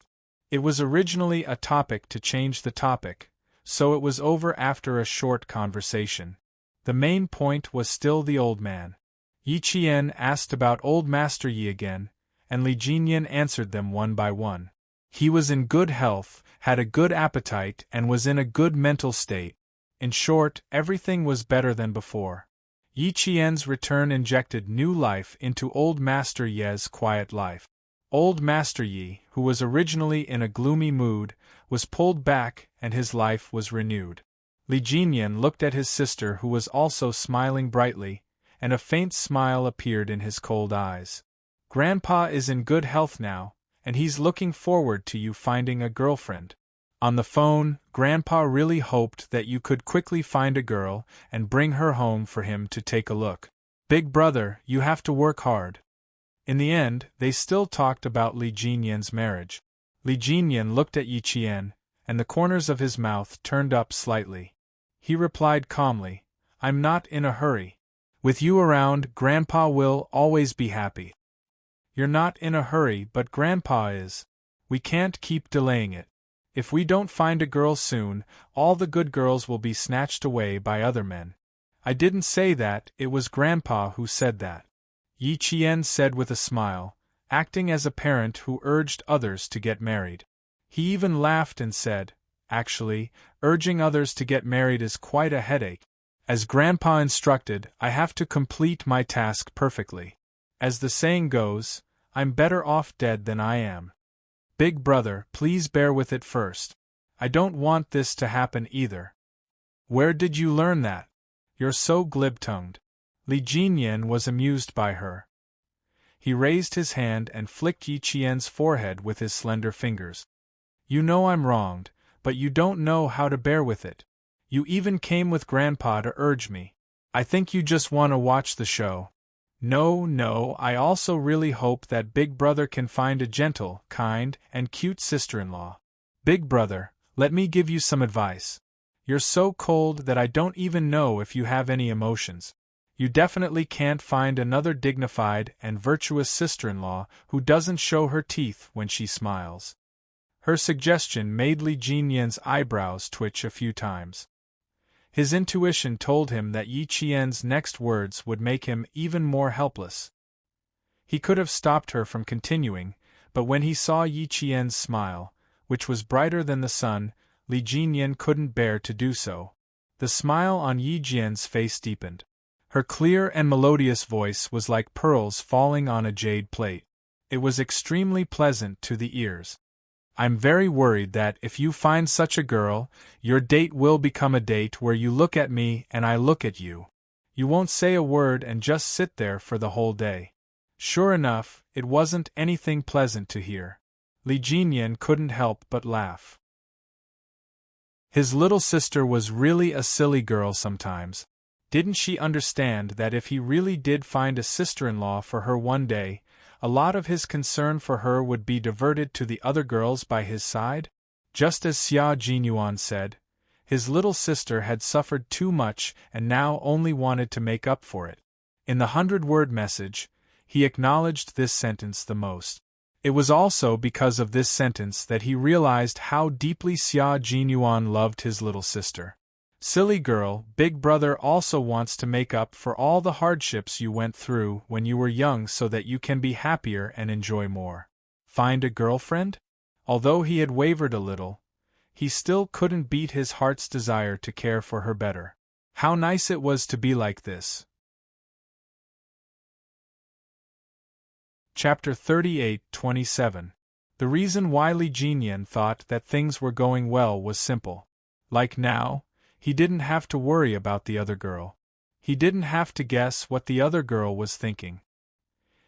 It was originally a topic to change the topic, so it was over after a short conversation. The main point was still the old man. Yi Qian asked about old Master Yi again, and Li Jinyan answered them one by one. He was in good health, had a good appetite, and was in a good mental state. In short, everything was better than before. Yi Qian's return injected new life into old Master Yi's quiet life. Old Master Yi, who was originally in a gloomy mood, was pulled back and his life was renewed. Li Jinyan looked at his sister who was also smiling brightly, and a faint smile appeared in his cold eyes. Grandpa is in good health now, and he's looking forward to you finding a girlfriend. On the phone, Grandpa really hoped that you could quickly find a girl and bring her home for him to take a look. Big brother, you have to work hard. In the end, they still talked about Li Jinyan's marriage. Li Jinyan looked at Yi Qian, and the corners of his mouth turned up slightly. He replied calmly, "I'm not in a hurry. With you around, Grandpa will always be happy." "You're not in a hurry, but Grandpa is. We can't keep delaying it. If we don't find a girl soon, all the good girls will be snatched away by other men." "I didn't say that, it was Grandpa who said that," Yi Qian said with a smile, acting as a parent who urged others to get married. He even laughed and said, "Actually, urging others to get married is quite a headache. As Grandpa instructed, I have to complete my task perfectly. As the saying goes, I'm better off dead than I am. Big brother, please bear with it first. I don't want this to happen either." "Where did you learn that? You're so glib-tongued." Li Jinyan was amused by her. He raised his hand and flicked Yi Qian's forehead with his slender fingers. "You know I'm wronged, but you don't know how to bear with it. You even came with Grandpa to urge me. I think you just want to watch the show." No, I also really hope that Big Brother can find a gentle, kind, and cute sister-in-law. Big Brother, let me give you some advice. You're so cold that I don't even know if you have any emotions. You definitely can't find another dignified and virtuous sister-in-law who doesn't show her teeth when she smiles. Her suggestion made Li Jinyan's eyebrows twitch a few times. His intuition told him that Yi Qian's next words would make him even more helpless. He could have stopped her from continuing, but when he saw Yi Qian's smile, which was brighter than the sun, Li Jinyan couldn't bear to do so. The smile on Yi Jian's face deepened. Her clear and melodious voice was like pearls falling on a jade plate. It was extremely pleasant to the ears. "I'm very worried that, if you find such a girl, your date will become a date where you look at me and I look at you. You won't say a word and just sit there for the whole day." Sure enough, it wasn't anything pleasant to hear. Li Jinyan couldn't help but laugh. His little sister was really a silly girl sometimes. Didn't she understand that if he really did find a sister-in-law for her one day, a lot of his concern for her would be diverted to the other girls by his side? Just as Xia Jinyuan said, his little sister had suffered too much and now only wanted to make up for it. In the 100-word message, he acknowledged this sentence the most. It was also because of this sentence that he realized how deeply Xia Jinyuan loved his little sister. "Silly girl, Big Brother also wants to make up for all the hardships you went through when you were young so that you can be happier and enjoy more. Find a girlfriend?" Although he had wavered a little, he still couldn't beat his heart's desire to care for her better. How nice it was to be like this. Chapter 38:27. The reason why Li Jinyan thought that things were going well was simple. Like now, he didn't have to worry about the other girl. He didn't have to guess what the other girl was thinking.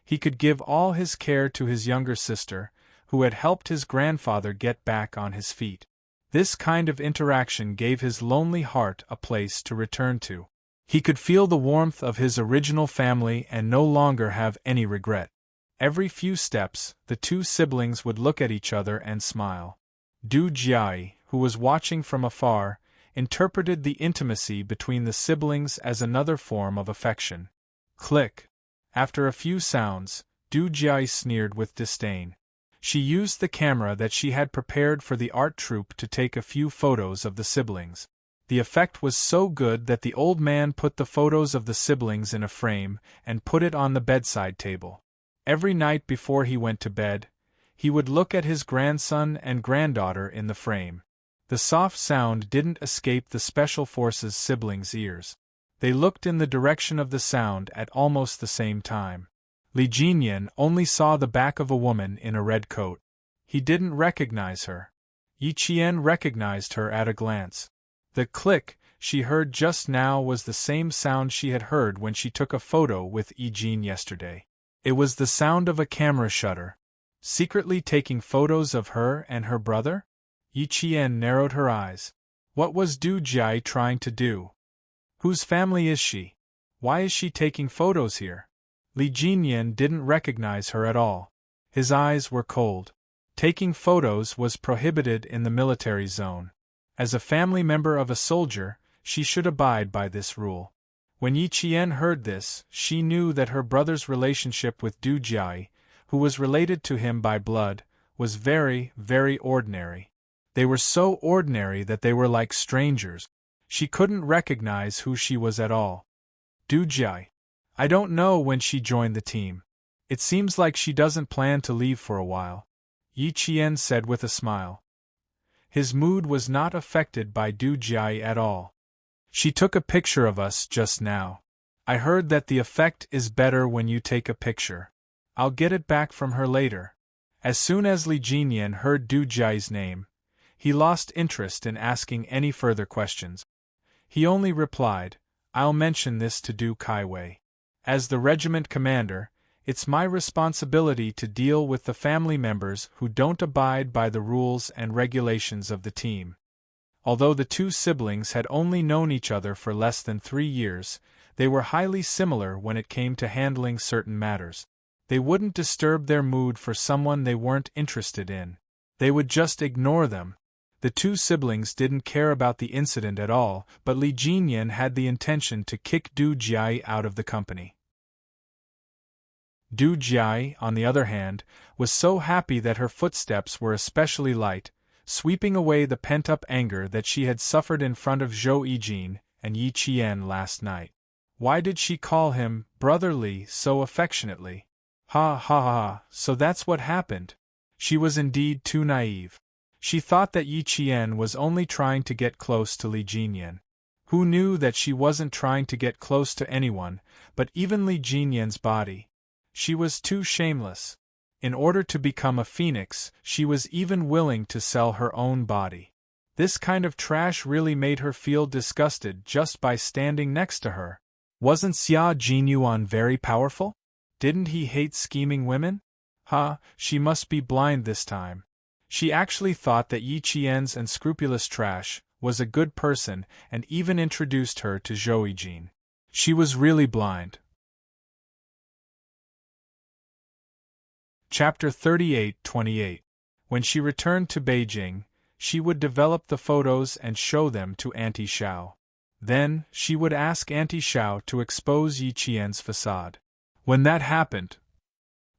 He could give all his care to his younger sister, who had helped his grandfather get back on his feet. This kind of interaction gave his lonely heart a place to return to. He could feel the warmth of his original family and no longer have any regret. Every few steps, the two siblings would look at each other and smile. Du Jiai, who was watching from afar, interpreted the intimacy between the siblings as another form of affection. Click. After a few sounds, Du Jiai sneered with disdain. She used the camera that she had prepared for the art troupe to take a few photos of the siblings. The effect was so good that the old man put the photos of the siblings in a frame and put it on the bedside table. Every night before he went to bed, he would look at his grandson and granddaughter in the frame. The soft sound didn't escape the Special Forces siblings' ears. They looked in the direction of the sound at almost the same time. Li Jinyan only saw the back of a woman in a red coat. He didn't recognize her. Yi Qian recognized her at a glance. The click she heard just now was the same sound she had heard when she took a photo with Yi Jin yesterday. It was the sound of a camera shutter. Secretly taking photos of her and her brother? Yi Qian narrowed her eyes. What was Du Jia trying to do? Whose family is she? Why is she taking photos here? Li Jinyan didn't recognize her at all. His eyes were cold. Taking photos was prohibited in the military zone. As a family member of a soldier, she should abide by this rule. When Yi Qian heard this, she knew that her brother's relationship with Du Jia, who was related to him by blood, was very, very ordinary. They were so ordinary that they were like strangers. She couldn't recognize who she was at all. Du Jia. I don't know when she joined the team. It seems like she doesn't plan to leave for a while, Yi Qian said with a smile. His mood was not affected by Du Jia at all. She took a picture of us just now. I heard that the effect is better when you take a picture. I'll get it back from her later. As soon as Li Jinyan heard Du Jia's name, he lost interest in asking any further questions. He only replied, I'll mention this to Du Kaiwei. As the regiment commander, it's my responsibility to deal with the family members who don't abide by the rules and regulations of the team. Although the two siblings had only known each other for less than 3 years, they were highly similar when it came to handling certain matters. They wouldn't disturb their mood for someone they weren't interested in. They would just ignore them. The two siblings didn't care about the incident at all, but Li Jinyan had the intention to kick Du Jia out of the company. Du Jia, on the other hand, was so happy that her footsteps were especially light, sweeping away the pent-up anger that she had suffered in front of Zhou Yijin and Yi Qian last night. Why did she call him Brother Li so affectionately? Ha ha ha, so that's what happened. She was indeed too naive. She thought that Yi Qian was only trying to get close to Li Jinyan. Who knew that she wasn't trying to get close to anyone, but even Li Jinyan's body? She was too shameless. In order to become a phoenix, she was even willing to sell her own body. This kind of trash really made her feel disgusted just by standing next to her. Wasn't Xia Jinyuan very powerful? Didn't he hate scheming women? She must be blind this time. She actually thought that Yi Qian's unscrupulous trash was a good person and even introduced her to Zhou Yijin. She was really blind. Chapter 38-28. When she returned to Beijing, she would develop the photos and show them to Auntie Xiao. Then, she would ask Auntie Xiao to expose Yi Qian's facade. When that happened,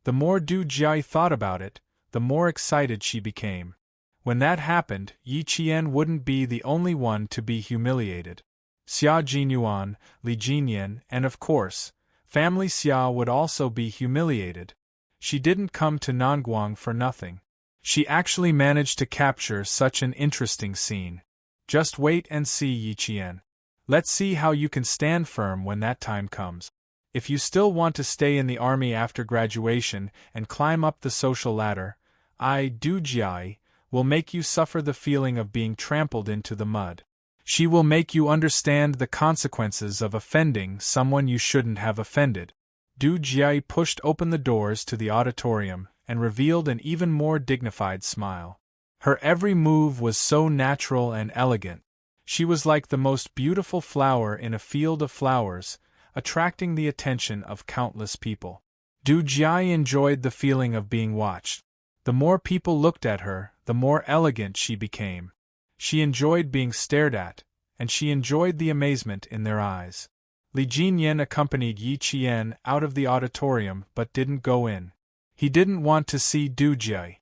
the more Du Jia thought about it, the more excited she became. When that happened, Yi Qian wouldn't be the only one to be humiliated. Xia Jinyuan, Li Jinyan, and of course, family Xia would also be humiliated. She didn't come to Nanguang for nothing. She actually managed to capture such an interesting scene. Just wait and see, Yi Qian. Let's see how you can stand firm when that time comes. If you still want to stay in the army after graduation and climb up the social ladder, Du Jia, will make you suffer the feeling of being trampled into the mud. She will make you understand the consequences of offending someone you shouldn't have offended. Du Jia pushed open the doors to the auditorium and revealed an even more dignified smile. Her every move was so natural and elegant. She was like the most beautiful flower in a field of flowers, attracting the attention of countless people. Du Jia enjoyed the feeling of being watched. The more people looked at her, the more elegant she became. She enjoyed being stared at, and she enjoyed the amazement in their eyes. Li Jinyan accompanied Yi Qian out of the auditorium but didn't go in. He didn't want to see Du Jia.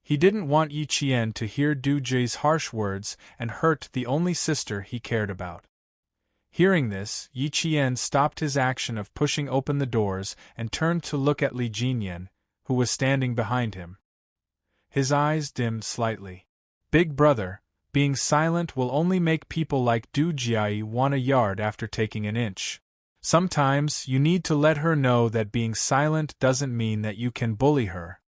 He didn't want Yi Qian to hear Du Jia's harsh words and hurt the only sister he cared about. Hearing this, Yi Qian stopped his action of pushing open the doors and turned to look at Li Jinyan, who was standing behind him. His eyes dimmed slightly. Big brother, being silent will only make people like Du Jia want a yard after taking an inch. Sometimes you need to let her know that being silent doesn't mean that you can bully her.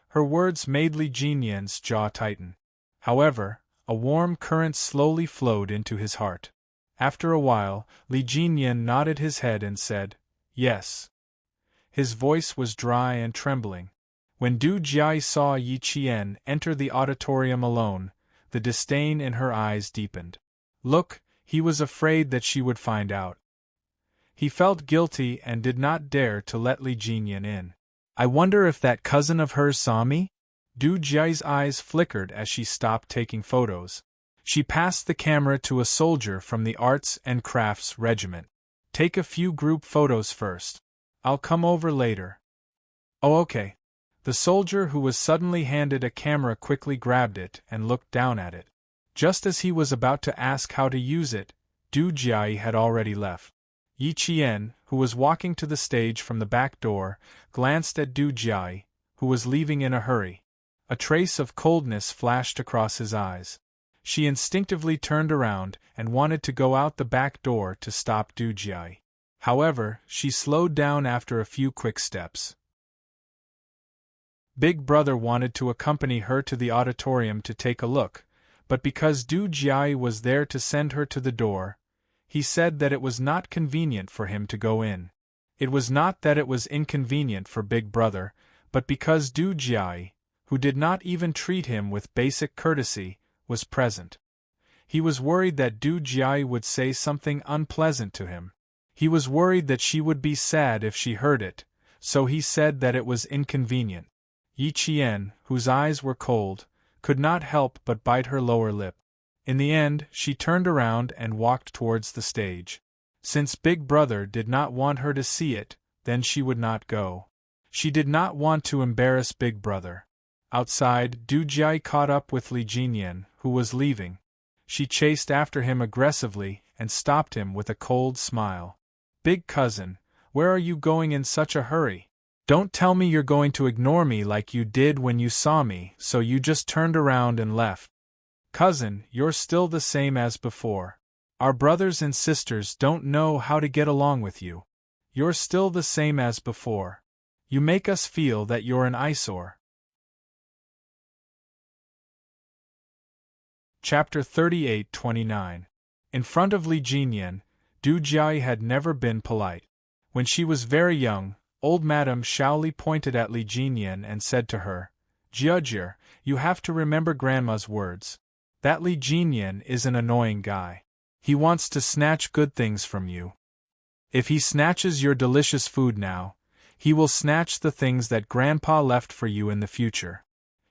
Her words made Li Jinyan's jaw tighten. However, a warm current slowly flowed into his heart. After a while, Li Jinyan nodded his head and said, "Yes." His voice was dry and trembling. When Du Jia saw Yi Qian enter the auditorium alone, the disdain in her eyes deepened. Look, he was afraid that she would find out. He felt guilty and did not dare to let Li Jinyan in. "I wonder if that cousin of hers saw me?" Du Jia's eyes flickered as she stopped taking photos. She passed the camera to a soldier from the Arts and Crafts Regiment. "Take a few group photos first. I'll come over later." "Oh, okay." The soldier who was suddenly handed a camera quickly grabbed it and looked down at it. Just as he was about to ask how to use it, Du Jia had already left. Yi Qian, who was walking to the stage from the back door, glanced at Du Jia, who was leaving in a hurry. A trace of coldness flashed across his eyes. She instinctively turned around and wanted to go out the back door to stop Du Jia. However, she slowed down after a few quick steps. Big brother wanted to accompany her to the auditorium to take a look, but because Du Jia was there to send her to the door, he said that it was not convenient for him to go in. It was not that it was inconvenient for Big Brother, but because Du Jia, who did not even treat him with basic courtesy, was present. He was worried that Du Jia would say something unpleasant to him. He was worried that she would be sad if she heard it, so he said that it was inconvenient. Yi Qian, whose eyes were cold, could not help but bite her lower lip. In the end, she turned around and walked towards the stage. Since Big Brother did not want her to see it, then she would not go. She did not want to embarrass Big Brother. Outside, Du Jia caught up with Li Jinyan, who was leaving. She chased after him aggressively and stopped him with a cold smile. "Big cousin, where are you going in such a hurry? Don't tell me you're going to ignore me like you did when you saw me, so you just turned around and left. Cousin, you're still the same as before. Our brothers and sisters don't know how to get along with you. You're still the same as before. You make us feel that you're an eyesore." Chapter 38-29. In front of Li Jinyan, Du Jia had never been polite. When she was very young, old Madame Shaoli pointed at Li Jinyan and said to her, "Jiajie, you have to remember Grandma's words. That Li Jinyan is an annoying guy. He wants to snatch good things from you. If he snatches your delicious food now, he will snatch the things that Grandpa left for you in the future.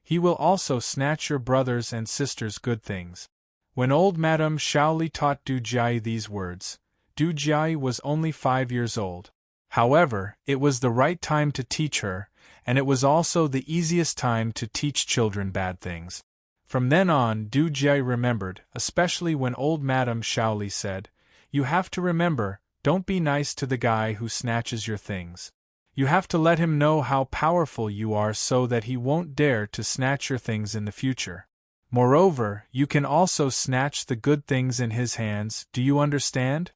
He will also snatch your brothers and sisters' good things." When old Madame Shaoli taught Du Jia these words, Du Jia was only 5 years old. However, it was the right time to teach her, and it was also the easiest time to teach children bad things. From then on, Du Jia remembered, especially when old Madame Shaoli said, "You have to remember, don't be nice to the guy who snatches your things. You have to let him know how powerful you are so that he won't dare to snatch your things in the future. Moreover, you can also snatch the good things in his hands, do you understand?"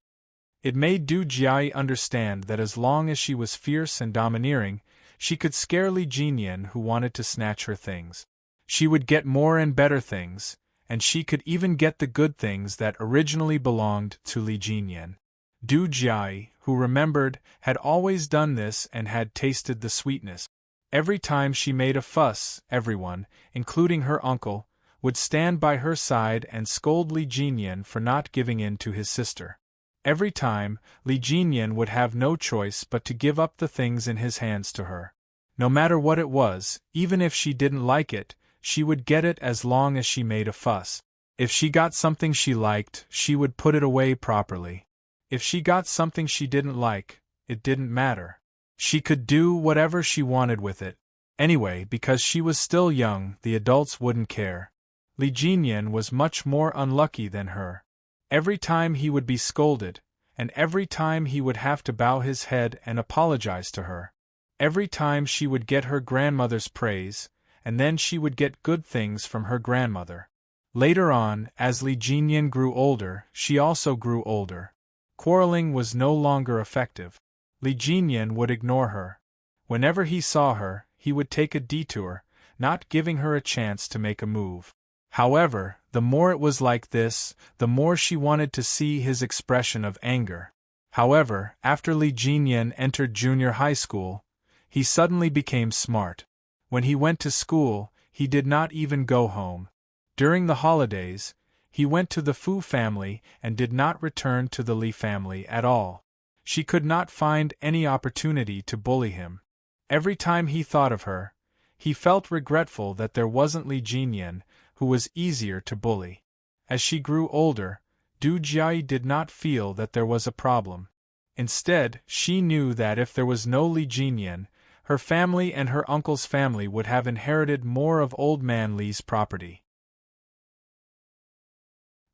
It made Du Jia understand that as long as she was fierce and domineering, she could scare Li Jinyan who wanted to snatch her things. She would get more and better things, and she could even get the good things that originally belonged to Li Jinyan. Du Jia, who remembered, had always done this and had tasted the sweetness. Every time she made a fuss, everyone, including her uncle, would stand by her side and scold Li Jinyan for not giving in to his sister. Every time, Li Jinyan would have no choice but to give up the things in his hands to her. No matter what it was, even if she didn't like it, she would get it as long as she made a fuss. If she got something she liked, she would put it away properly. If she got something she didn't like, it didn't matter. She could do whatever she wanted with it. Anyway, because she was still young, the adults wouldn't care. Li Jinyan was much more unlucky than her. Every time he would be scolded, and every time he would have to bow his head and apologize to her. Every time she would get her grandmother's praise, and then she would get good things from her grandmother. Later on, as Li Jinyan grew older, she also grew older. Quarreling was no longer effective. Li Jinyan would ignore her. Whenever he saw her, he would take a detour, not giving her a chance to make a move. However, the more it was like this, the more she wanted to see his expression of anger. However, after Li Jinyan entered junior high school, he suddenly became smart. When he went to school, he did not even go home. During the holidays, he went to the Fu family and did not return to the Li family at all. She could not find any opportunity to bully him. Every time he thought of her, he felt regretful that there wasn't Li Jinyan, who was easier to bully. As she grew older, Du Jiayi did not feel that there was a problem. Instead, she knew that if there was no Li Jinyan, her family and her uncle's family would have inherited more of Old Man Li's property.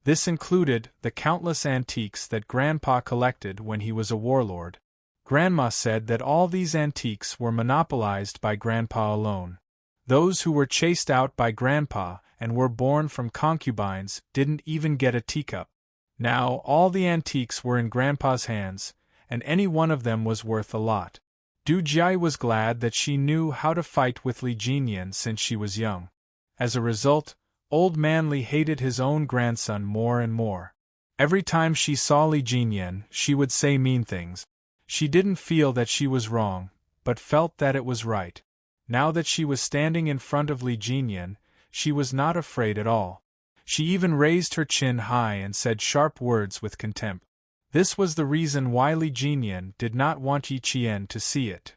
This included the countless antiques that Grandpa collected when he was a warlord. Grandma said that all these antiques were monopolized by Grandpa alone. Those who were chased out by Grandpa and were born from concubines didn't even get a teacup. Now all the antiques were in Grandpa's hands, and any one of them was worth a lot. Du Jiayi was glad that she knew how to fight with Li Jinyan since she was young. As a result, Old Man Li hated his own grandson more and more. Every time she saw Li Jinyan, she would say mean things. She didn't feel that she was wrong, but felt that it was right. Now that she was standing in front of Li Jinyan, she was not afraid at all. She even raised her chin high and said sharp words with contempt. This was the reason why Li Jinyan did not want Yi Qian to see it.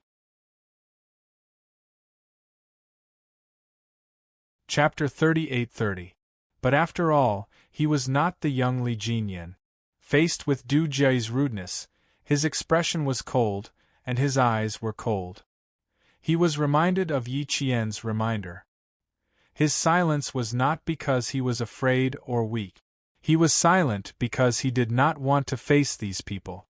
Chapter 38:30. But after all, he was not the young Li Jinyan. Faced with Du Jiayi's rudeness, his expression was cold, and his eyes were cold. He was reminded of Yi Qian's reminder. His silence was not because he was afraid or weak. He was silent because he did not want to face these people.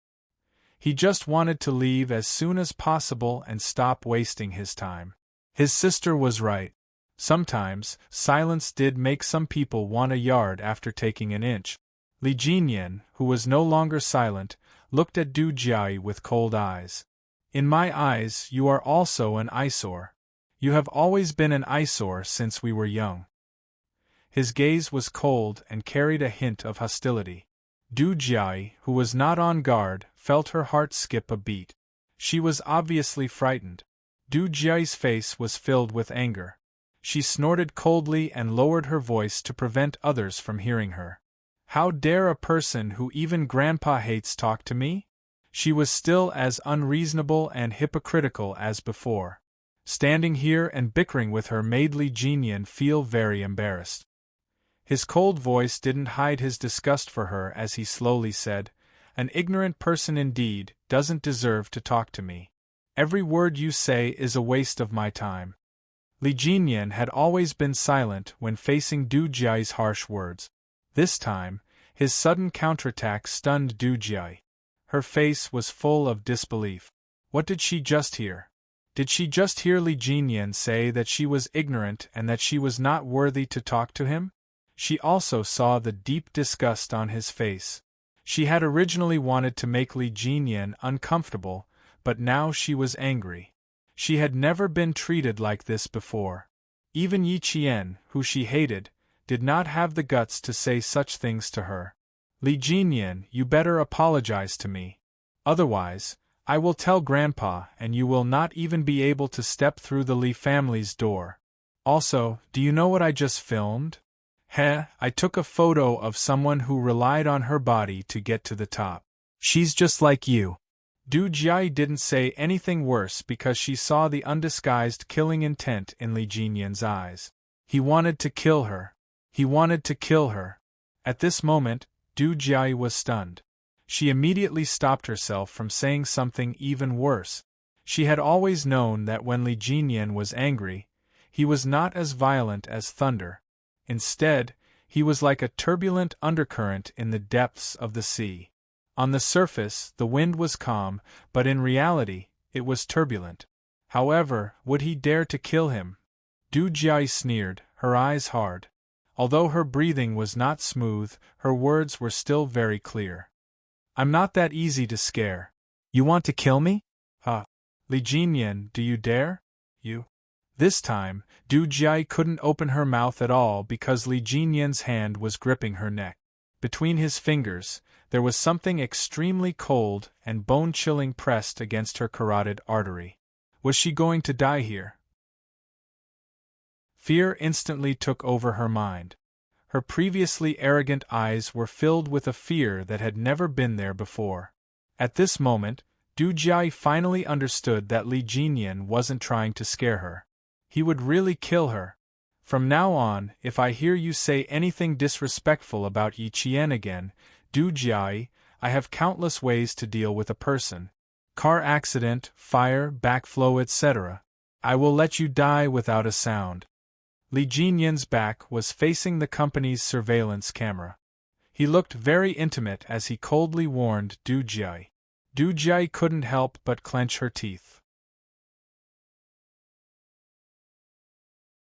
He just wanted to leave as soon as possible and stop wasting his time. His sister was right. Sometimes, silence did make some people want a yard after taking an inch. Li Jinyan, who was no longer silent, looked at Du Jiayi with cold eyes. In my eyes, you are also an eyesore. You have always been an eyesore since we were young. His gaze was cold and carried a hint of hostility. Du Jiayi, who was not on guard, felt her heart skip a beat. She was obviously frightened. Du Jiayi's face was filled with anger. She snorted coldly and lowered her voice to prevent others from hearing her. How dare a person who even Grandpa hates talk to me? She was still as unreasonable and hypocritical as before. Standing here and bickering with her made Li Jinyan feel very embarrassed. His cold voice didn't hide his disgust for her as he slowly said, "An ignorant person indeed doesn't deserve to talk to me. Every word you say is a waste of my time." Li Jinyan had always been silent when facing Du Jiayi's harsh words. This time, his sudden counterattack stunned Du Jiayi. Her face was full of disbelief. What did she just hear? Did she just hear Li Jinyan say that she was ignorant and that she was not worthy to talk to him? She also saw the deep disgust on his face. She had originally wanted to make Li Jinyan uncomfortable, but now she was angry. She had never been treated like this before. Even Yi Qian, who she hated, did not have the guts to say such things to her. Li Jinyan, you better apologize to me. Otherwise, I will tell Grandpa and you will not even be able to step through the Li family's door. Also, do you know what I just filmed? I took a photo of someone who relied on her body to get to the top. She's just like you. Du Jiayi didn't say anything worse because she saw the undisguised killing intent in Li Jinyan's eyes. He wanted to kill her. He wanted to kill her. At this moment, Du Jiayi was stunned. She immediately stopped herself from saying something even worse. She had always known that when Li Jinyan was angry, he was not as violent as thunder. Instead, he was like a turbulent undercurrent in the depths of the sea. On the surface, the wind was calm, but in reality, it was turbulent. However, would he dare to kill him? Du Jiayi sneered, her eyes hard. Although her breathing was not smooth, her words were still very clear. I'm not that easy to scare. You want to kill me? Li Jinyan, do you dare? You? This time, Du Jiayi couldn't open her mouth at all because Li Jinyan's hand was gripping her neck. Between his fingers, there was something extremely cold and bone-chilling pressed against her carotid artery. Was she going to die here? Fear instantly took over her mind. Her previously arrogant eyes were filled with a fear that had never been there before. At this moment, Du Jiayi finally understood that Li Jinyan wasn't trying to scare her. He would really kill her. From now on, if I hear you say anything disrespectful about Yi Qian again, Du Jiayi, I have countless ways to deal with a person. Car accident, fire, backflow, etc. I will let you die without a sound. Li Jinyan's back was facing the company's surveillance camera. He looked very intimate as he coldly warned Du Jiayi. Du Jiayi couldn't help but clench her teeth.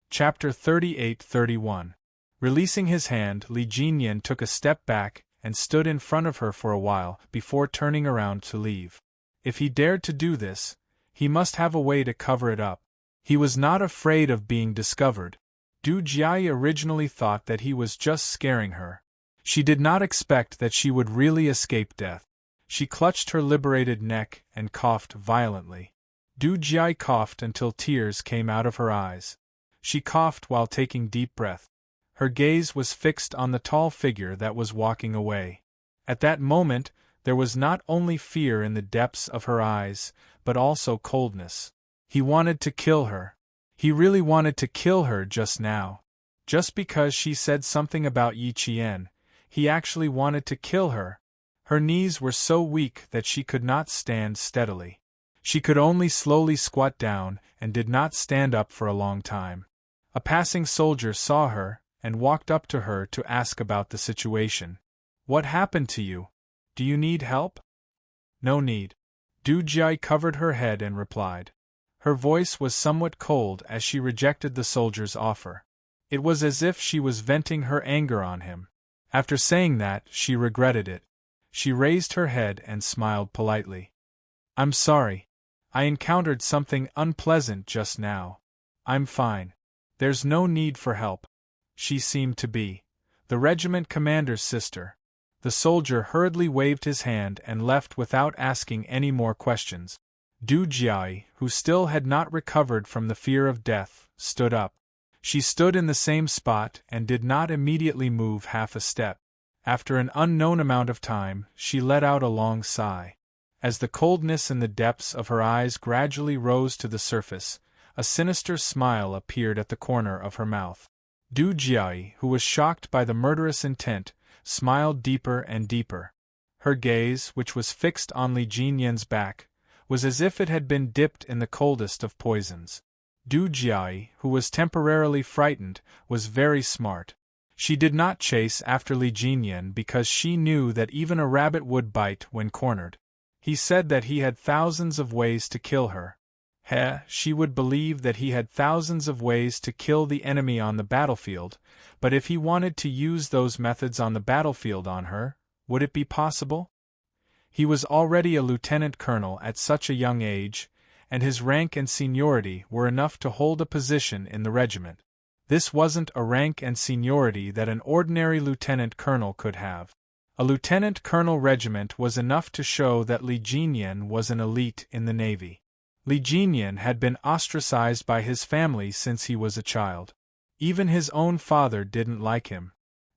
Chapter 38-31. Releasing his hand, Li Jinyan took a step back and stood in front of her for a while before turning around to leave. If he dared to do this, he must have a way to cover it up. He was not afraid of being discovered. Du Jiayi originally thought that he was just scaring her. She did not expect that she would really escape death. She clutched her liberated neck and coughed violently. Du Jiayi coughed until tears came out of her eyes. She coughed while taking deep breath. Her gaze was fixed on the tall figure that was walking away. At that moment, there was not only fear in the depths of her eyes, but also coldness. He wanted to kill her. He really wanted to kill her just now. Just because she said something about Yi Qian, he actually wanted to kill her. Her knees were so weak that she could not stand steadily. She could only slowly squat down and did not stand up for a long time. A passing soldier saw her and walked up to her to ask about the situation. What happened to you? Do you need help? No need. Du Jiayi covered her head and replied. Her voice was somewhat cold as she rejected the soldier's offer. It was as if she was venting her anger on him. After saying that, she regretted it. She raised her head and smiled politely. I'm sorry. I encountered something unpleasant just now. I'm fine. There's no need for help. She seemed to be the regiment commander's sister. The soldier hurriedly waved his hand and left without asking any more questions. Du Jiayi, who still had not recovered from the fear of death, stood up. She stood in the same spot and did not immediately move half a step. After an unknown amount of time, she let out a long sigh. As the coldness in the depths of her eyes gradually rose to the surface, a sinister smile appeared at the corner of her mouth. Du Jiayi, who was shocked by the murderous intent, smiled deeper and deeper. Her gaze, which was fixed on Li Jinyan's back, was as if it had been dipped in the coldest of poisons. Du Jiayi, who was temporarily frightened, was very smart. She did not chase after Li Jinyan because she knew that even a rabbit would bite when cornered. He said that he had thousands of ways to kill her. She would believe that he had thousands of ways to kill the enemy on the battlefield, but if he wanted to use those methods on the battlefield on her, would it be possible? He was already a lieutenant colonel at such a young age, and his rank and seniority were enough to hold a position in the regiment. This wasn't a rank and seniority that an ordinary lieutenant colonel could have. A lieutenant colonel regiment was enough to show that Li Jinyan was an elite in the navy. Li Jinyan had been ostracized by his family since he was a child. Even his own father didn't like him.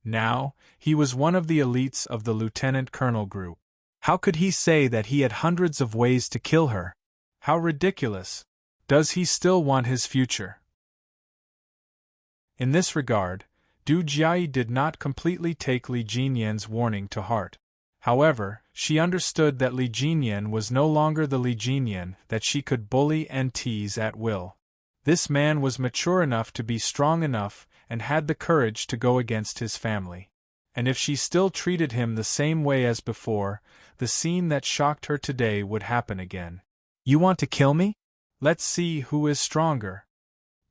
Now, he was one of the elites of the lieutenant colonel group. How could he say that he had hundreds of ways to kill her? How ridiculous! Does he still want his future? In this regard, Du Jiayi did not completely take Li Jinyan's warning to heart. However, she understood that Li Jinyan was no longer the Li Jinyan that she could bully and tease at will. This man was mature enough to be strong enough and had the courage to go against his family. And if she still treated him the same way as before, the scene that shocked her today would happen again. "You want to kill me? Let's see who is stronger,"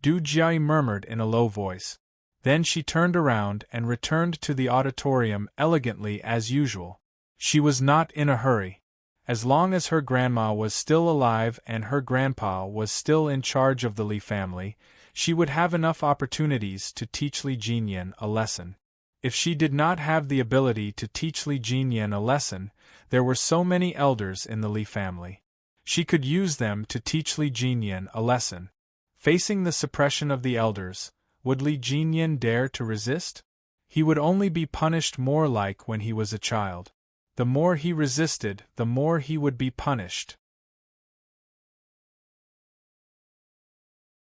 Du Jiayi murmured in a low voice. Then she turned around and returned to the auditorium elegantly as usual. She was not in a hurry. As long as her grandma was still alive and her grandpa was still in charge of the Li family, she would have enough opportunities to teach Li Jinyan a lesson. If she did not have the ability to teach Li Jinyan a lesson, there were so many elders in the Li family. She could use them to teach Li Jinyan a lesson. Facing the suppression of the elders, would Li Jinyan dare to resist? He would only be punished more like when he was a child. The more he resisted, the more he would be punished.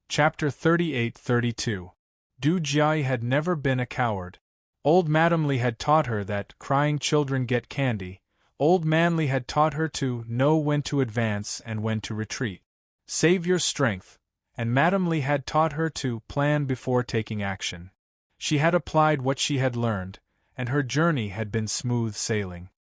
Chapter 38-32. Du Jiayi had never been a coward. Old Madam Li had taught her that crying children get candy. Old Man Li had taught her to know when to advance and when to retreat. Save your strength. And Madam Li had taught her to plan before taking action. She had applied what she had learned, and her journey had been smooth sailing.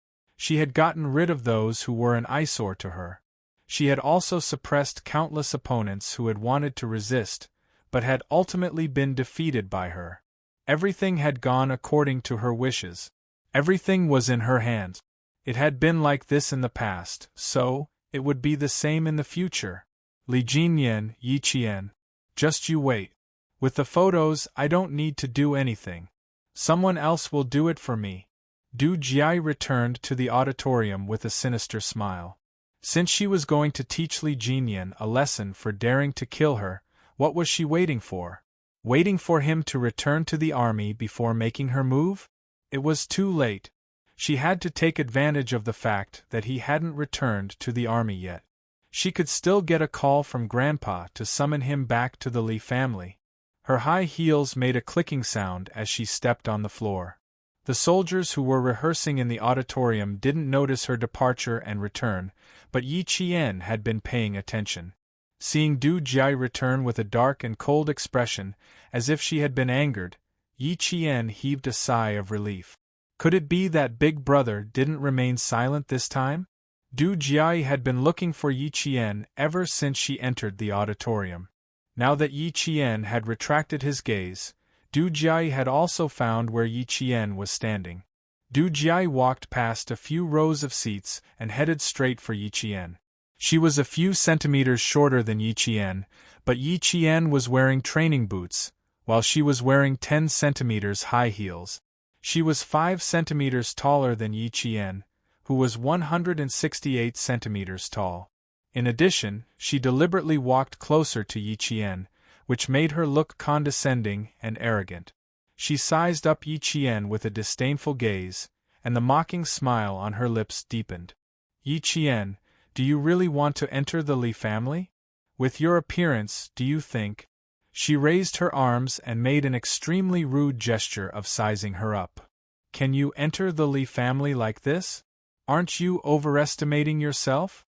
She had gotten rid of those who were an eyesore to her. She had also suppressed countless opponents who had wanted to resist, but had ultimately been defeated by her. Everything had gone according to her wishes. Everything was in her hands. It had been like this in the past, so it would be the same in the future. Li Jinyan, Yi Qian. Just you wait. With the photos, I don't need to do anything. Someone else will do it for me. Du Jiayi returned to the auditorium with a sinister smile. Since she was going to teach Li Jinyan a lesson for daring to kill her, what was she waiting for? Waiting for him to return to the army before making her move? It was too late. She had to take advantage of the fact that he hadn't returned to the army yet. She could still get a call from Grandpa to summon him back to the Li family. Her high heels made a clicking sound as she stepped on the floor. The soldiers who were rehearsing in the auditorium didn't notice her departure and return, but Yi Qian had been paying attention. Seeing Du Jiayi return with a dark and cold expression, as if she had been angered, Yi Qian heaved a sigh of relief. Could it be that Big Brother didn't remain silent this time? Du Jiayi had been looking for Yi Qian ever since she entered the auditorium. Now that Yi Qian had retracted his gaze, Du Jiayi had also found where Yi Qian was standing. Du Jiayi walked past a few rows of seats and headed straight for Yi Qian. She was a few centimeters shorter than Yi Qian, but Yi Qian was wearing training boots, while she was wearing 10 centimeters high heels. She was 5 centimeters taller than Yi Qian, who was 168 centimeters tall. In addition, she deliberately walked closer to Yi Qian, which made her look condescending and arrogant. She sized up Yi Qian with a disdainful gaze, and the mocking smile on her lips deepened. Yi Qian, do you really want to enter the Li family? With your appearance, do you think? She raised her arms and made an extremely rude gesture of sizing her up. Can you enter the Li family like this? Aren't you overestimating yourself?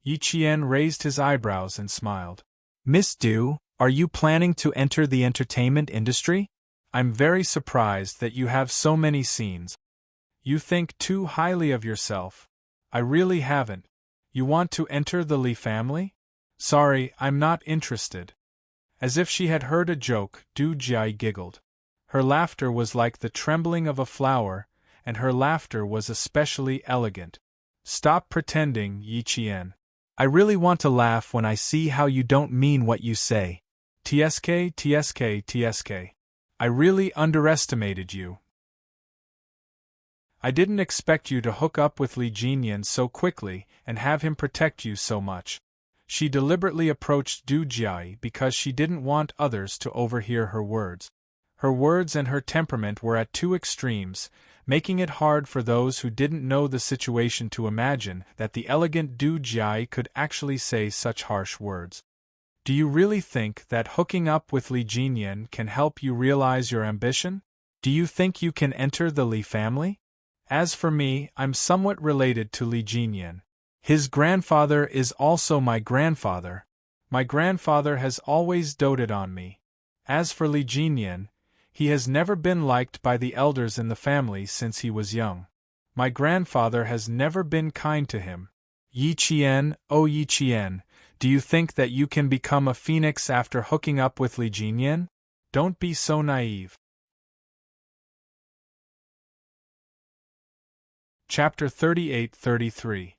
Yi Qian raised his eyebrows and smiled. Miss Du, are you planning to enter the entertainment industry? I'm very surprised that you have so many scenes. You think too highly of yourself. I really haven't. You want to enter the Li family? Sorry, I'm not interested. As if she had heard a joke, Du Jiayi giggled. Her laughter was like the trembling of a flower, and her laughter was especially elegant. Stop pretending, Yi Qian. I really want to laugh when I see how you don't mean what you say. TSK, TSK, TSK. I really underestimated you. I didn't expect you to hook up with Li Jinyan so quickly and have him protect you so much. She deliberately approached Du Jiayi because she didn't want others to overhear her words. Her words and her temperament were at two extremes, making it hard for those who didn't know the situation to imagine that the elegant Du Jiayi could actually say such harsh words. Do you really think that hooking up with Li Jinyan can help you realize your ambition? Do you think you can enter the Li family? As for me, I'm somewhat related to Li Jinyan. His grandfather is also my grandfather. My grandfather has always doted on me. As for Li Jinyan, he has never been liked by the elders in the family since he was young. My grandfather has never been kind to him. Yi Qian, oh Yi Qian, do you think that you can become a phoenix after hooking up with Li Jinyan? Don't be so naive. Chapter 38-33.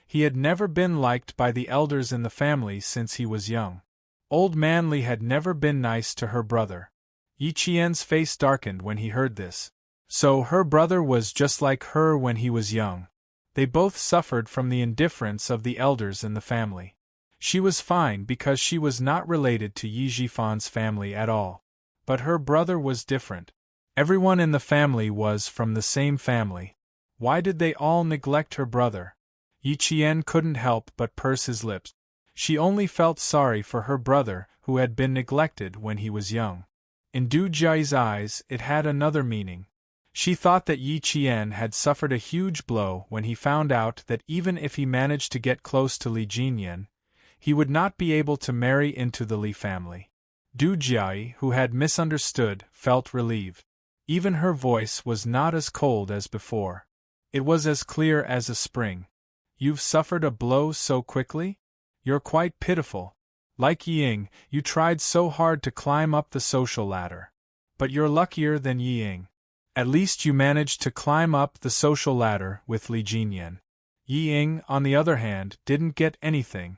He had never been liked by the elders in the family since he was young. Old man Li had never been nice to her brother. Yi Qian's face darkened when he heard this. So her brother was just like her when he was young. They both suffered from the indifference of the elders in the family. She was fine because she was not related to Yi Jifan's family at all. But her brother was different. Everyone in the family was from the same family. Why did they all neglect her brother? Yi Qian couldn't help but purse his lips. She only felt sorry for her brother who had been neglected when he was young. In Du Jia's eyes, it had another meaning. She thought that Yi Qian had suffered a huge blow when he found out that even if he managed to get close to Li Jinyan, he would not be able to marry into the Li family. Du Jia, who had misunderstood, felt relieved. Even her voice was not as cold as before. It was as clear as a spring. You've suffered a blow so quickly? You're quite pitiful. Like Ying, you tried so hard to climb up the social ladder. But you're luckier than Ying. At least you managed to climb up the social ladder with Li Jinyan. Ying, on the other hand, didn't get anything.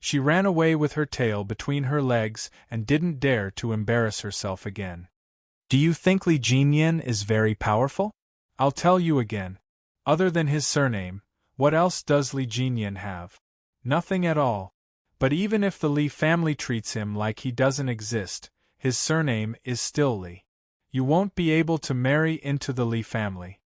She ran away with her tail between her legs and didn't dare to embarrass herself again. Do you think Li Jinyan is very powerful? I'll tell you again. Other than his surname, what else does Li Jinyan have? Nothing at all. But even if the Li family treats him like he doesn't exist, his surname is still Li. You won't be able to marry into the Li family.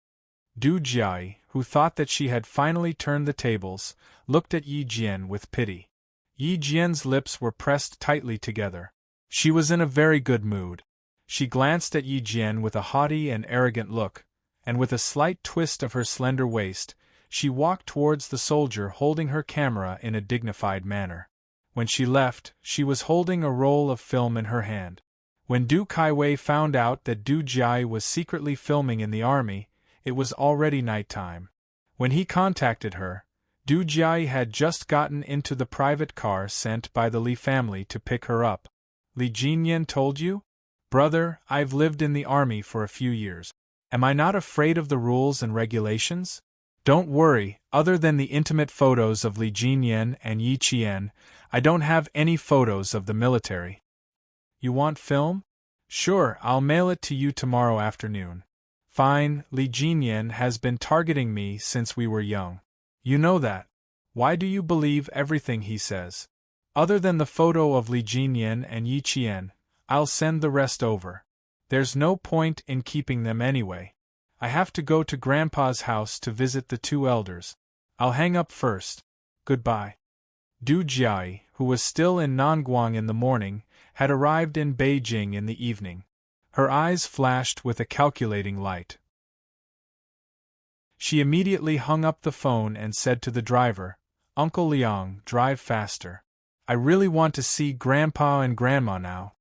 Du Jia, who thought that she had finally turned the tables, looked at Yi Jian with pity. Yi Jian's lips were pressed tightly together. She was in a very good mood. She glanced at Yi Jian with a haughty and arrogant look, and with a slight twist of her slender waist, she walked towards the soldier holding her camera in a dignified manner. When she left, she was holding a roll of film in her hand. When Du Kaiwei found out that Du Jia was secretly filming in the army, it was already nighttime. When he contacted her, Du Jia had just gotten into the private car sent by the Li family to pick her up. Li Jinyan told you? Brother, I've lived in the army for a few years. Am I not afraid of the rules and regulations? Don't worry, other than the intimate photos of Li Jinyan and Yi Qian, I don't have any photos of the military. You want film? Sure, I'll mail it to you tomorrow afternoon. Fine, Li Jinyan has been targeting me since we were young. You know that. Why do you believe everything he says? Other than the photo of Li Jinyan and Yi Qian, I'll send the rest over. There's no point in keeping them anyway. I have to go to Grandpa's house to visit the two elders. I'll hang up first. Goodbye. Du Jia, who was still in Nanguang in the morning, had arrived in Beijing in the evening. Her eyes flashed with a calculating light. She immediately hung up the phone and said to the driver, "Uncle Liang, drive faster. I really want to see Grandpa and Grandma now."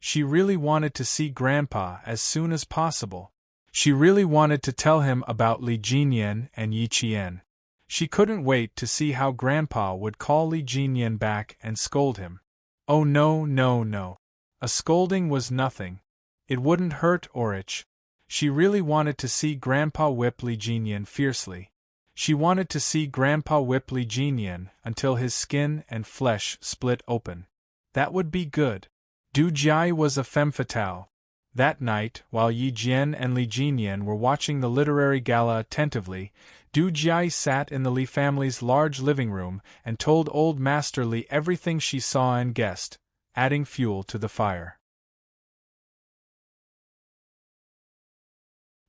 She really wanted to see Grandpa as soon as possible. She really wanted to tell him about Li Jinyan and Yi Qian. She couldn't wait to see how Grandpa would call Li Jinyan back and scold him. Oh no, no, no. A scolding was nothing. It wouldn't hurt or itch. She really wanted to see Grandpa whip Li Jinyan fiercely. She wanted to see Grandpa whip Li Jinyan until his skin and flesh split open. That would be good. Du Jia was a femme fatale. That night, while Yi Jian and Li Jinyan were watching the literary gala attentively, Du Jia sat in the Li family's large living room and told old Master Li everything she saw and guessed, adding fuel to the fire.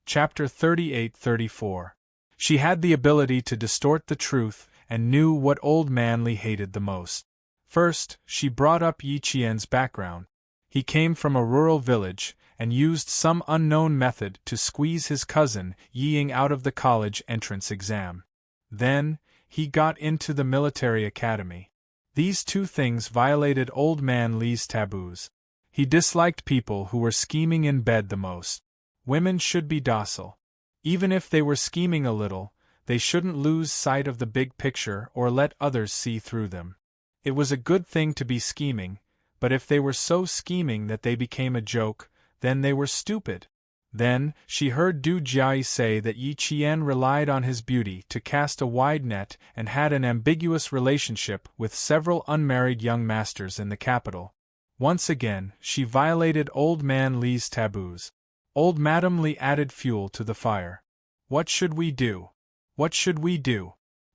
Chapter 38-34. She had the ability to distort the truth and knew what old man Li hated the most. First, she brought up Yi Qian's background. He came from a rural village, and used some unknown method to squeeze his cousin Ying out of the college entrance exam. Then, he got into the military academy. These two things violated Old Man Li's taboos. He disliked people who were scheming in bed the most. Women should be docile. Even if they were scheming a little, they shouldn't lose sight of the big picture or let others see through them. It was a good thing to be scheming, but if they were so scheming that they became a joke, then they were stupid. Then, she heard Du Jiayi say that Yi Qian relied on his beauty to cast a wide net and had an ambiguous relationship with several unmarried young masters in the capital. Once again, she violated Old Man Li's taboos. Old Madam Li added fuel to the fire. What should we do? What should we do?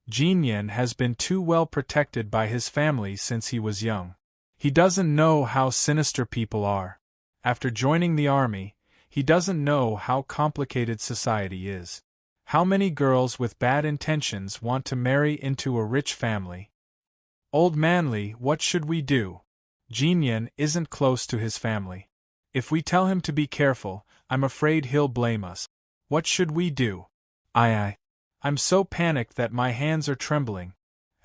Jinyan has been too well protected by his family since he was young. He doesn't know how sinister people are. After joining the army, he doesn't know how complicated society is. How many girls with bad intentions want to marry into a rich family? Old Manly, what should we do? Jinyan isn't close to his family. If we tell him to be careful, I'm afraid he'll blame us. What should we do? I'm so panicked that my hands are trembling.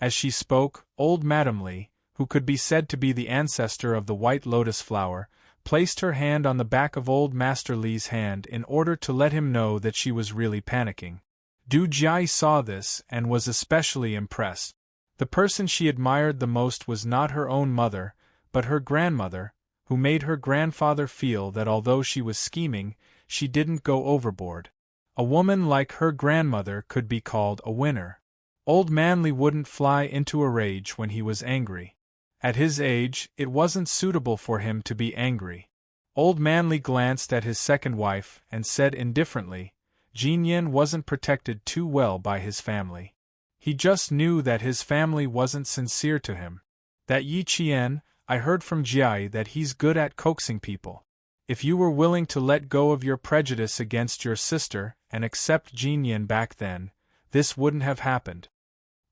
As she spoke, Old Madam Li, who could be said to be the ancestor of the white lotus flower, placed her hand on the back of Old Master Li's hand in order to let him know that she was really panicking. Du Jiayi saw this and was especially impressed. The person she admired the most was not her own mother, but her grandmother, who made her grandfather feel that although she was scheming, she didn't go overboard. A woman like her grandmother could be called a winner. Old Manly wouldn't fly into a rage when he was angry. At his age, it wasn't suitable for him to be angry. Old Manly glanced at his second wife and said indifferently, Jinyan wasn't protected too well by his family. He just knew that his family wasn't sincere to him. That Yi Qian, I heard from Jiayi that he's good at coaxing people. If you were willing to let go of your prejudice against your sister and accept Jinyan back then, this wouldn't have happened.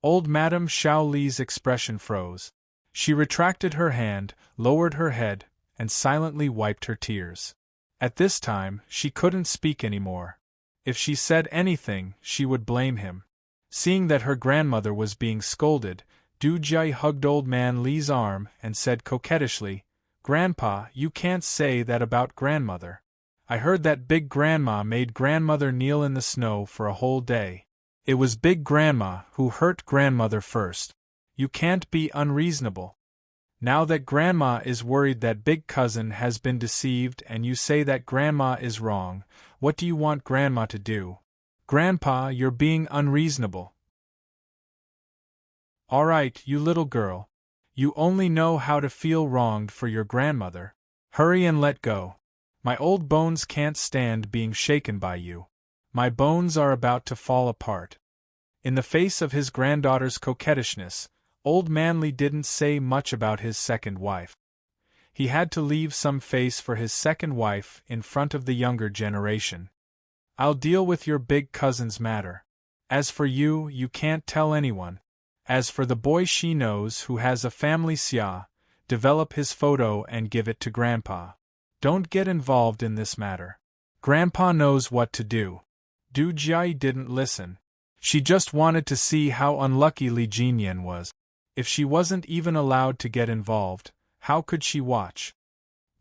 Old Madame Xiao Li's expression froze. She retracted her hand, lowered her head, and silently wiped her tears. At this time, she couldn't speak anymore. If she said anything, she would blame him. Seeing that her grandmother was being scolded, Du Jiayi hugged Old Man Li's arm and said coquettishly, Grandpa, you can't say that about grandmother. I heard that Big Grandma made grandmother kneel in the snow for a whole day. It was Big Grandma who hurt grandmother first. You can't be unreasonable. Now that Grandma is worried that Big Cousin has been deceived and you say that Grandma is wrong, what do you want Grandma to do? Grandpa, you're being unreasonable. All right, you little girl. You only know how to feel wronged for your grandmother. Hurry and let go. My old bones can't stand being shaken by you. My bones are about to fall apart. In the face of his granddaughter's coquettishness, Old Manly didn't say much about his second wife. He had to leave some face for his second wife in front of the younger generation. I'll deal with your big cousin's matter. As for you, you can't tell anyone. As for the boy she knows who has a family xia, develop his photo and give it to Grandpa. Don't get involved in this matter. Grandpa knows what to do. Du Jiayi didn't listen. She just wanted to see how unlucky Li Jinyan was. If she wasn't even allowed to get involved, how could she watch?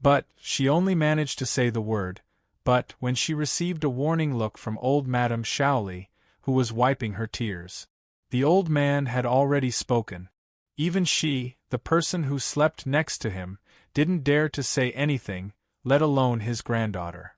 But, she only managed to say the word, but when she received a warning look from old Madame Shaoli, who was wiping her tears. The old man had already spoken. Even she, the person who slept next to him, didn't dare to say anything, let alone his granddaughter.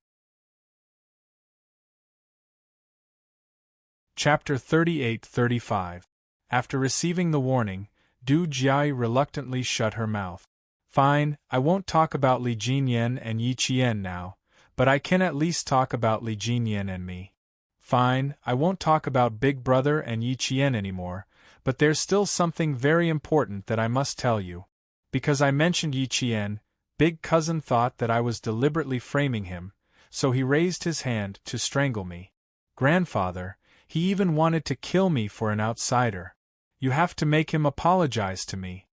Chapter 38-35. After receiving the warning, Du Jiayi reluctantly shut her mouth. Fine, I won't talk about Li Jinyan and Yi Qian now, but I can at least talk about Li Jinyan and me. Fine, I won't talk about Big Brother and Yi Qian anymore, but there's still something very important that I must tell you. Because I mentioned Yi Qian, Big Cousin thought that I was deliberately framing him, so he raised his hand to strangle me. Grandfather, he even wanted to kill me for an outsider. You have to make him apologize to me.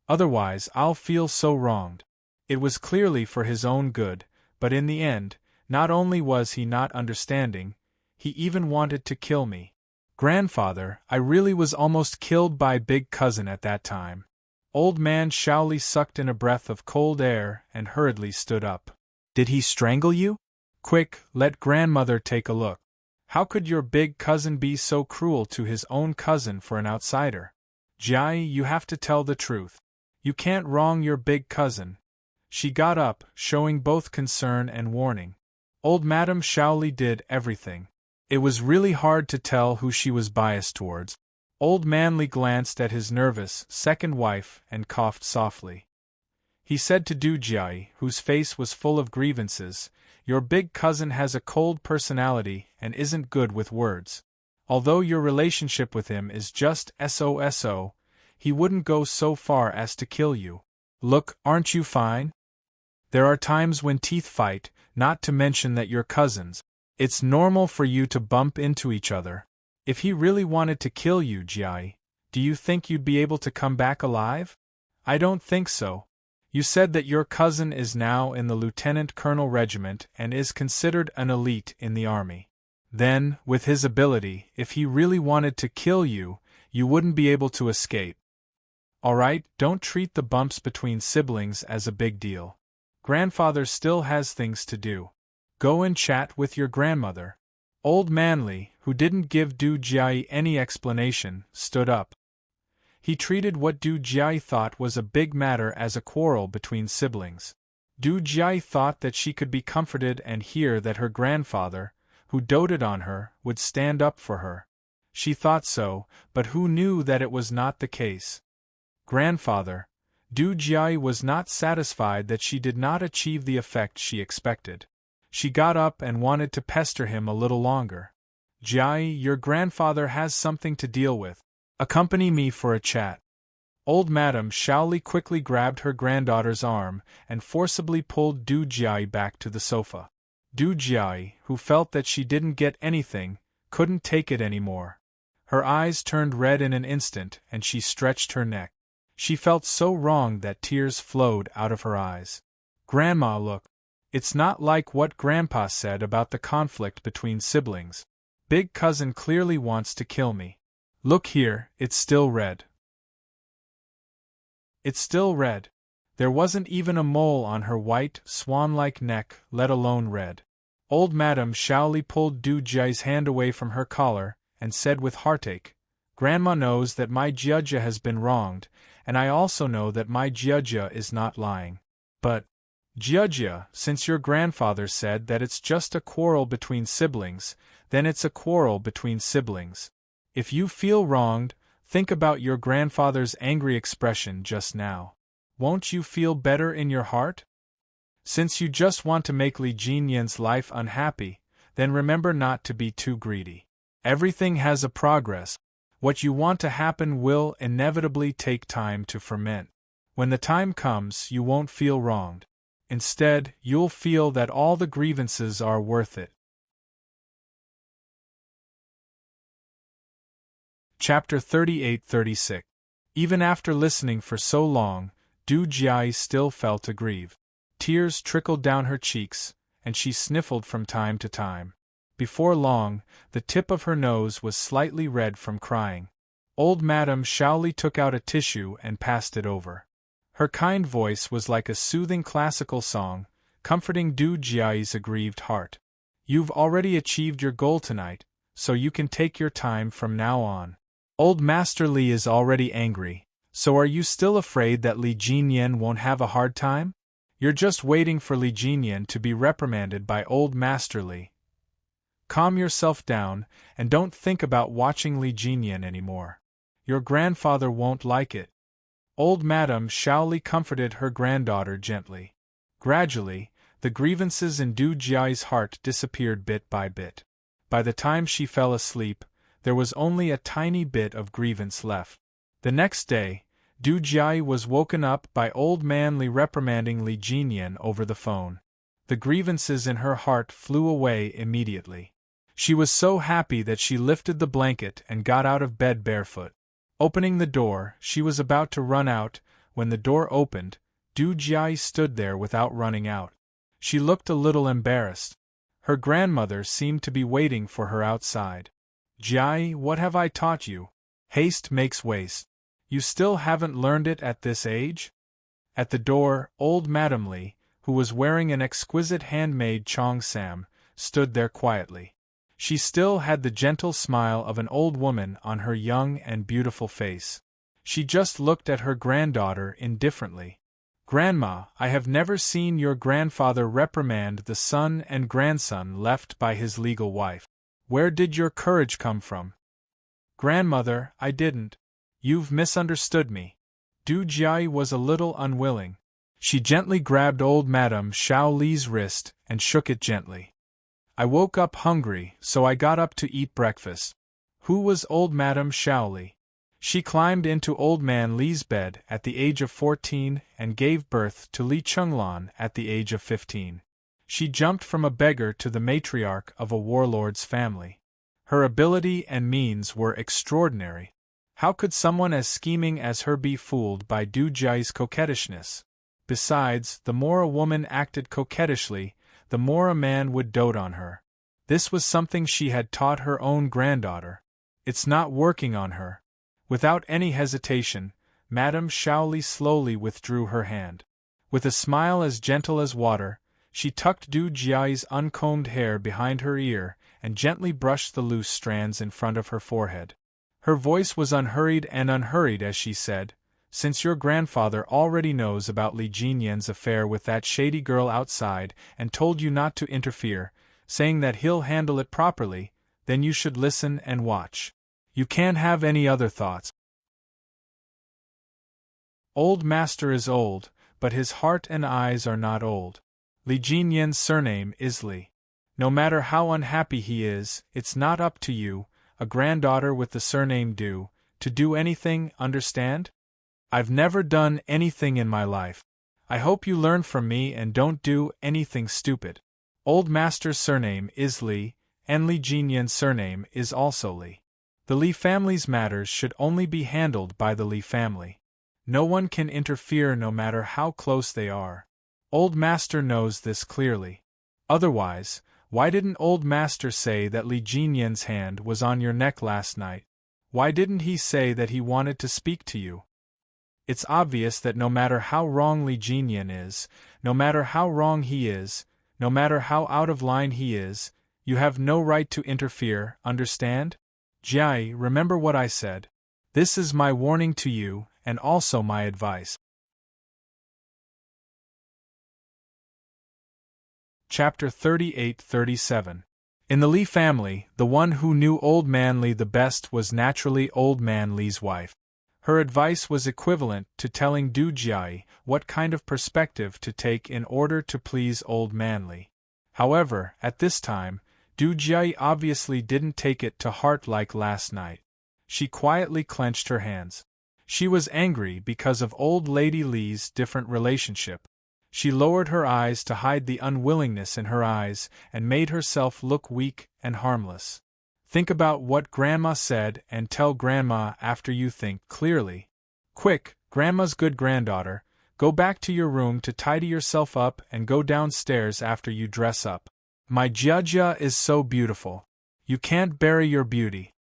Otherwise, I'll feel so wronged. It was clearly for his own good, but in the end, not only was he not understanding, he even wanted to kill me. Grandfather, I really was almost killed by big cousin at that time. Old man Shaoli sucked in a breath of cold air and hurriedly stood up. Did he strangle you? Quick, let grandmother take a look. How could your big cousin be so cruel to his own cousin for an outsider? Jai, you have to tell the truth. You can't wrong your big cousin. She got up, showing both concern and warning. Old Madame Shaoli did everything. It was really hard to tell who she was biased towards. Old Manly glanced at his nervous second wife and coughed softly. He said to Du Jai, whose face was full of grievances, "Your big cousin has a cold personality and isn't good with words. Although your relationship with him is just so, he wouldn't go so far as to kill you. Look, aren't you fine? There are times when teeth fight, not to mention that you're cousins. It's normal for you to bump into each other. If he really wanted to kill you, Jai, do you think you'd be able to come back alive? I don't think so. You said that your cousin is now in the lieutenant colonel regiment and is considered an elite in the army. Then, with his ability, if he really wanted to kill you, you wouldn't be able to escape. Alright, don't treat the bumps between siblings as a big deal. Grandfather still has things to do. Go and chat with your grandmother." Old Manly, who didn't give Du Jai any explanation, stood up. He treated what Du Jai thought was a big matter as a quarrel between siblings. Du Jai thought that she could be comforted and hear that her grandfather, who doted on her, would stand up for her. She thought so, but who knew that it was not the case? Grandfather, Du Jai was not satisfied that she did not achieve the effect she expected. She got up and wanted to pester him a little longer. Jai, your grandfather has something to deal with. Accompany me for a chat. Old Madame Shaoli quickly grabbed her granddaughter's arm and forcibly pulled Du Jai back to the sofa. Du Jai, who felt that she didn't get anything, couldn't take it anymore. Her eyes turned red in an instant and she stretched her neck. She felt so wrong that tears flowed out of her eyes. Grandma, look. It's not like what Grandpa said about the conflict between siblings. Big cousin clearly wants to kill me. Look here, it's still red. It's still red. There wasn't even a mole on her white, swan-like neck, let alone red. Old Madame Shaoli pulled Du Jai's hand away from her collar and said with heartache, "Grandma knows that my Jiajia has been wronged, and I also know that my Jiajia is not lying. But, Jiajia, since your grandfather said that it's just a quarrel between siblings, then it's a quarrel between siblings. If you feel wronged, think about your grandfather's angry expression just now. Won't you feel better in your heart? Since you just want to make Li Jinyan's life unhappy, then remember not to be too greedy. Everything has a progress. What you want to happen will inevitably take time to ferment. When the time comes, you won't feel wronged. Instead, you'll feel that all the grievances are worth it." Chapter 38-36. Even after listening for so long, Du Jai still felt aggrieved. Tears trickled down her cheeks, and she sniffled from time to time. Before long, the tip of her nose was slightly red from crying. Old Madame Shaoli took out a tissue and passed it over. Her kind voice was like a soothing classical song, comforting Du Jai's aggrieved heart. "You've already achieved your goal tonight, so you can take your time from now on. Old Master Li is already angry, so are you still afraid that Li Jinyan won't have a hard time? You're just waiting for Li Jinyan to be reprimanded by Old Master Li. Calm yourself down, and don't think about watching Li Jinyan anymore. Your grandfather won't like it." Old Madame Shaoli comforted her granddaughter gently. Gradually, the grievances in Du Jai's heart disappeared bit by bit. By the time she fell asleep, there was only a tiny bit of grievance left. The next day, Du Jai was woken up by Old Man Li reprimanding Li Jinyan over the phone. The grievances in her heart flew away immediately. She was so happy that she lifted the blanket and got out of bed barefoot. Opening the door, she was about to run out, when the door opened, Du Jiai stood there without running out. She looked a little embarrassed. Her grandmother seemed to be waiting for her outside. Jiai, what have I taught you? Haste makes waste. You still haven't learned it at this age? At the door, old Madame Li, who was wearing an exquisite handmade cheongsam, stood there quietly. She still had the gentle smile of an old woman on her young and beautiful face. She just looked at her granddaughter indifferently. Grandma, I have never seen your grandfather reprimand the son and grandson left by his legal wife. Where did your courage come from? Grandmother, I didn't. You've misunderstood me. Du Jiai was a little unwilling. She gently grabbed old Madame Xiao Li's wrist and shook it gently. I woke up hungry, so I got up to eat breakfast. Who was old Madame Xiao Li? She climbed into old man Li's bed at the age of 14 and gave birth to Li Chenglan at the age of 15. She jumped from a beggar to the matriarch of a warlord's family. Her ability and means were extraordinary. How could someone as scheming as her be fooled by Du Jiai's coquettishness? Besides, the more a woman acted coquettishly, the more a man would dote on her. This was something she had taught her own granddaughter. It's not working on her. Without any hesitation, Madame Xiao Li slowly withdrew her hand. With a smile as gentle as water, she tucked Du Jiai's uncombed hair behind her ear and gently brushed the loose strands in front of her forehead. Her voice was unhurried as she said, "Since your grandfather already knows about Li Jinyan's affair with that shady girl outside and told you not to interfere, saying that he'll handle it properly, then you should listen and watch. You can't have any other thoughts. Old master is old, but his heart and eyes are not old. Li Jinyan's surname is Li. No matter how unhappy he is, it's not up to you, a granddaughter with the surname Du, to do anything, understand? I've never done anything in my life. I hope you learn from me and don't do anything stupid. Old master's surname is Li, and Li Jinyan's surname is also Li. The Li family's matters should only be handled by the Li family. No one can interfere no matter how close they are. Old master knows this clearly. Otherwise, why didn't old master say that Li Jinyan's hand was on your neck last night? Why didn't he say that he wanted to speak to you? It's obvious that no matter how wrong Li Jinyan is, no matter how wrong he is, no matter how out of line he is, you have no right to interfere, understand? Jiai, remember what I said. This is my warning to you, and also my advice. Chapter 38-37. In the Li family, the one who knew Old Man Li the best was naturally Old Man Li's wife. Her advice was equivalent to telling Du Jiai what kind of perspective to take in order to please Old Man Li. However, at this time, Du Jiai obviously didn't take it to heart like last night. She quietly clenched her hands. She was angry because of Old Lady Li's different relationship. She lowered her eyes to hide the unwillingness in her eyes and made herself look weak and harmless. Think about what Grandma said and tell Grandma after you think clearly. Quick, Grandma's good granddaughter, go back to your room to tidy yourself up and go downstairs after you dress up. My Jia is so beautiful. You can't bury your beauty.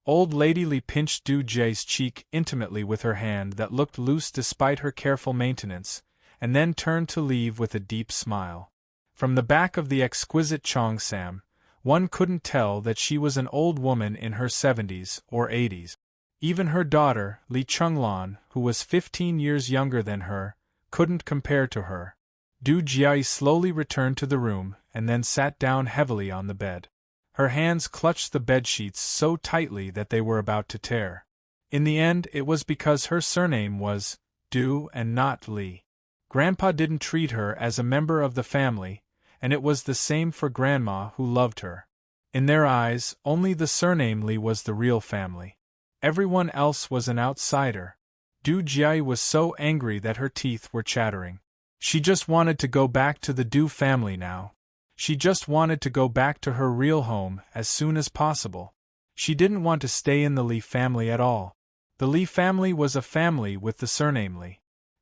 Old Lady Li pinched Du Jiai's cheek intimately with her hand that looked loose despite her careful maintenance, and then turned to leave with a deep smile. From the back of the exquisite cheongsam, one couldn't tell that she was an old woman in her 70s or 80s. Even her daughter, Li Chenglan, who was 15 years younger than her, couldn't compare to her. Du Jiai slowly returned to the room and then sat down heavily on the bed. Her hands clutched the bedsheets so tightly that they were about to tear. In the end, it was because her surname was Du and not Li. Grandpa didn't treat her as a member of the family, and it was the same for Grandma who loved her. In their eyes, only the surname Li was the real family. Everyone else was an outsider. Du Jiai was so angry that her teeth were chattering. She just wanted to go back to the Du family now. She just wanted to go back to her real home as soon as possible. She didn't want to stay in the Li family at all. The Li family was a family with the surname Li.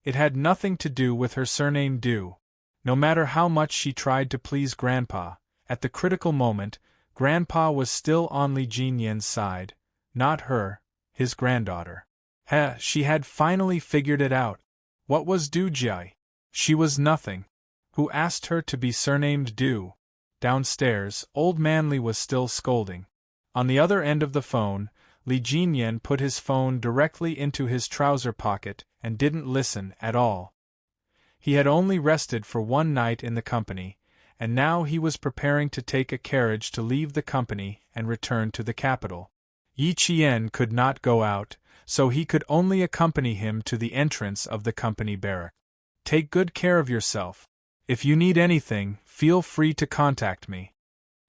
It had nothing to do with her surname Du. No matter how much she tried to please Grandpa, at the critical moment, Grandpa was still on Li Jinyan's side, not her, his granddaughter. She had finally figured it out. What was Du Jie? She was nothing. Who asked her to be surnamed Du? Downstairs, Old Manly was still scolding. On the other end of the phone, Li Jinyan put his phone directly into his trouser pocket and didn't listen at all. He had only rested for one night in the company, and now he was preparing to take a carriage to leave the company and return to the capital. Yi Qian could not go out, so he could only accompany him to the entrance of the company barrack. Take good care of yourself. If you need anything, feel free to contact me.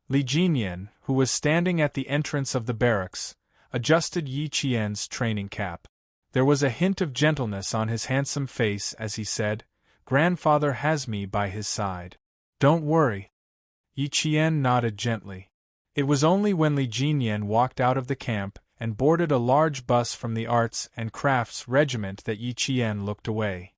Li Jinyan, who was standing at the entrance of the barracks, adjusted Yi Qian's training cap. There was a hint of gentleness on his handsome face as he said, "Grandfather has me by his side. Don't worry." Yi Qian nodded gently. It was only when Li Jinyan walked out of the camp and boarded a large bus from the Arts and Crafts Regiment that Yi Qian looked away.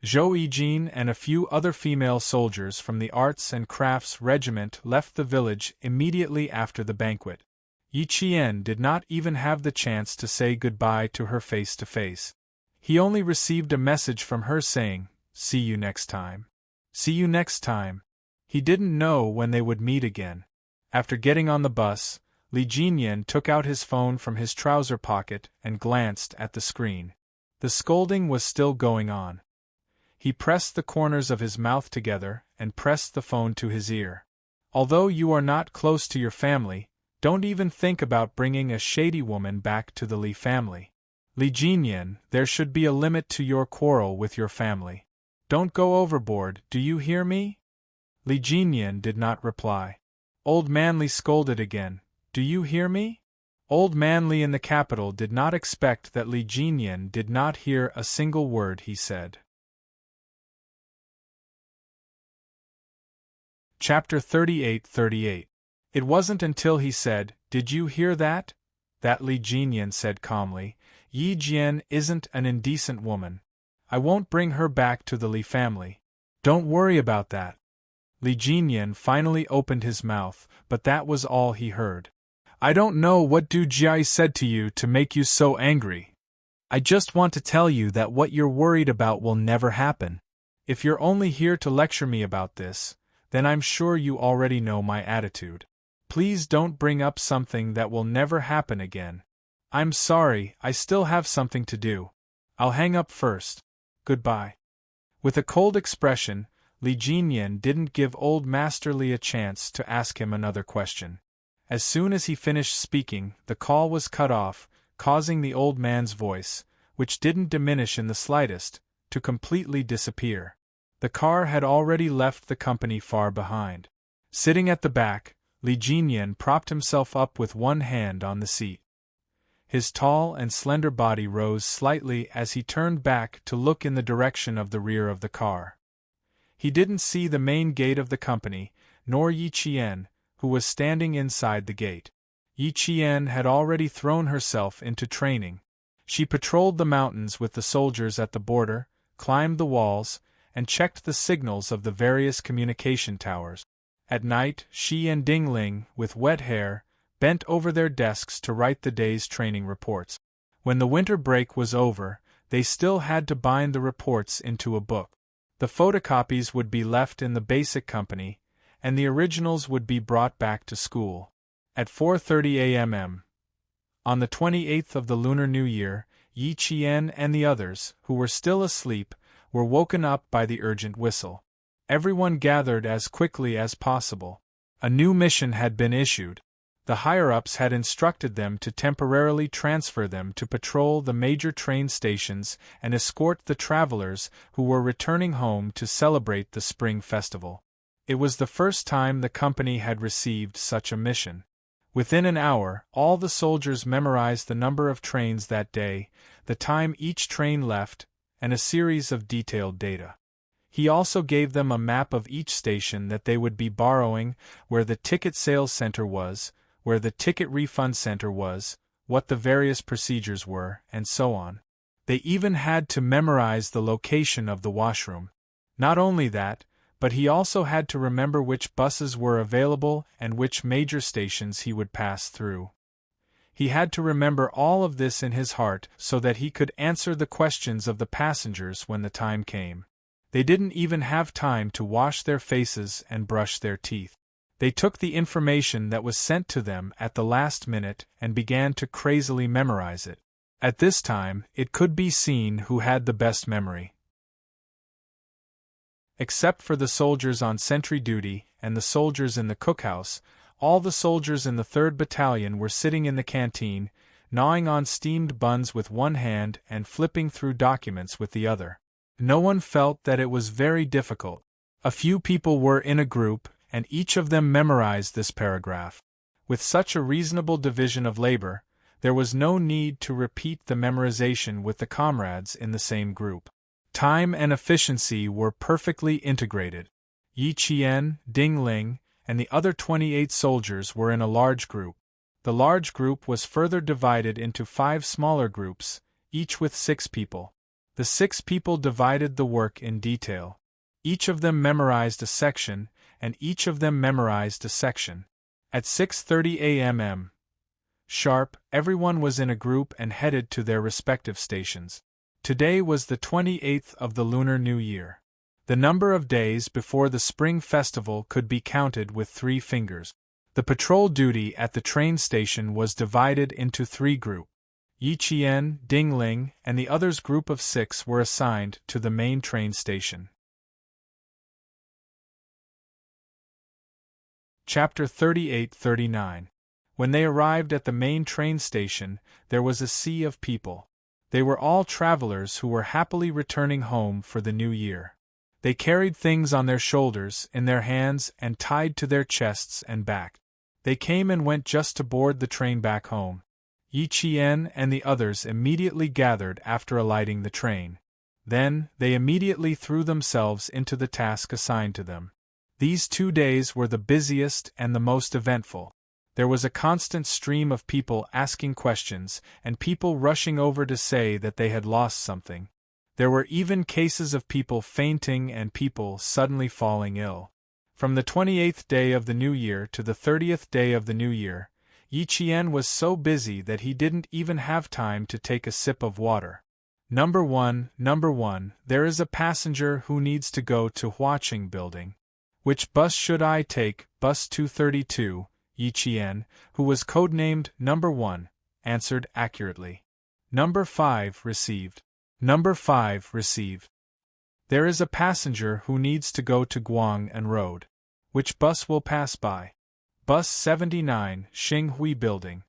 Zhou Yijin and a few other female soldiers from the Arts and Crafts Regiment left the village immediately after the banquet. Yi Qian did not even have the chance to say goodbye to her face to face. He only received a message from her saying, "See you next time. See you next time." He didn't know when they would meet again. After getting on the bus, Li Jinyan took out his phone from his trouser pocket and glanced at the screen. The scolding was still going on. He pressed the corners of his mouth together and pressed the phone to his ear. Although you are not close to your family, don't even think about bringing a shady woman back to the Li family. Li Jinyan, there should be a limit to your quarrel with your family. Don't go overboard, do you hear me? Li Jinyan did not reply. Old Manly scolded again, "Do you hear me?" Old Manly in the capital did not expect that Li Jinyan did not hear a single word he said. Chapter 38. It wasn't until he said, "Did you hear that?" that Li Jinyan said calmly, "Yi Jian isn't an indecent woman. I won't bring her back to the Li family. Don't worry about that." Li Jinyan finally opened his mouth, but that was all he heard. "I don't know what Du Jie said to you to make you so angry. I just want to tell you that what you're worried about will never happen. If you're only here to lecture me about this, then I'm sure you already know my attitude. Please don't bring up something that will never happen again. I'm sorry, I still have something to do. I'll hang up first. Goodbye." With a cold expression, Li Jinyan didn't give Old Master Li a chance to ask him another question. As soon as he finished speaking, the call was cut off, causing the old man's voice, which didn't diminish in the slightest, to completely disappear. The car had already left the company far behind. Sitting at the back, Li Jinyan propped himself up with one hand on the seat. His tall and slender body rose slightly as he turned back to look in the direction of the rear of the car. He didn't see the main gate of the company, nor Yi Qian, who was standing inside the gate. Yi Qian had already thrown herself into training. She patrolled the mountains with the soldiers at the border, climbed the walls, and checked the signals of the various communication towers. At night, she and Ding Ling, with wet hair, bent over their desks to write the day's training reports. When the winter break was over, they still had to bind the reports into a book. The photocopies would be left in the basic company, and the originals would be brought back to school. At 4:30 a.m. on the 28th of the Lunar New Year, Yi Qian and the others, who were still asleep, were woken up by the urgent whistle. Everyone gathered as quickly as possible. A new mission had been issued. The higher-ups had instructed them to temporarily transfer them to patrol the major train stations and escort the travelers who were returning home to celebrate the Spring Festival. It was the first time the company had received such a mission. Within an hour, all the soldiers memorized the number of trains that day, the time each train left, and a series of detailed data. He also gave them a map of each station that they would be borrowing, where the ticket sales center was, where the ticket refund center was, what the various procedures were, and so on. They even had to memorize the location of the washroom. Not only that, but he also had to remember which buses were available and which major stations he would pass through. He had to remember all of this in his heart so that he could answer the questions of the passengers when the time came. They didn't even have time to wash their faces and brush their teeth. They took the information that was sent to them at the last minute and began to crazily memorize it. At this time, it could be seen who had the best memory. Except for the soldiers on sentry duty and the soldiers in the cookhouse, all the soldiers in the 3rd Battalion were sitting in the canteen, gnawing on steamed buns with one hand and flipping through documents with the other. No one felt that it was very difficult. A few people were in a group, and each of them memorized this paragraph. With such a reasonable division of labor, there was no need to repeat the memorization with the comrades in the same group. Time and efficiency were perfectly integrated. Yi Qian, Ding Ling, and the other 28 soldiers were in a large group. The large group was further divided into 5 smaller groups, each with 6 people. The 6 people divided the work in detail. Each of them memorized a section, and each of them memorized a section. At 6:30 a.m. sharp, everyone was in a group and headed to their respective stations. Today was the 28th of the Lunar New Year. The number of days before the Spring Festival could be counted with 3 fingers. The patrol duty at the train station was divided into 3 groups. Yi Qian, Ding Ling, and the others' group of 6 were assigned to the main train station. Chapter 38-39. When they arrived at the main train station, there was a sea of people. They were all travelers who were happily returning home for the new year. They carried things on their shoulders, in their hands, and tied to their chests and back. They came and went just to board the train back home. Yi Qian and the others immediately gathered after alighting the train. Then, they immediately threw themselves into the task assigned to them. These 2 days were the busiest and the most eventful. There was a constant stream of people asking questions, and people rushing over to say that they had lost something. There were even cases of people fainting and people suddenly falling ill. From the 28th day of the new year to the 30th day of the new year, Yi Qian was so busy that he didn't even have time to take a sip of water. Number one, there is a passenger who needs to go to Huaqing Building. Which bus should I take? Bus 232, Yi Qian, who was codenamed Number 1, answered accurately. Number 5 received. Number 5 received. There is a passenger who needs to go to Guang'an Road. Which bus will pass by? Bus 79, Xinghui Building.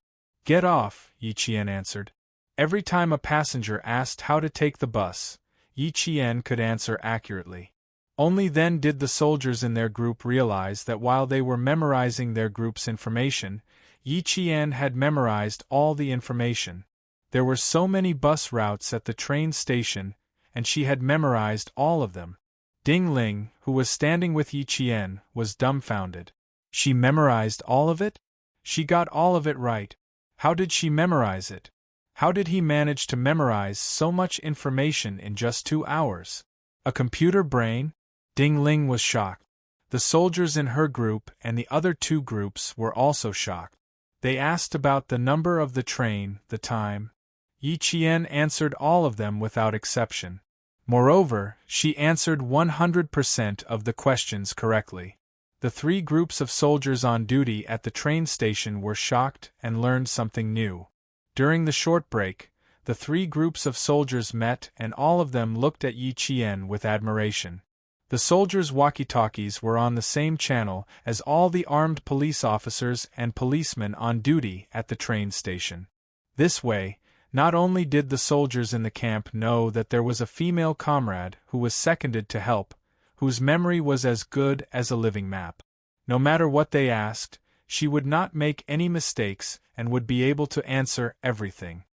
Get off, Yi Qian answered. Every time a passenger asked how to take the bus, Yi Qian could answer accurately. Only then did the soldiers in their group realize that while they were memorizing their group's information, Yi Qian had memorized all the information. There were so many bus routes at the train station, and she had memorized all of them. Ding Ling, who was standing with Yi Qian, was dumbfounded. She memorized all of it? She got all of it right. How did she memorize it? How did he manage to memorize so much information in just 2 hours? A computer brain? Ding Ling was shocked. The soldiers in her group and the other 2 groups were also shocked. They asked about the number of the train, the time. Yi Qian answered all of them without exception. Moreover, she answered 100% of the questions correctly. The 3 groups of soldiers on duty at the train station were shocked and learned something new. During the short break, the 3 groups of soldiers met and all of them looked at Yi Qian with admiration. The soldiers' walkie-talkies were on the same channel as all the armed police officers and policemen on duty at the train station. This way, not only did the soldiers in the camp know that there was a female comrade who was seconded to help, whose memory was as good as a living map. No matter what they asked, she would not make any mistakes and would be able to answer everything.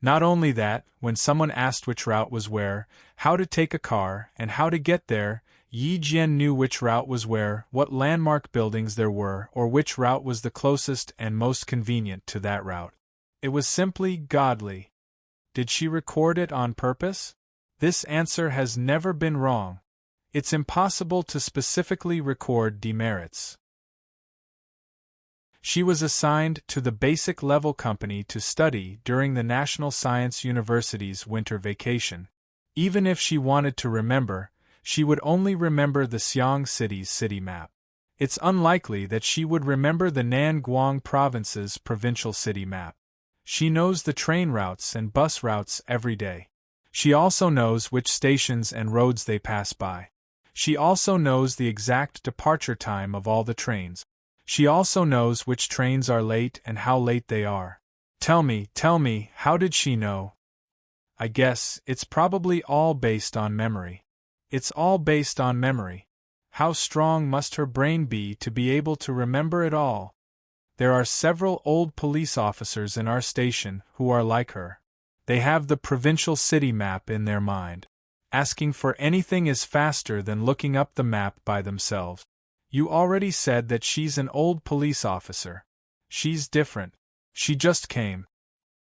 Not only that, when someone asked which route was where, how to take a car, and how to get there, Yi Jian knew which route was where, what landmark buildings there were, or which route was the closest and most convenient to that route. It was simply godly. Did she record it on purpose? This answer has never been wrong. It's impossible to specifically record demerits. She was assigned to the basic level company to study during the National Science University's winter vacation. Even if she wanted to remember, she would only remember the Xiang city's city map. It's unlikely that she would remember the Nanguang province's provincial city map. She knows the train routes and bus routes every day. She also knows which stations and roads they pass by. She also knows the exact departure time of all the trains. She also knows which trains are late and how late they are. Tell me, how did she know? I guess it's probably all based on memory. It's all based on memory. How strong must her brain be to be able to remember it all? There are several old police officers in our station who are like her. They have the provincial city map in their mind. Asking for anything is faster than looking up the map by themselves. You already said that she's an old police officer. She's different. She just came.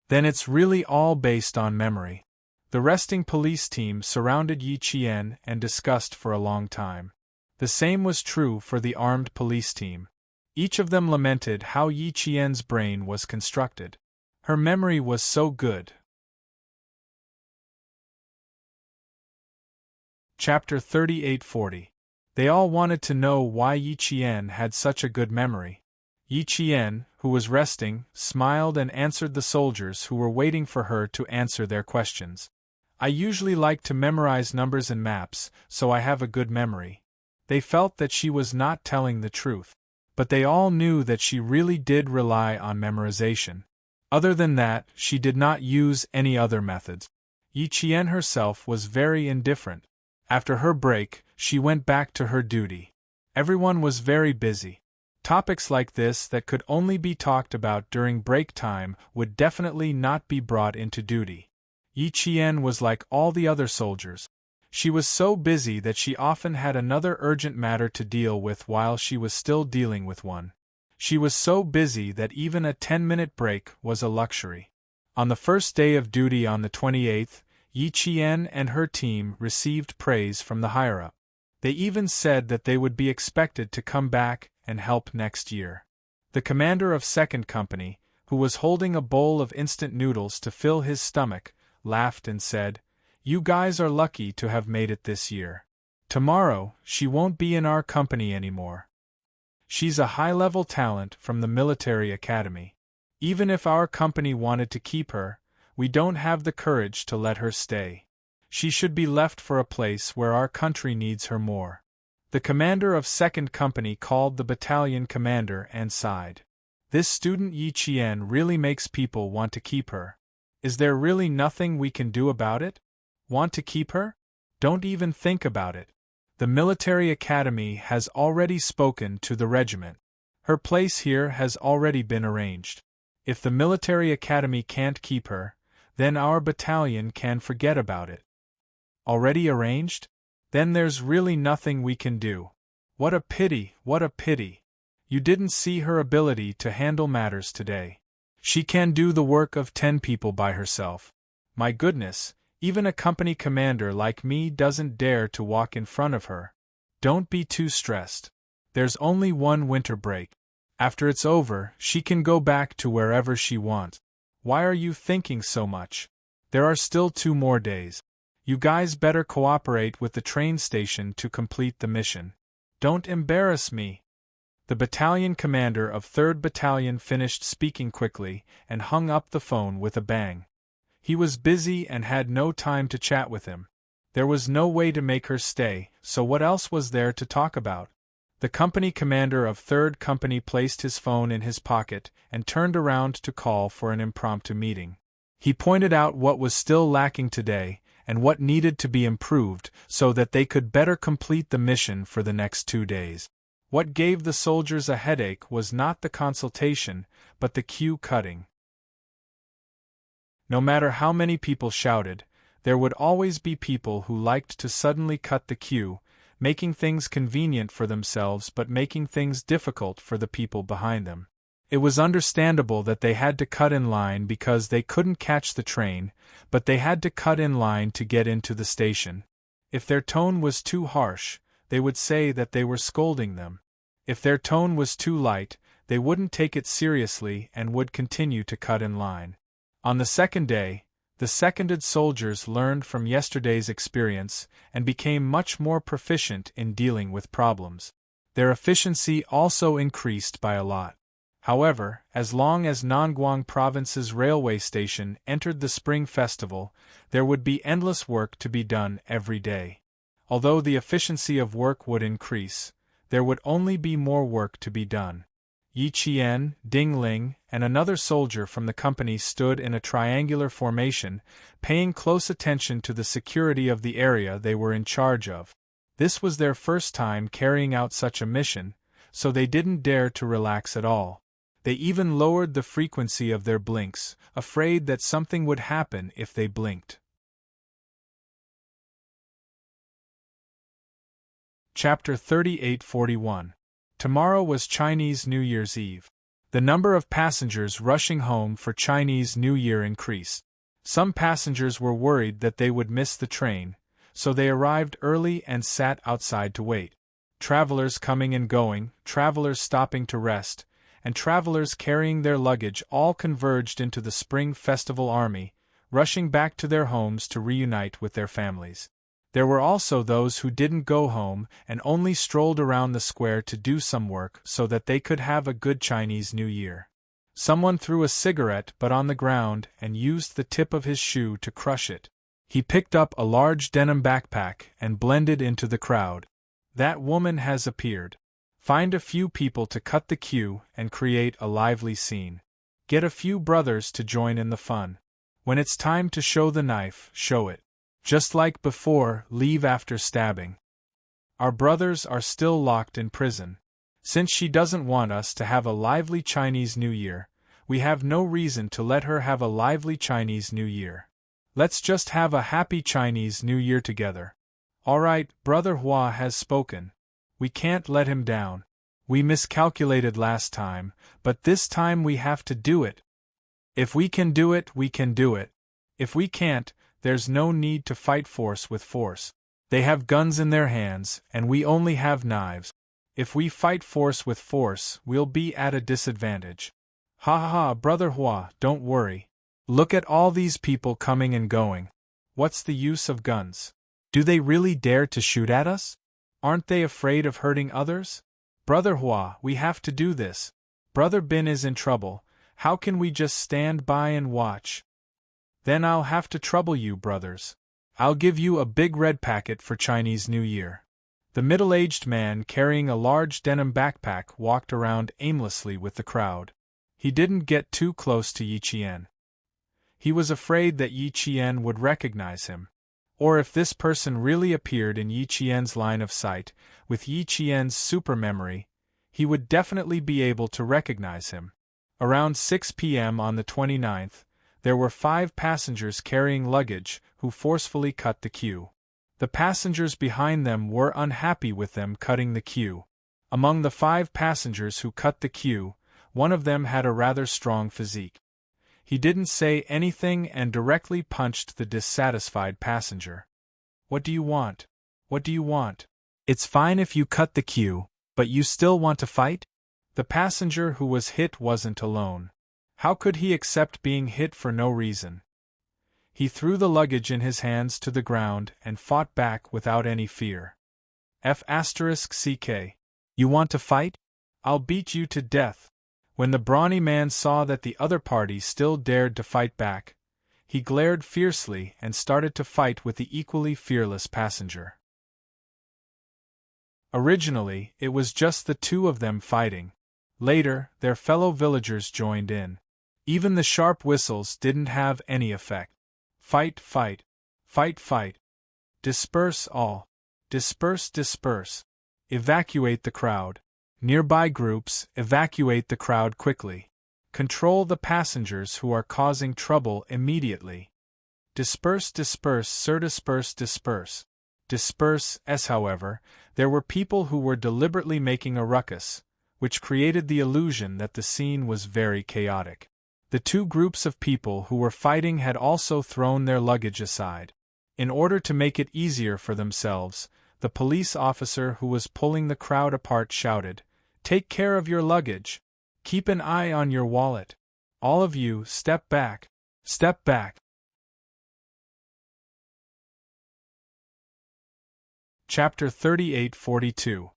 Then it's really all based on memory. The resting police team surrounded Yi Qian and discussed for a long time. The same was true for the armed police team. Each of them lamented how Yi Qian's brain was constructed. Her memory was so good. Chapter 3840. They all wanted to know why Yi Qian had such a good memory. Yi Qian, who was resting, smiled and answered the soldiers who were waiting for her to answer their questions. I usually like to memorize numbers and maps, so I have a good memory. They felt that she was not telling the truth. But they all knew that she really did rely on memorization. Other than that, she did not use any other methods. Yi Qian herself was very indifferent. After her break, she went back to her duty. Everyone was very busy. Topics like this that could only be talked about during break time would definitely not be brought into duty. Yi Qian was like all the other soldiers. She was so busy that she often had another urgent matter to deal with while she was still dealing with one. She was so busy that even a 10-minute break was a luxury. On the first day of duty on the 28th, Yi Qian and her team received praise from the higher-up. They even said that they would be expected to come back and help next year. The commander of 2nd Company, who was holding a bowl of instant noodles to fill his stomach, laughed and said, "You guys are lucky to have made it this year. Tomorrow, she won't be in our company anymore. She's a high-level talent from the military academy. Even if our company wanted to keep her, we don't have the courage to let her stay. She should be left for a place where our country needs her more." The commander of 2nd Company called the battalion commander and sighed. This student Yi Qian really makes people want to keep her. Is there really nothing we can do about it? Want to keep her? Don't even think about it. The military academy has already spoken to the regiment. Her place here has already been arranged. If the military academy can't keep her, then our battalion can forget about it. Already arranged? Then there's really nothing we can do. What a pity, what a pity. You didn't see her ability to handle matters today. She can do the work of 10 people by herself. My goodness, even a company commander like me doesn't dare to walk in front of her. Don't be too stressed. There's only one winter break. After it's over, she can go back to wherever she wants. Why are you thinking so much? There are still 2 more days. You guys better cooperate with the train station to complete the mission. Don't embarrass me. The battalion commander of 3rd Battalion finished speaking quickly and hung up the phone with a bang. He was busy and had no time to chat with him. There was no way to make her stay, so what else was there to talk about? The company commander of 3rd Company placed his phone in his pocket and turned around to call for an impromptu meeting. He pointed out what was still lacking today and what needed to be improved so that they could better complete the mission for the next 2 days. What gave the soldiers a headache was not the consultation, but the queue cutting. No matter how many people shouted, there would always be people who liked to suddenly cut the queue, making things convenient for themselves but making things difficult for the people behind them. It was understandable that they had to cut in line because they couldn't catch the train, but they had to cut in line to get into the station. If their tone was too harsh, they would say that they were scolding them. If their tone was too light, they wouldn't take it seriously and would continue to cut in line. On the second day, the seconded soldiers learned from yesterday's experience and became much more proficient in dealing with problems. Their efficiency also increased by a lot. However, as long as Nangguang Province's railway station entered the Spring Festival, there would be endless work to be done every day. Although the efficiency of work would increase, there would only be more work to be done. Yi Qian, Ding Ling, and another soldier from the company stood in a triangular formation, paying close attention to the security of the area they were in charge of. This was their first time carrying out such a mission, so they didn't dare to relax at all. They even lowered the frequency of their blinks, afraid that something would happen if they blinked. Chapter 38-41. Tomorrow was Chinese New Year's Eve. The number of passengers rushing home for Chinese New Year increased. Some passengers were worried that they would miss the train, so they arrived early and sat outside to wait. Travelers coming and going, travelers stopping to rest, and travelers carrying their luggage all converged into the Spring Festival army, rushing back to their homes to reunite with their families. There were also those who didn't go home and only strolled around the square to do some work so that they could have a good Chinese New Year. Someone threw a cigarette butt on the ground and used the tip of his shoe to crush it. He picked up a large denim backpack and blended into the crowd. That woman has appeared. Find a few people to cut the queue and create a lively scene. Get a few brothers to join in the fun. When it's time to show the knife, show it. Just like before, leave after stabbing. Our brothers are still locked in prison. Since she doesn't want us to have a lively Chinese New Year, we have no reason to let her have a lively Chinese New Year. Let's just have a happy Chinese New Year together. All right, Brother Hua has spoken. We can't let him down. We miscalculated last time, but this time we have to do it. If we can do it, we can do it. If we can't, there's no need to fight force with force. They have guns in their hands, and we only have knives. If we fight force with force, we'll be at a disadvantage. Ha ha ha, Brother Hua, don't worry. Look at all these people coming and going. What's the use of guns? Do they really dare to shoot at us? Aren't they afraid of hurting others? Brother Hua, we have to do this. Brother Bin is in trouble. How can we just stand by and watch? Then I'll have to trouble you, brothers. I'll give you a big red packet for Chinese New Year. The middle-aged man carrying a large denim backpack walked around aimlessly with the crowd. He didn't get too close to Yi Qian. He was afraid that Yi Qian would recognize him. Or if this person really appeared in Yi Qian's line of sight, with Yi Qian's super memory, he would definitely be able to recognize him. Around 6 p.m. on the 29th, there were 5 passengers carrying luggage who forcefully cut the queue. The passengers behind them were unhappy with them cutting the queue. Among the 5 passengers who cut the queue, one of them had a rather strong physique. He didn't say anything and directly punched the dissatisfied passenger. What do you want? What do you want? It's fine if you cut the queue, but you still want to fight? The passenger who was hit wasn't alone. How could he accept being hit for no reason? He threw the luggage in his hands to the ground and fought back without any fear. F***CK. You want to fight? I'll beat you to death. When the brawny man saw that the other party still dared to fight back, he glared fiercely and started to fight with the equally fearless passenger. Originally, it was just the 2 of them fighting. Later, their fellow villagers joined in. Even the sharp whistles didn't have any effect. Fight, fight. Fight, fight. Disperse all. Disperse, disperse. Evacuate the crowd. Nearby groups, evacuate the crowd quickly. Control the passengers who are causing trouble immediately. Disperse, disperse, sir, disperse, disperse. Disperse, however, there were people who were deliberately making a ruckus, which created the illusion that the scene was very chaotic. The two groups of people who were fighting had also thrown their luggage aside. In order to make it easier for themselves, the police officer who was pulling the crowd apart shouted, "Take care of your luggage! Keep an eye on your wallet! All of you, step back! Step back!" Chapter 38-42.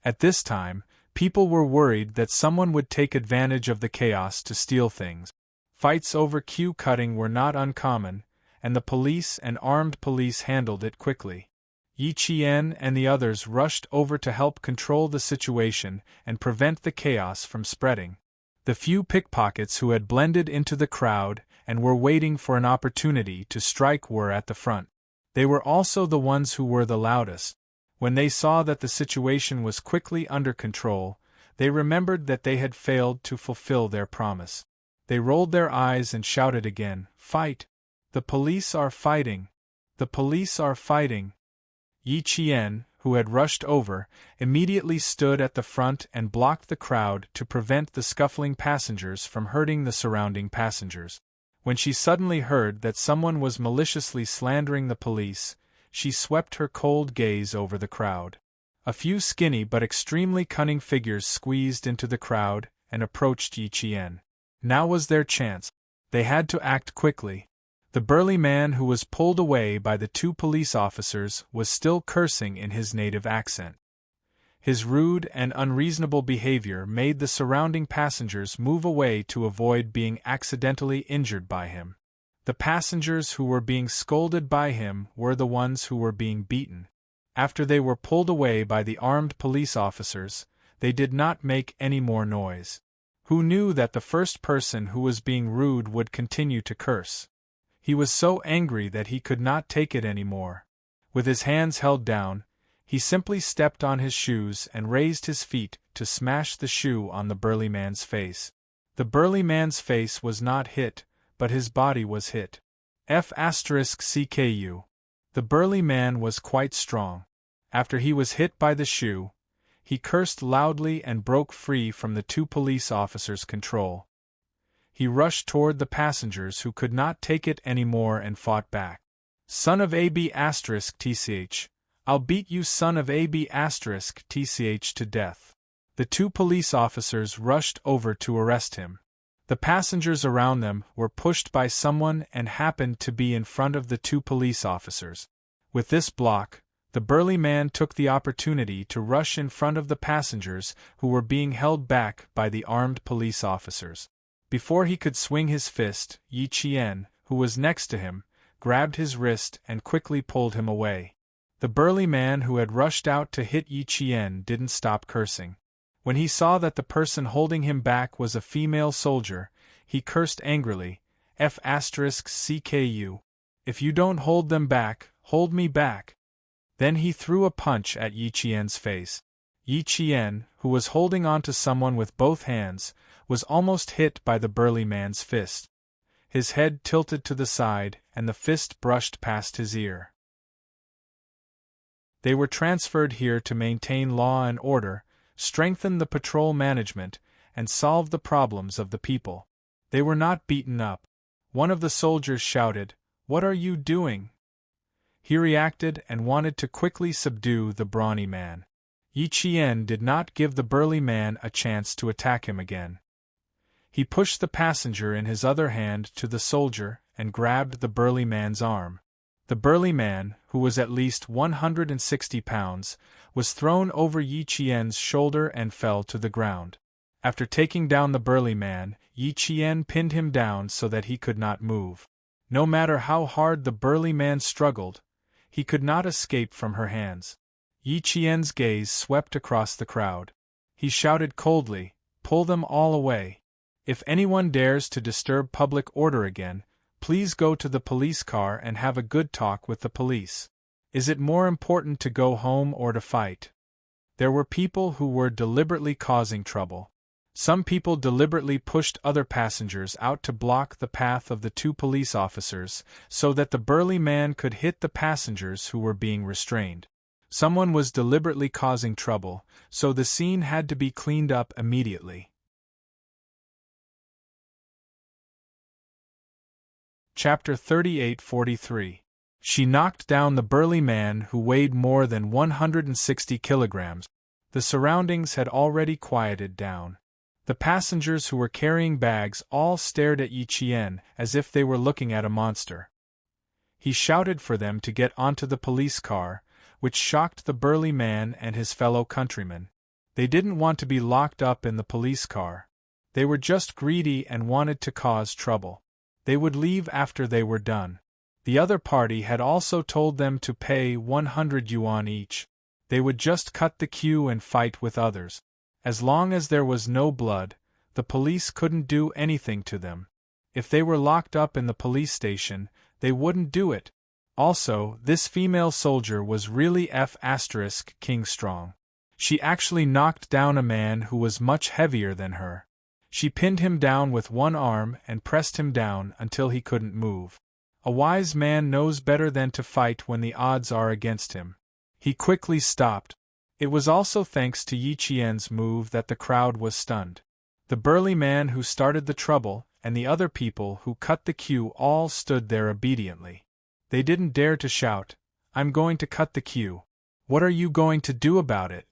At this time, people were worried that someone would take advantage of the chaos to steal things. Fights over queue cutting were not uncommon, and the police and armed police handled it quickly. Yi Qian and the others rushed over to help control the situation and prevent the chaos from spreading. The few pickpockets who had blended into the crowd and were waiting for an opportunity to strike were at the front. They were also the ones who were the loudest. When they saw that the situation was quickly under control, they remembered that they had failed to fulfill their promise. They rolled their eyes and shouted again, "Fight! The police are fighting! The police are fighting!" Yi Qian, who had rushed over, immediately stood at the front and blocked the crowd to prevent the scuffling passengers from hurting the surrounding passengers. When she suddenly heard that someone was maliciously slandering the police, she swept her cold gaze over the crowd. A few skinny but extremely cunning figures squeezed into the crowd and approached Yi Qian. Now was their chance. They had to act quickly. The burly man who was pulled away by the two police officers was still cursing in his native accent. His rude and unreasonable behavior made the surrounding passengers move away to avoid being accidentally injured by him. The passengers who were being scolded by him were the ones who were being beaten. After they were pulled away by the armed police officers, they did not make any more noise. Who knew that the first person who was being rude would continue to curse? He was so angry that he could not take it anymore. With his hands held down, he simply stepped on his shoes and raised his feet to smash the shoe on the burly man's face. The burly man's face was not hit, but his body was hit. F***CKU. The burly man was quite strong. After he was hit by the shoe, he cursed loudly and broke free from the two police officers' control. He rushed toward the passengers who could not take it anymore and fought back. "Son of AB*TCH, I'll beat you son of AB*TCH to death." The two police officers rushed over to arrest him. The passengers around them were pushed by someone and happened to be in front of the two police officers. With this block, the burly man took the opportunity to rush in front of the passengers who were being held back by the armed police officers. Before he could swing his fist, Yi Qian, who was next to him, grabbed his wrist and quickly pulled him away. The burly man who had rushed out to hit Yi Qian didn't stop cursing. When he saw that the person holding him back was a female soldier, he cursed angrily, F***CKU. If you don't hold them back, hold me back. Then he threw a punch at Yi Qian's face. Yi Qian, who was holding on to someone with both hands, was almost hit by the burly man's fist. His head tilted to the side and the fist brushed past his ear. They were transferred here to maintain law and order, strengthen the patrol management, and solve the problems of the people. They were not beaten up. One of the soldiers shouted, "What are you doing?" He reacted and wanted to quickly subdue the brawny man. Yi Qian did not give the burly man a chance to attack him again. He pushed the passenger in his other hand to the soldier and grabbed the burly man's arm. The burly man, who was at least 160 pounds, was thrown over Yi Qian's shoulder and fell to the ground. After taking down the burly man, Yi Qian pinned him down so that he could not move. No matter how hard the burly man struggled, he could not escape from her hands. Yi Qian's gaze swept across the crowd. He shouted coldly, "Pull them all away. If anyone dares to disturb public order again, please go to the police car and have a good talk with the police. Is it more important to go home or to fight?" There were people who were deliberately causing trouble. Some people deliberately pushed other passengers out to block the path of the two police officers so that the burly man could hit the passengers who were being restrained. Someone was deliberately causing trouble, so the scene had to be cleaned up immediately. Chapter 38:43. She knocked down the burly man who weighed more than 160 kilograms. The surroundings had already quieted down. The passengers who were carrying bags all stared at Yi Qian as if they were looking at a monster. He shouted for them to get onto the police car, which shocked the burly man and his fellow countrymen. They didn't want to be locked up in the police car. They were just greedy and wanted to cause trouble. They would leave after they were done. The other party had also told them to pay 100 yuan each. They would just cut the queue and fight with others. As long as there was no blood, the police couldn't do anything to them. If they were locked up in the police station, they wouldn't do it. Also, this female soldier was really King strong. She actually knocked down a man who was much heavier than her. She pinned him down with one arm and pressed him down until he couldn't move. A wise man knows better than to fight when the odds are against him. He quickly stopped. It was also thanks to Yi Qian's move that the crowd was stunned. The burly man who started the trouble and the other people who cut the queue all stood there obediently. They didn't dare to shout, "I'm going to cut the queue. What are you going to do about it?"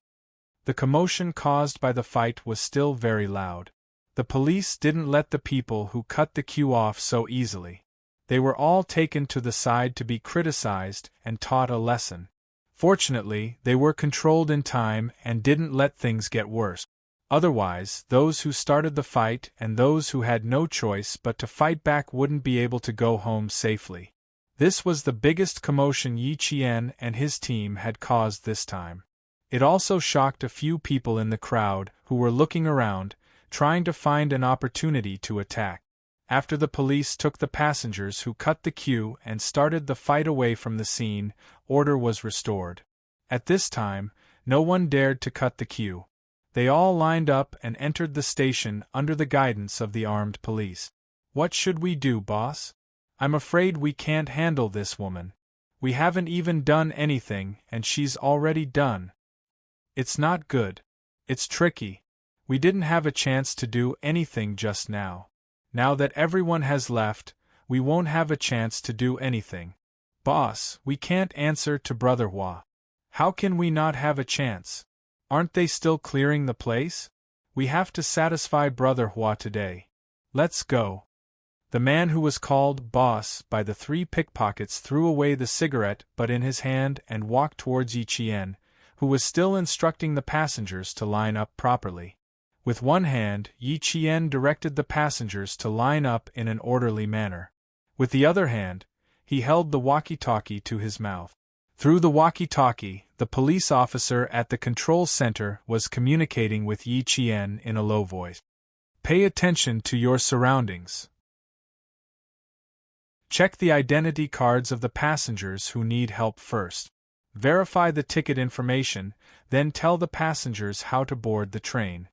The commotion caused by the fight was still very loud. The police didn't let the people who cut the queue off so easily. They were all taken to the side to be criticized and taught a lesson. Fortunately, they were controlled in time and didn't let things get worse. Otherwise, those who started the fight and those who had no choice but to fight back wouldn't be able to go home safely. This was the biggest commotion Yi Qian and his team had caused this time. It also shocked a few people in the crowd who were looking around, trying to find an opportunity to attack. After the police took the passengers who cut the queue and started the fight away from the scene, order was restored. At this time, no one dared to cut the queue. They all lined up and entered the station under the guidance of the armed police. "What should we do, boss? I'm afraid we can't handle this woman. We haven't even done anything and she's already done. It's not good. It's tricky. We didn't have a chance to do anything just now. Now that everyone has left, we won't have a chance to do anything. Boss, we can't answer to Brother Hua. How can we not have a chance? Aren't they still clearing the place? We have to satisfy Brother Hua today. Let's go." The man who was called boss by the three pickpockets threw away the cigarette butt in his hand and walked towards Yi Qian, who was still instructing the passengers to line up properly. With one hand, Yi Qian directed the passengers to line up in an orderly manner. With the other hand, he held the walkie-talkie to his mouth. Through the walkie-talkie, the police officer at the control center was communicating with Yi Qian in a low voice. "Pay attention to your surroundings. Check the identity cards of the passengers who need help first. Verify the ticket information, then tell the passengers how to board the train."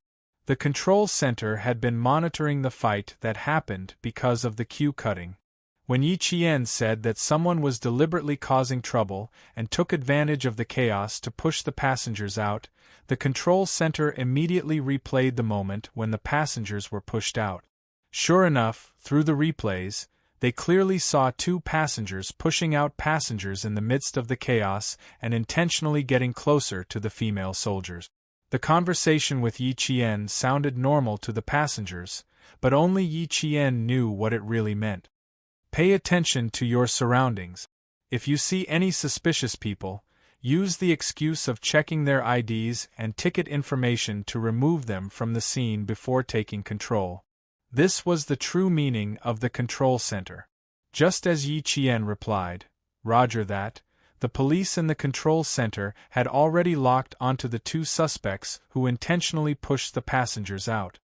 The control center had been monitoring the fight that happened because of the queue cutting. When Yi Qian said that someone was deliberately causing trouble and took advantage of the chaos to push the passengers out, the control center immediately replayed the moment when the passengers were pushed out. Sure enough, through the replays, they clearly saw two passengers pushing out passengers in the midst of the chaos and intentionally getting closer to the female soldiers. The conversation with Yi Qian sounded normal to the passengers, but only Yi Qian knew what it really meant. Pay attention to your surroundings. If you see any suspicious people, use the excuse of checking their IDs and ticket information to remove them from the scene before taking control. This was the true meaning of the control center. Just as Yi Qian replied, "Roger that," the police in the control center had already locked onto the two suspects who intentionally pushed the passengers out.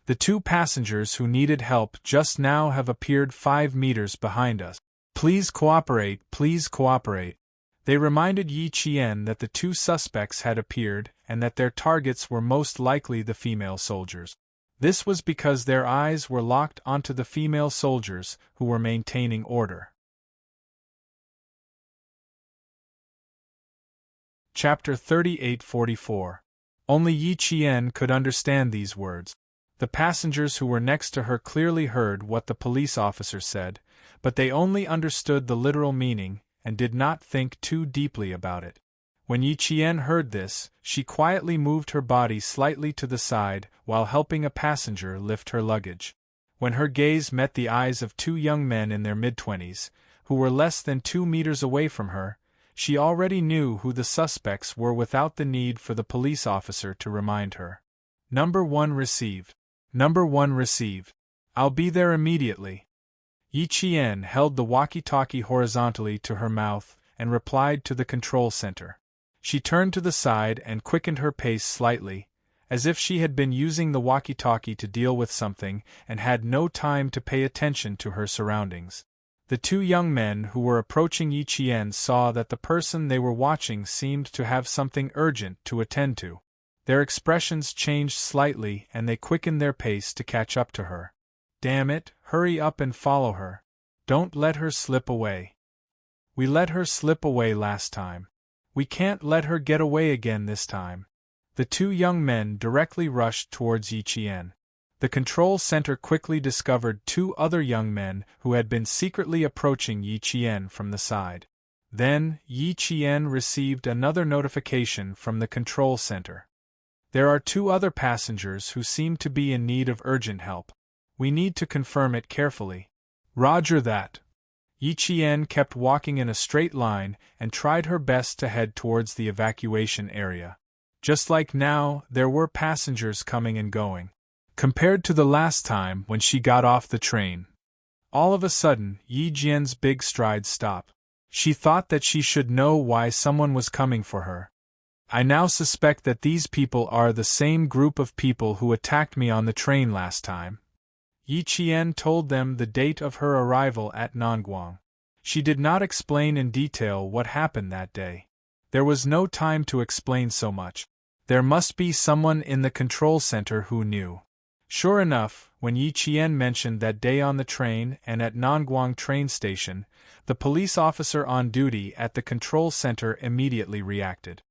The two passengers who needed help just now have appeared 5 meters behind us. Please cooperate, please cooperate. They reminded Yi Qian that the two suspects had appeared and that their targets were most likely the female soldiers. This was because their eyes were locked onto the female soldiers who were maintaining order. Chapter 38:44. Only Yi Qian could understand these words. The passengers who were next to her clearly heard what the police officer said, but they only understood the literal meaning and did not think too deeply about it. When Yi Qian heard this, she quietly moved her body slightly to the side while helping a passenger lift her luggage. When her gaze met the eyes of two young men in their mid-20s, who were less than 2 meters away from her, she already knew who the suspects were without the need for the police officer to remind her. Number 1 received. Number 1 received. I'll be there immediately. Yi Qian held the walkie-talkie horizontally to her mouth and replied to the control center. She turned to the side and quickened her pace slightly, as if she had been using the walkie-talkie to deal with something and had no time to pay attention to her surroundings. The two young men who were approaching Yi Qian saw that the person they were watching seemed to have something urgent to attend to. Their expressions changed slightly and they quickened their pace to catch up to her. Damn it, hurry up and follow her. Don't let her slip away. We let her slip away last time. We can't let her get away again this time. The two young men directly rushed towards Yi Qian. The control center quickly discovered two other young men who had been secretly approaching Yi Qian from the side. Then, Yi Qian received another notification from the control center. There are two other passengers who seem to be in need of urgent help. We need to confirm it carefully. Roger that. Yi Qian kept walking in a straight line and tried her best to head towards the evacuation area. Just like now, there were passengers coming and going. Compared to the last time when she got off the train. All of a sudden, Yi Qian's big strides stopped. She thought that she should know why someone was coming for her. I now suspect that these people are the same group of people who attacked me on the train last time. Yi Qian told them the date of her arrival at Nangguang. She did not explain in detail what happened that day. There was no time to explain so much. There must be someone in the control center who knew. Sure enough, when Yi Qian mentioned that day on the train and at Nangguang train station, the police officer on duty at the control center immediately reacted.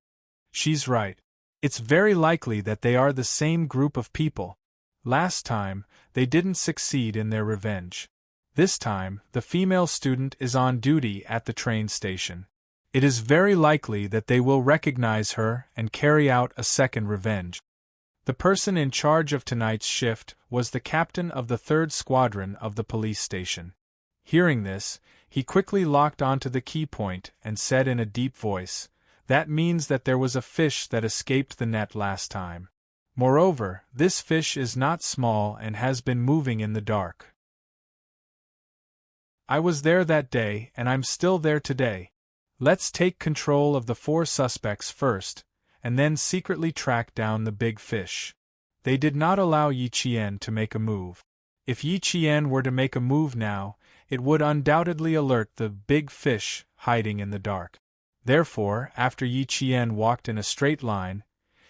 She's right. It's very likely that they are the same group of people. Last time, they didn't succeed in their revenge. This time, the female student is on duty at the train station. It is very likely that they will recognize her and carry out a second revenge. The person in charge of tonight's shift was the captain of the 3rd Squadron of the police station. Hearing this, he quickly locked onto the key point and said in a deep voice, "That means that there was a fish that escaped the net last time. Moreover, this fish is not small and has been moving in the dark. I was there that day and I'm still there today. Let's take control of the 4 suspects first, and then secretly track down the big fish." They did not allow Yi Qian to make a move. If Yi Qian were to make a move now, it would undoubtedly alert the big fish hiding in the dark. Therefore, after Yi Qian walked in a straight line,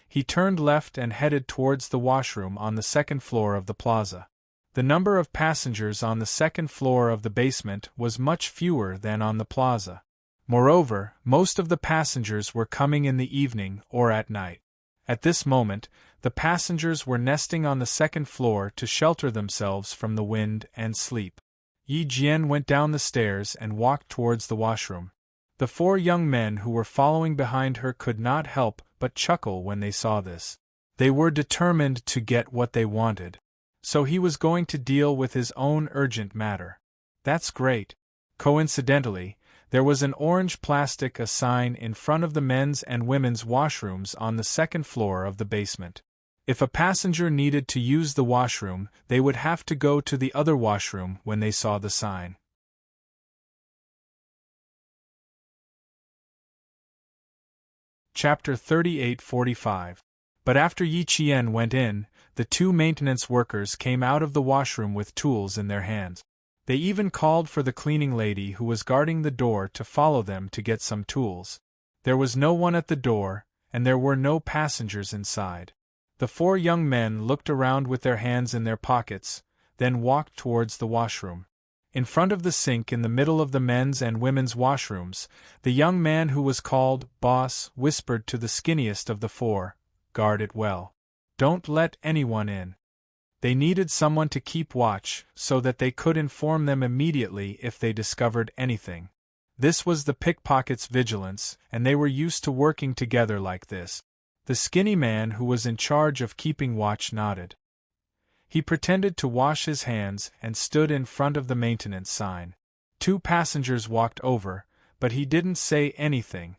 he turned left and headed towards the washroom on the 2nd floor of the plaza. The number of passengers on the 2nd floor of the basement was much fewer than on the plaza. Moreover, most of the passengers were coming in the evening or at night. At this moment, the passengers were nesting on the 2nd floor to shelter themselves from the wind and sleep. Yi Qian went down the stairs and walked towards the washroom. The 4 young men who were following behind her could not help but chuckle when they saw this. They were determined to get what they wanted. So he was going to deal with his own urgent matter. That's great. Coincidentally, there was an orange plastic sign in front of the men's and women's washrooms on the 2nd floor of the basement. If a passenger needed to use the washroom, they would have to go to the other washroom when they saw the sign. Chapter 38:45. But after Yi Qian went in, the 2 maintenance workers came out of the washroom with tools in their hands. They even called for the cleaning lady who was guarding the door to follow them to get some tools. There was no one at the door, and there were no passengers inside. The 4 young men looked around with their hands in their pockets, then walked towards the washroom. In front of the sink in the middle of the men's and women's washrooms, the young man who was called Boss whispered to the skinniest of the four, "Guard it well. Don't let anyone in." They needed someone to keep watch so that they could inform them immediately if they discovered anything. This was the pickpockets' vigilance, and they were used to working together like this. The skinny man who was in charge of keeping watch nodded. He pretended to wash his hands and stood in front of the maintenance sign. 2 passengers walked over, but he didn't say anything.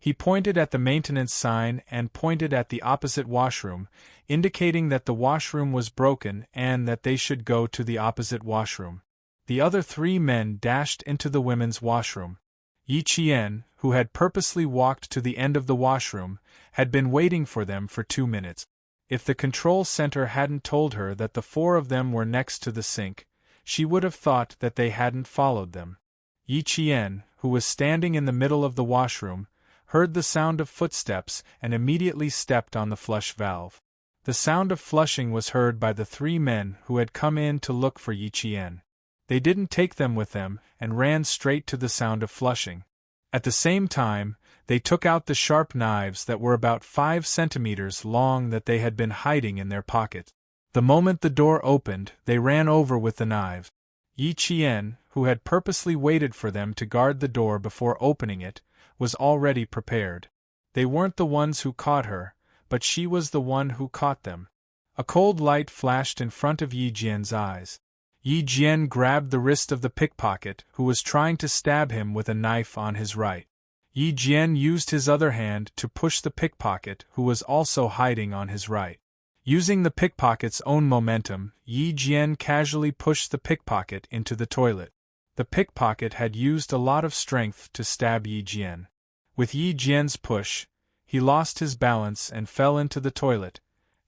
He pointed at the maintenance sign and pointed at the opposite washroom, indicating that the washroom was broken and that they should go to the opposite washroom. The other 3 men dashed into the women's washroom. Yi Qian, who had purposely walked to the end of the washroom, had been waiting for them for 2 minutes. If the control center hadn't told her that the 4 of them were next to the sink, she would have thought that they hadn't followed them. Yi Qian, who was standing in the middle of the washroom, heard the sound of footsteps and immediately stepped on the flush valve. The sound of flushing was heard by the 3 men who had come in to look for Yi Qian. They didn't take them with them and ran straight to the sound of flushing. At the same time, they took out the sharp knives that were about 5 centimeters long that they had been hiding in their pocket. The moment the door opened, they ran over with the knives. Yi Qian, who had purposely waited for them to guard the door before opening it, was already prepared. They weren't the ones who caught her, but she was the one who caught them. A cold light flashed in front of Yi Jian's eyes. Yi Jian grabbed the wrist of the pickpocket who was trying to stab him with a knife on his right. Yi Jian used his other hand to push the pickpocket who was also hiding on his right. Using the pickpocket's own momentum, Yi Jian casually pushed the pickpocket into the toilet. The pickpocket had used a lot of strength to stab Yi Jian. With Yi Jian's push, he lost his balance and fell into the toilet.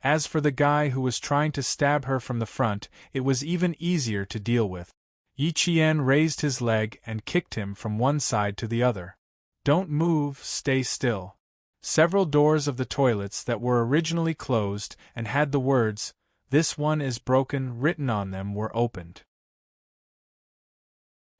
As for the guy who was trying to stab her from the front, it was even easier to deal with. Yi Qian raised his leg and kicked him from one side to the other. "Don't move, stay still." Several doors of the toilets that were originally closed and had the words, "This one is broken," written on them were opened.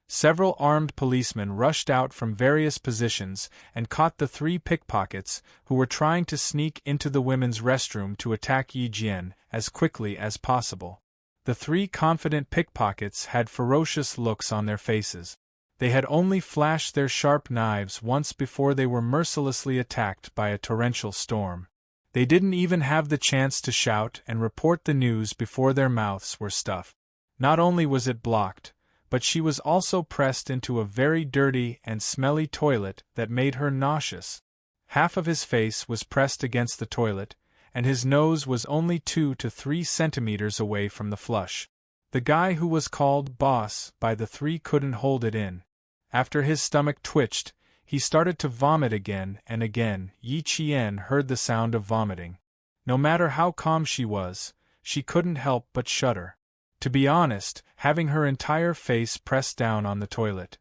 Several armed policemen rushed out from various positions and caught the 3 pickpockets who were trying to sneak into the women's restroom to attack Yi Jian as quickly as possible. The 3 confident pickpockets had ferocious looks on their faces. They had only flashed their sharp knives once before they were mercilessly attacked by a torrential storm. They didn't even have the chance to shout and report the news before their mouths were stuffed. Not only was it blocked, but she was also pressed into a very dirty and smelly toilet that made her nauseous. Half of his face was pressed against the toilet, and his nose was only 2 to 3 centimeters away from the flush. The guy who was called Boss by the 3 couldn't hold it in. After his stomach twitched, he started to vomit again and again. Yi Qian heard the sound of vomiting. No matter how calm she was, she couldn't help but shudder. To be honest, having her entire face pressed down on the toilet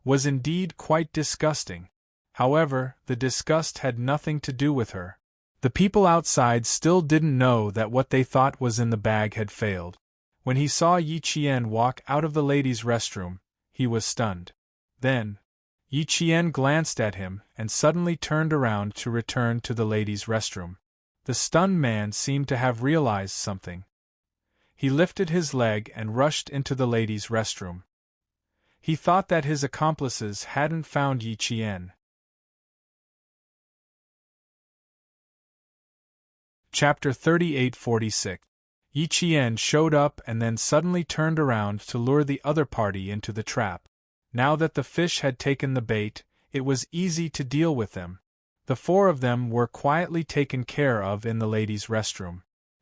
was indeed quite disgusting. However, the disgust had nothing to do with her. The people outside still didn't know that what they thought was in the bag had failed. When he saw Yi Qian walk out of the ladies' restroom, he was stunned. Then, Yi Qian glanced at him and suddenly turned around to return to the ladies' restroom. The stunned man seemed to have realized something. He lifted his leg and rushed into the ladies' restroom. He thought that his accomplices hadn't found Yi Qian. Chapter 3846. Yi Qian showed up and then suddenly turned around to lure the other party into the trap. Now that the fish had taken the bait, it was easy to deal with them. The 4 of them were quietly taken care of in the ladies' restroom.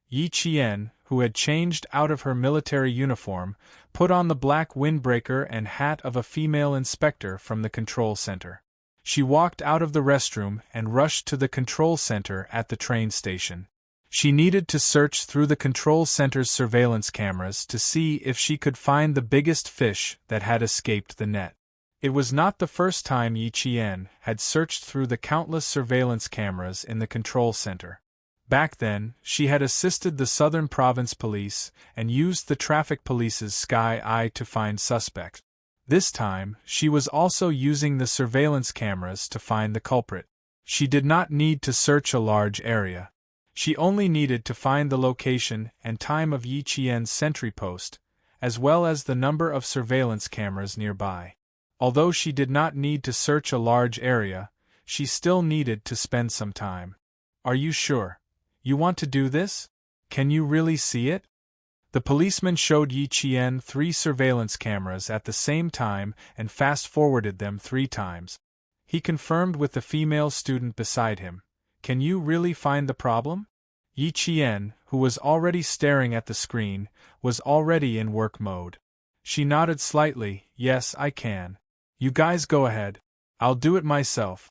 Yi Qian, who had changed out of her military uniform, put on the black windbreaker and hat of a female inspector from the control center. She walked out of the restroom and rushed to the control center at the train station. She needed to search through the control center's surveillance cameras to see if she could find the biggest fish that had escaped the net. It was not the first time Yi Qian had searched through the countless surveillance cameras in the control center. Back then, she had assisted the Southern Province Police and used the Traffic Police's Sky Eye to find suspects. This time, she was also using the surveillance cameras to find the culprit. She did not need to search a large area. She only needed to find the location and time of Yi Qian's sentry post, as well as the number of surveillance cameras nearby. Although she did not need to search a large area, she still needed to spend some time. Are you sure? You want to do this? Can you really see it? The policeman showed Yi Qian 3 surveillance cameras at the same time and fast-forwarded them 3 times. He confirmed with the female student beside him. Can you really find the problem? Yi Qian, who was already staring at the screen, was already in work mode. She nodded slightly. Yes, I can. You guys go ahead. I'll do it myself.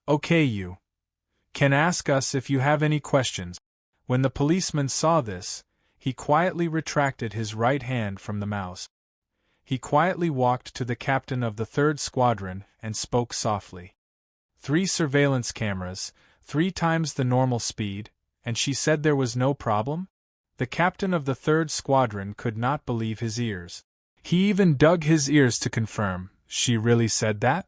Okay, you can ask us if you have any questions. When the policeman saw this, he quietly retracted his right hand from the mouse. He quietly walked to the captain of the 3rd Squadron and spoke softly. 3 surveillance cameras, 3 times the normal speed, and she said there was no problem? The captain of the 3rd Squadron could not believe his ears. He even dug his ears to confirm. She really said that?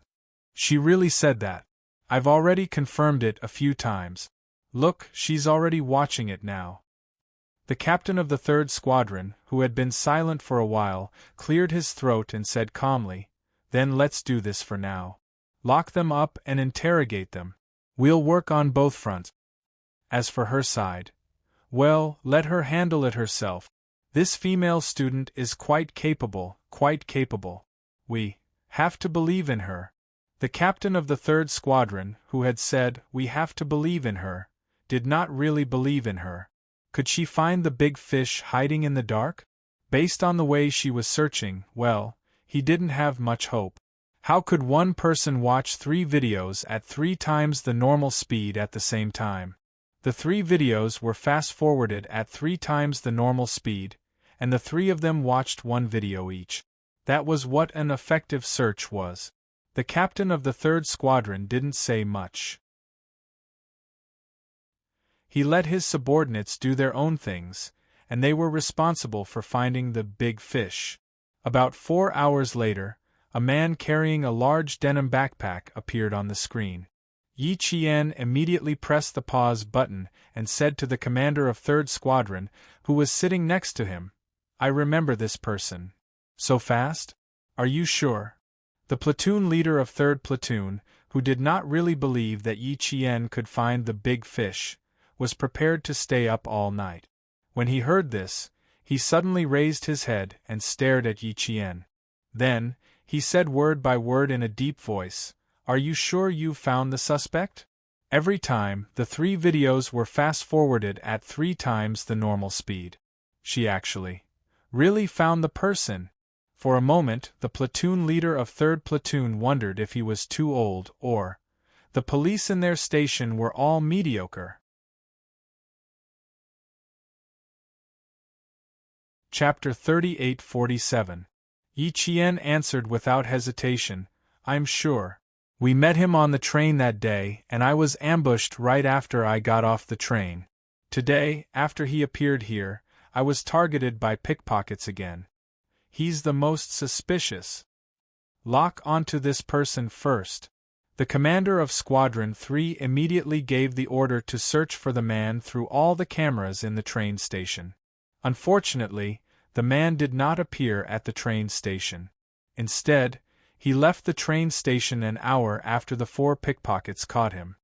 She really said that. I've already confirmed it a few times. Look, she's already watching it now. The captain of the 3rd Squadron, who had been silent for a while, cleared his throat and said calmly, Then let's do this for now. Lock them up and interrogate them. We'll work on both fronts. As for her side, well, let her handle it herself. This female student is quite capable, quite capable. We have to believe in her. The captain of the 3rd Squadron, who had said, We have to believe in her, did not really believe in her. Could she find the big fish hiding in the dark? Based on the way she was searching, well, he didn't have much hope. How could one person watch 3 videos at 3 times the normal speed at the same time? The 3 videos were fast-forwarded at 3 times the normal speed, and the 3 of them watched 1 video each. That was what an effective search was. The captain of the 3rd Squadron didn't say much. He let his subordinates do their own things, and they were responsible for finding the big fish. About 4 hours later, a man carrying a large denim backpack appeared on the screen. Yi Qian immediately pressed the pause button and said to the commander of 3rd Squadron, who was sitting next to him, I remember this person. So fast? Are you sure? The platoon leader of 3rd Platoon, who did not really believe that Yi Qian could find the big fish, was prepared to stay up all night. When he heard this, he suddenly raised his head and stared at Yi Qian. Then, he said word by word in a deep voice, Are you sure you've found the suspect? Every time, the 3 videos were fast-forwarded at 3 times the normal speed. She actually really found the person. For a moment, the platoon leader of 3rd Platoon wondered if he was too old or the police in their station were all mediocre. Chapter 38-47. Yi Qian answered without hesitation, I'm sure. We met him on the train that day, and I was ambushed right after I got off the train. Today, after he appeared here, I was targeted by pickpockets again. He's the most suspicious. Lock onto this person first. The commander of Squadron 3 immediately gave the order to search for the man through all the cameras in the train station. Unfortunately, the man did not appear at the train station. Instead, he left the train station an hour after the 4 pickpockets caught him.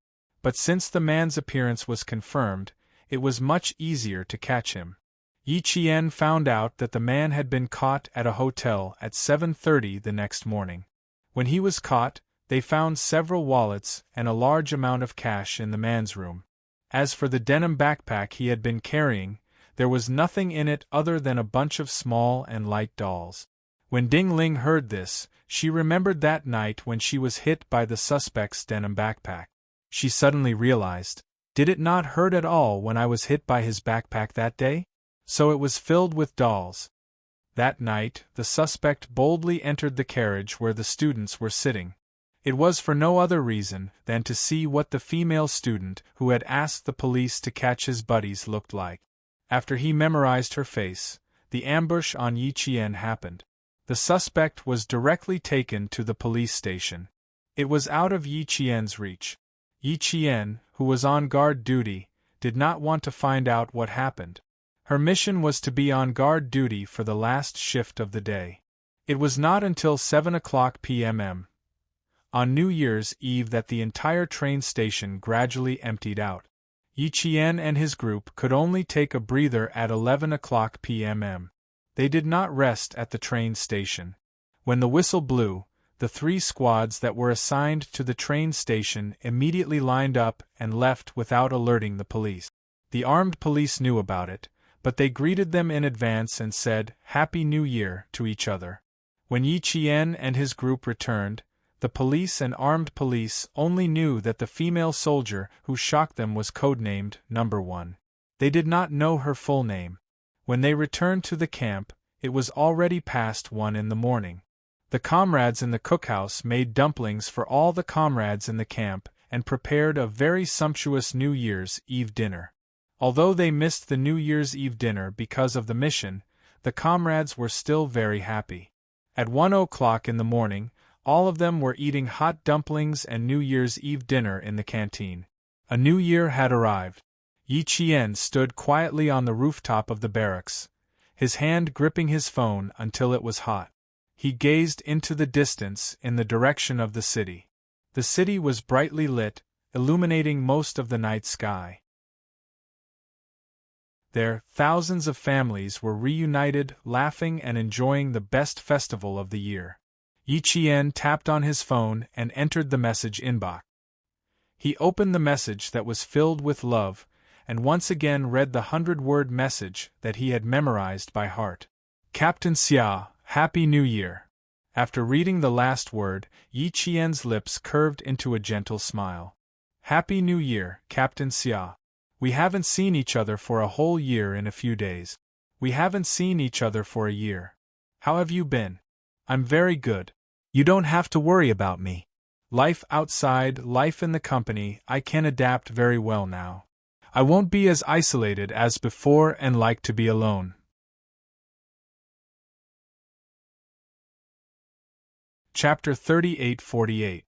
But since the man's appearance was confirmed, it was much easier to catch him. Yi Qian found out that the man had been caught at a hotel at 7:30 the next morning. When he was caught, they found several wallets and a large amount of cash in the man's room. As for the denim backpack he had been carrying, there was nothing in it other than a bunch of small and light dolls. When Ding Ling heard this, she remembered that night when she was hit by the suspect's denim backpack. She suddenly realized, did it not hurt at all when I was hit by his backpack that day? So it was filled with dolls. That night, the suspect boldly entered the carriage where the students were sitting. It was for no other reason than to see what the female student who had asked the police to catch his buddies looked like. After he memorized her face, the ambush on Yi Qian happened. The suspect was directly taken to the police station. It was out of Yi Qian's reach. Yi Qian, who was on guard duty, did not want to find out what happened. Her mission was to be on guard duty for the last shift of the day. It was not until 7 p.m. on New Year's Eve that the entire train station gradually emptied out. Yi Qian and his group could only take a breather at 11 p.m. They did not rest at the train station. When the whistle blew, the 3 squads that were assigned to the train station immediately lined up and left without alerting the police. The armed police knew about it, but they greeted them in advance and said, "Happy New Year," to each other. When Yi Qian and his group returned, the police and armed police only knew that the female soldier who shocked them was codenamed Number 1. They did not know her full name. When they returned to the camp, it was already past 1 in the morning. The comrades in the cookhouse made dumplings for all the comrades in the camp and prepared a very sumptuous New Year's Eve dinner. Although they missed the New Year's Eve dinner because of the mission, the comrades were still very happy. At 1 o'clock in the morning, all of them were eating hot dumplings and New Year's Eve dinner in the canteen. A new year had arrived. Yi Qian stood quietly on the rooftop of the barracks, his hand gripping his phone until it was hot. He gazed into the distance in the direction of the city. The city was brightly lit, illuminating most of the night sky. There, thousands of families were reunited, laughing and enjoying the best festival of the year. Yi Qian tapped on his phone and entered the message inbox. He opened the message that was filled with love, and once again read the 100-word message that he had memorized by heart. Captain Xia, Happy New Year. After reading the last word, Yi Qian's lips curved into a gentle smile. Happy New Year, Captain Xia. We haven't seen each other for a whole year in a few days. We haven't seen each other for a year. How have you been? I'm very good. You don't have to worry about me. Life outside, life in the company, I can adapt very well now. I won't be as isolated as before and like to be alone. Chapter 38-48.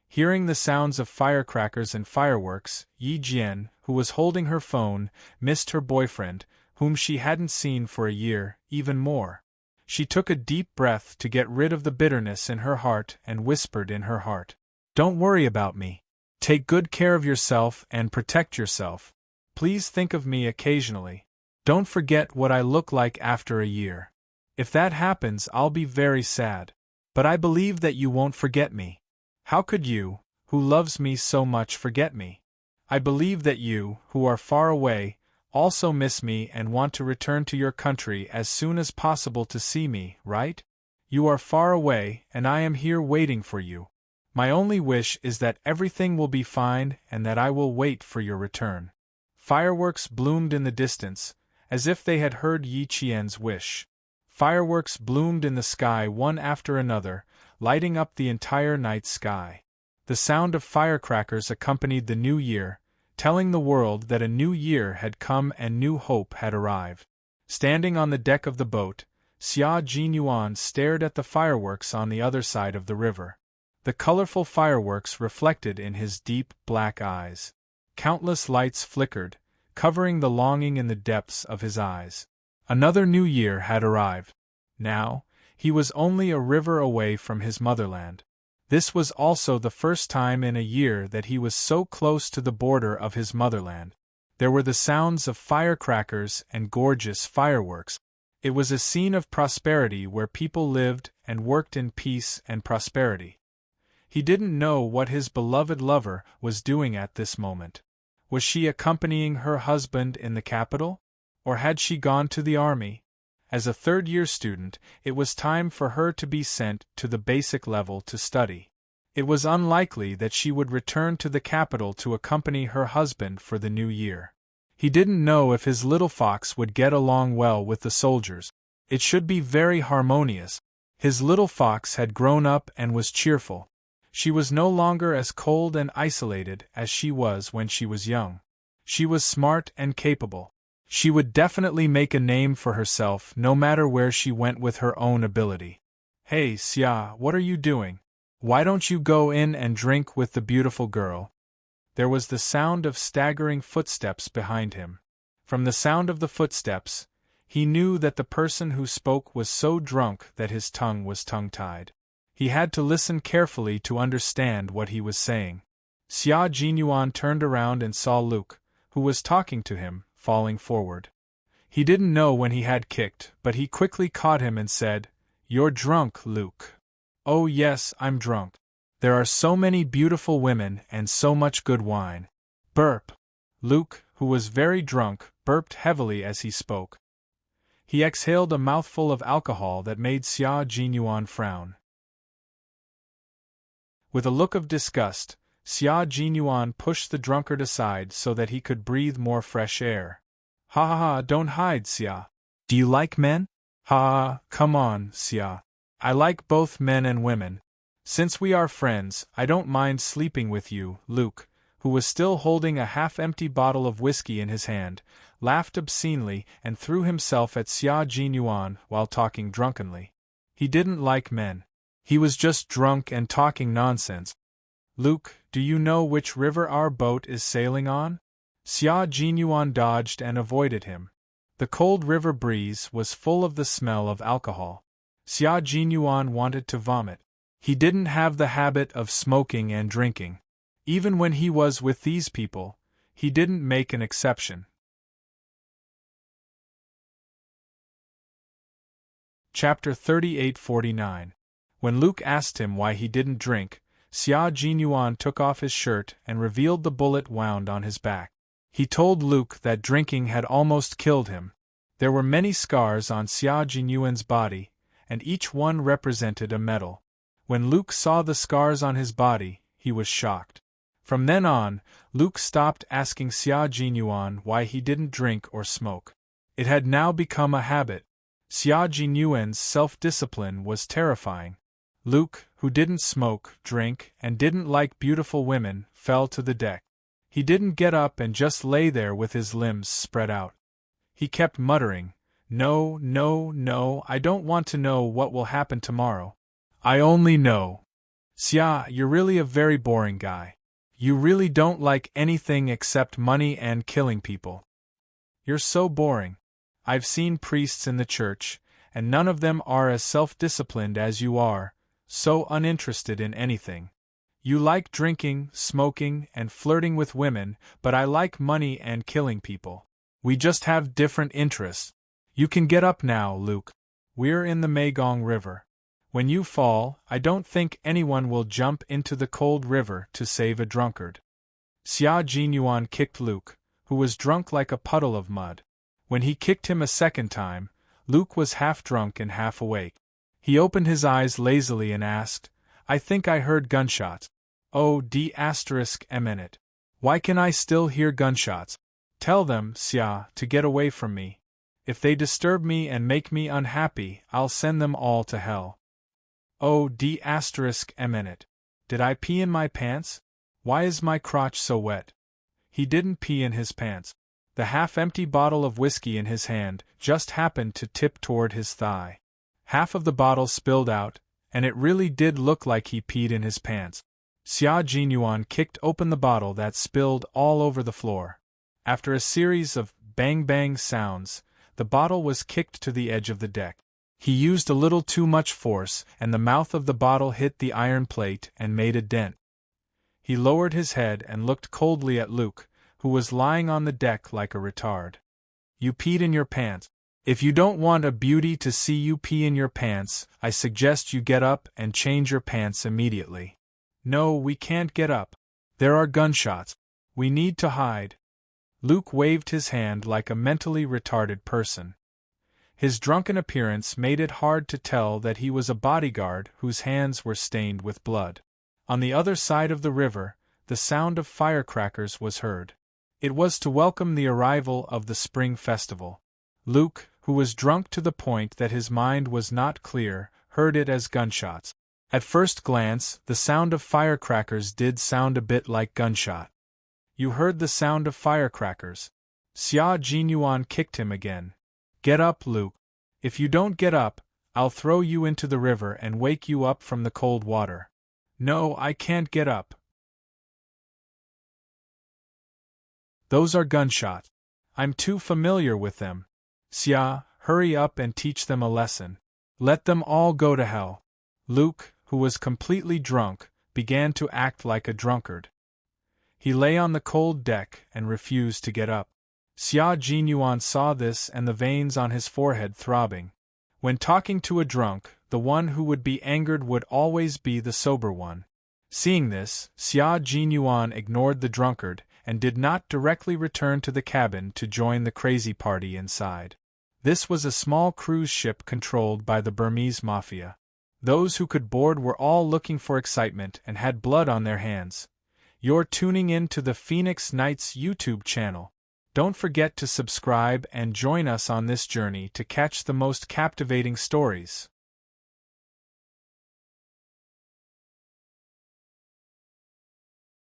Hearing the sounds of firecrackers and fireworks, Yi Jian, who was holding her phone, missed her boyfriend, whom she hadn't seen for a year, even more. She took a deep breath to get rid of the bitterness in her heart and whispered in her heart, "Don't worry about me. Take good care of yourself and protect yourself. Please think of me occasionally. Don't forget what I look like after a year. If that happens, I'll be very sad. But I believe that you won't forget me. How could you, who loves me so much, forget me? I believe that you, who are far away, also miss me and want to return to your country as soon as possible to see me, right? You are far away, and I am here waiting for you. My only wish is that everything will be fine and that I will wait for your return." Fireworks bloomed in the distance, as if they had heard Yi Qian's wish. Fireworks bloomed in the sky one after another, lighting up the entire night sky. The sound of firecrackers accompanied the new year, telling the world that a new year had come and new hope had arrived. Standing on the deck of the boat, Xia Jinyuan stared at the fireworks on the other side of the river. The colorful fireworks reflected in his deep, black eyes. Countless lights flickered, covering the longing in the depths of his eyes. Another new year had arrived. Now, he was only a river away from his motherland. This was also the first time in a year that he was so close to the border of his motherland. There were the sounds of firecrackers and gorgeous fireworks. It was a scene of prosperity where people lived and worked in peace and prosperity. He didn't know what his beloved lover was doing at this moment. Was she accompanying her husband in the capital? Or had she gone to the army? As a third-year student, it was time for her to be sent to the basic level to study. It was unlikely that she would return to the capital to accompany her husband for the new year. He didn't know if his little fox would get along well with the soldiers. It should be very harmonious. His little fox had grown up and was cheerful. She was no longer as cold and isolated as she was when she was young. She was smart and capable. She would definitely make a name for herself no matter where she went with her own ability. Hey, Xia, what are you doing? Why don't you go in and drink with the beautiful girl? There was the sound of staggering footsteps behind him. From the sound of the footsteps, he knew that the person who spoke was so drunk that his tongue was tongue-tied. He had to listen carefully to understand what he was saying. Xia Jinyuan turned around and saw Luke, who was talking to him, falling forward. He didn't know when he had kicked, but he quickly caught him and said, "You're drunk, Luke." "Oh yes, I'm drunk. There are so many beautiful women and so much good wine." Burp. Luke, who was very drunk, burped heavily as he spoke. He exhaled a mouthful of alcohol that made Xia Jinyuan frown. With a look of disgust, Xia Jinyuan pushed the drunkard aside so that he could breathe more fresh air. "Ha ha ha, don't hide, Xia. Do you like men?" "Ha ha, come on, Xia. I like both men and women. Since we are friends, I don't mind sleeping with you." Luke, who was still holding a half-empty bottle of whiskey in his hand, laughed obscenely and threw himself at Xia Jinyuan while talking drunkenly. He didn't like men. He was just drunk and talking nonsense. "Luke, do you know which river our boat is sailing on?" Xia Jinyuan dodged and avoided him. The cold river breeze was full of the smell of alcohol. Xia Jinyuan wanted to vomit. He didn't have the habit of smoking and drinking. Even when he was with these people, he didn't make an exception. Chapter 38-49. When Luke asked him why he didn't drink, Xia Jinyuan took off his shirt and revealed the bullet wound on his back. He told Luke that drinking had almost killed him. There were many scars on Xia Jinyuan's body, and each one represented a medal. When Luke saw the scars on his body, he was shocked. From then on, Luke stopped asking Xia Jinyuan why he didn't drink or smoke. It had now become a habit. Xia Jinyuan's self-discipline was terrifying. Luke, who didn't smoke, drink, and didn't like beautiful women, fell to the deck. He didn't get up and just lay there with his limbs spread out. He kept muttering, "No, no, no, I don't want to know what will happen tomorrow. I only know. Xia, you're really a very boring guy. You really don't like anything except money and killing people. You're so boring. I've seen priests in the church, and none of them are as self-disciplined as you are, so uninterested in anything. You like drinking, smoking, and flirting with women, but I like money and killing people. We just have different interests. You can get up now, Luke. We're in the Megong River. When you fall, I don't think anyone will jump into the cold river to save a drunkard." Xia Jinyuan kicked Luke, who was drunk like a puddle of mud. When he kicked him a second time, Luke was half drunk and half awake. He opened his eyes lazily and asked, "I think I heard gunshots. Oh, d***. Why can I still hear gunshots? Tell them, Xia, to get away from me. If they disturb me and make me unhappy, I'll send them all to hell. Oh, d***. Did I pee in my pants? Why is my crotch so wet?" He didn't pee in his pants. The half-empty bottle of whiskey in his hand just happened to tip toward his thigh. Half of the bottle spilled out, and it really did look like he peed in his pants. Xia Jinyuan kicked open the bottle that spilled all over the floor. After a series of bang-bang sounds, the bottle was kicked to the edge of the deck. He used a little too much force, and the mouth of the bottle hit the iron plate and made a dent. He lowered his head and looked coldly at Luke, who was lying on the deck like a retard. "You peed in your pants. If you don't want a beauty to see you pee in your pants, I suggest you get up and change your pants immediately." "No, we can't get up. There are gunshots. We need to hide." Luke waved his hand like a mentally retarded person. His drunken appearance made it hard to tell that he was a bodyguard whose hands were stained with blood. On the other side of the river, the sound of firecrackers was heard. It was to welcome the arrival of the spring festival. Luke, who was drunk to the point that his mind was not clear, heard it as gunshots. At first glance, the sound of firecrackers did sound a bit like gunshot. You heard the sound of firecrackers. Xia Jinyuan kicked him again. Get up, Luke. If you don't get up, I'll throw you into the river and wake you up from the cold water. No, I can't get up. Those are gunshot. I'm too familiar with them. Xia, hurry up and teach them a lesson. Let them all go to hell. Luke, who was completely drunk, began to act like a drunkard. He lay on the cold deck and refused to get up. Xia Jinyuan saw this and the veins on his forehead throbbing. When talking to a drunk, the one who would be angered would always be the sober one. Seeing this, Xia Jinyuan ignored the drunkard and did not directly return to the cabin to join the crazy party inside. This was a small cruise ship controlled by the Burmese mafia. Those who could board were all looking for excitement and had blood on their hands. You're tuning in to the Phoenix Nights YouTube channel. Don't forget to subscribe and join us on this journey to catch the most captivating stories.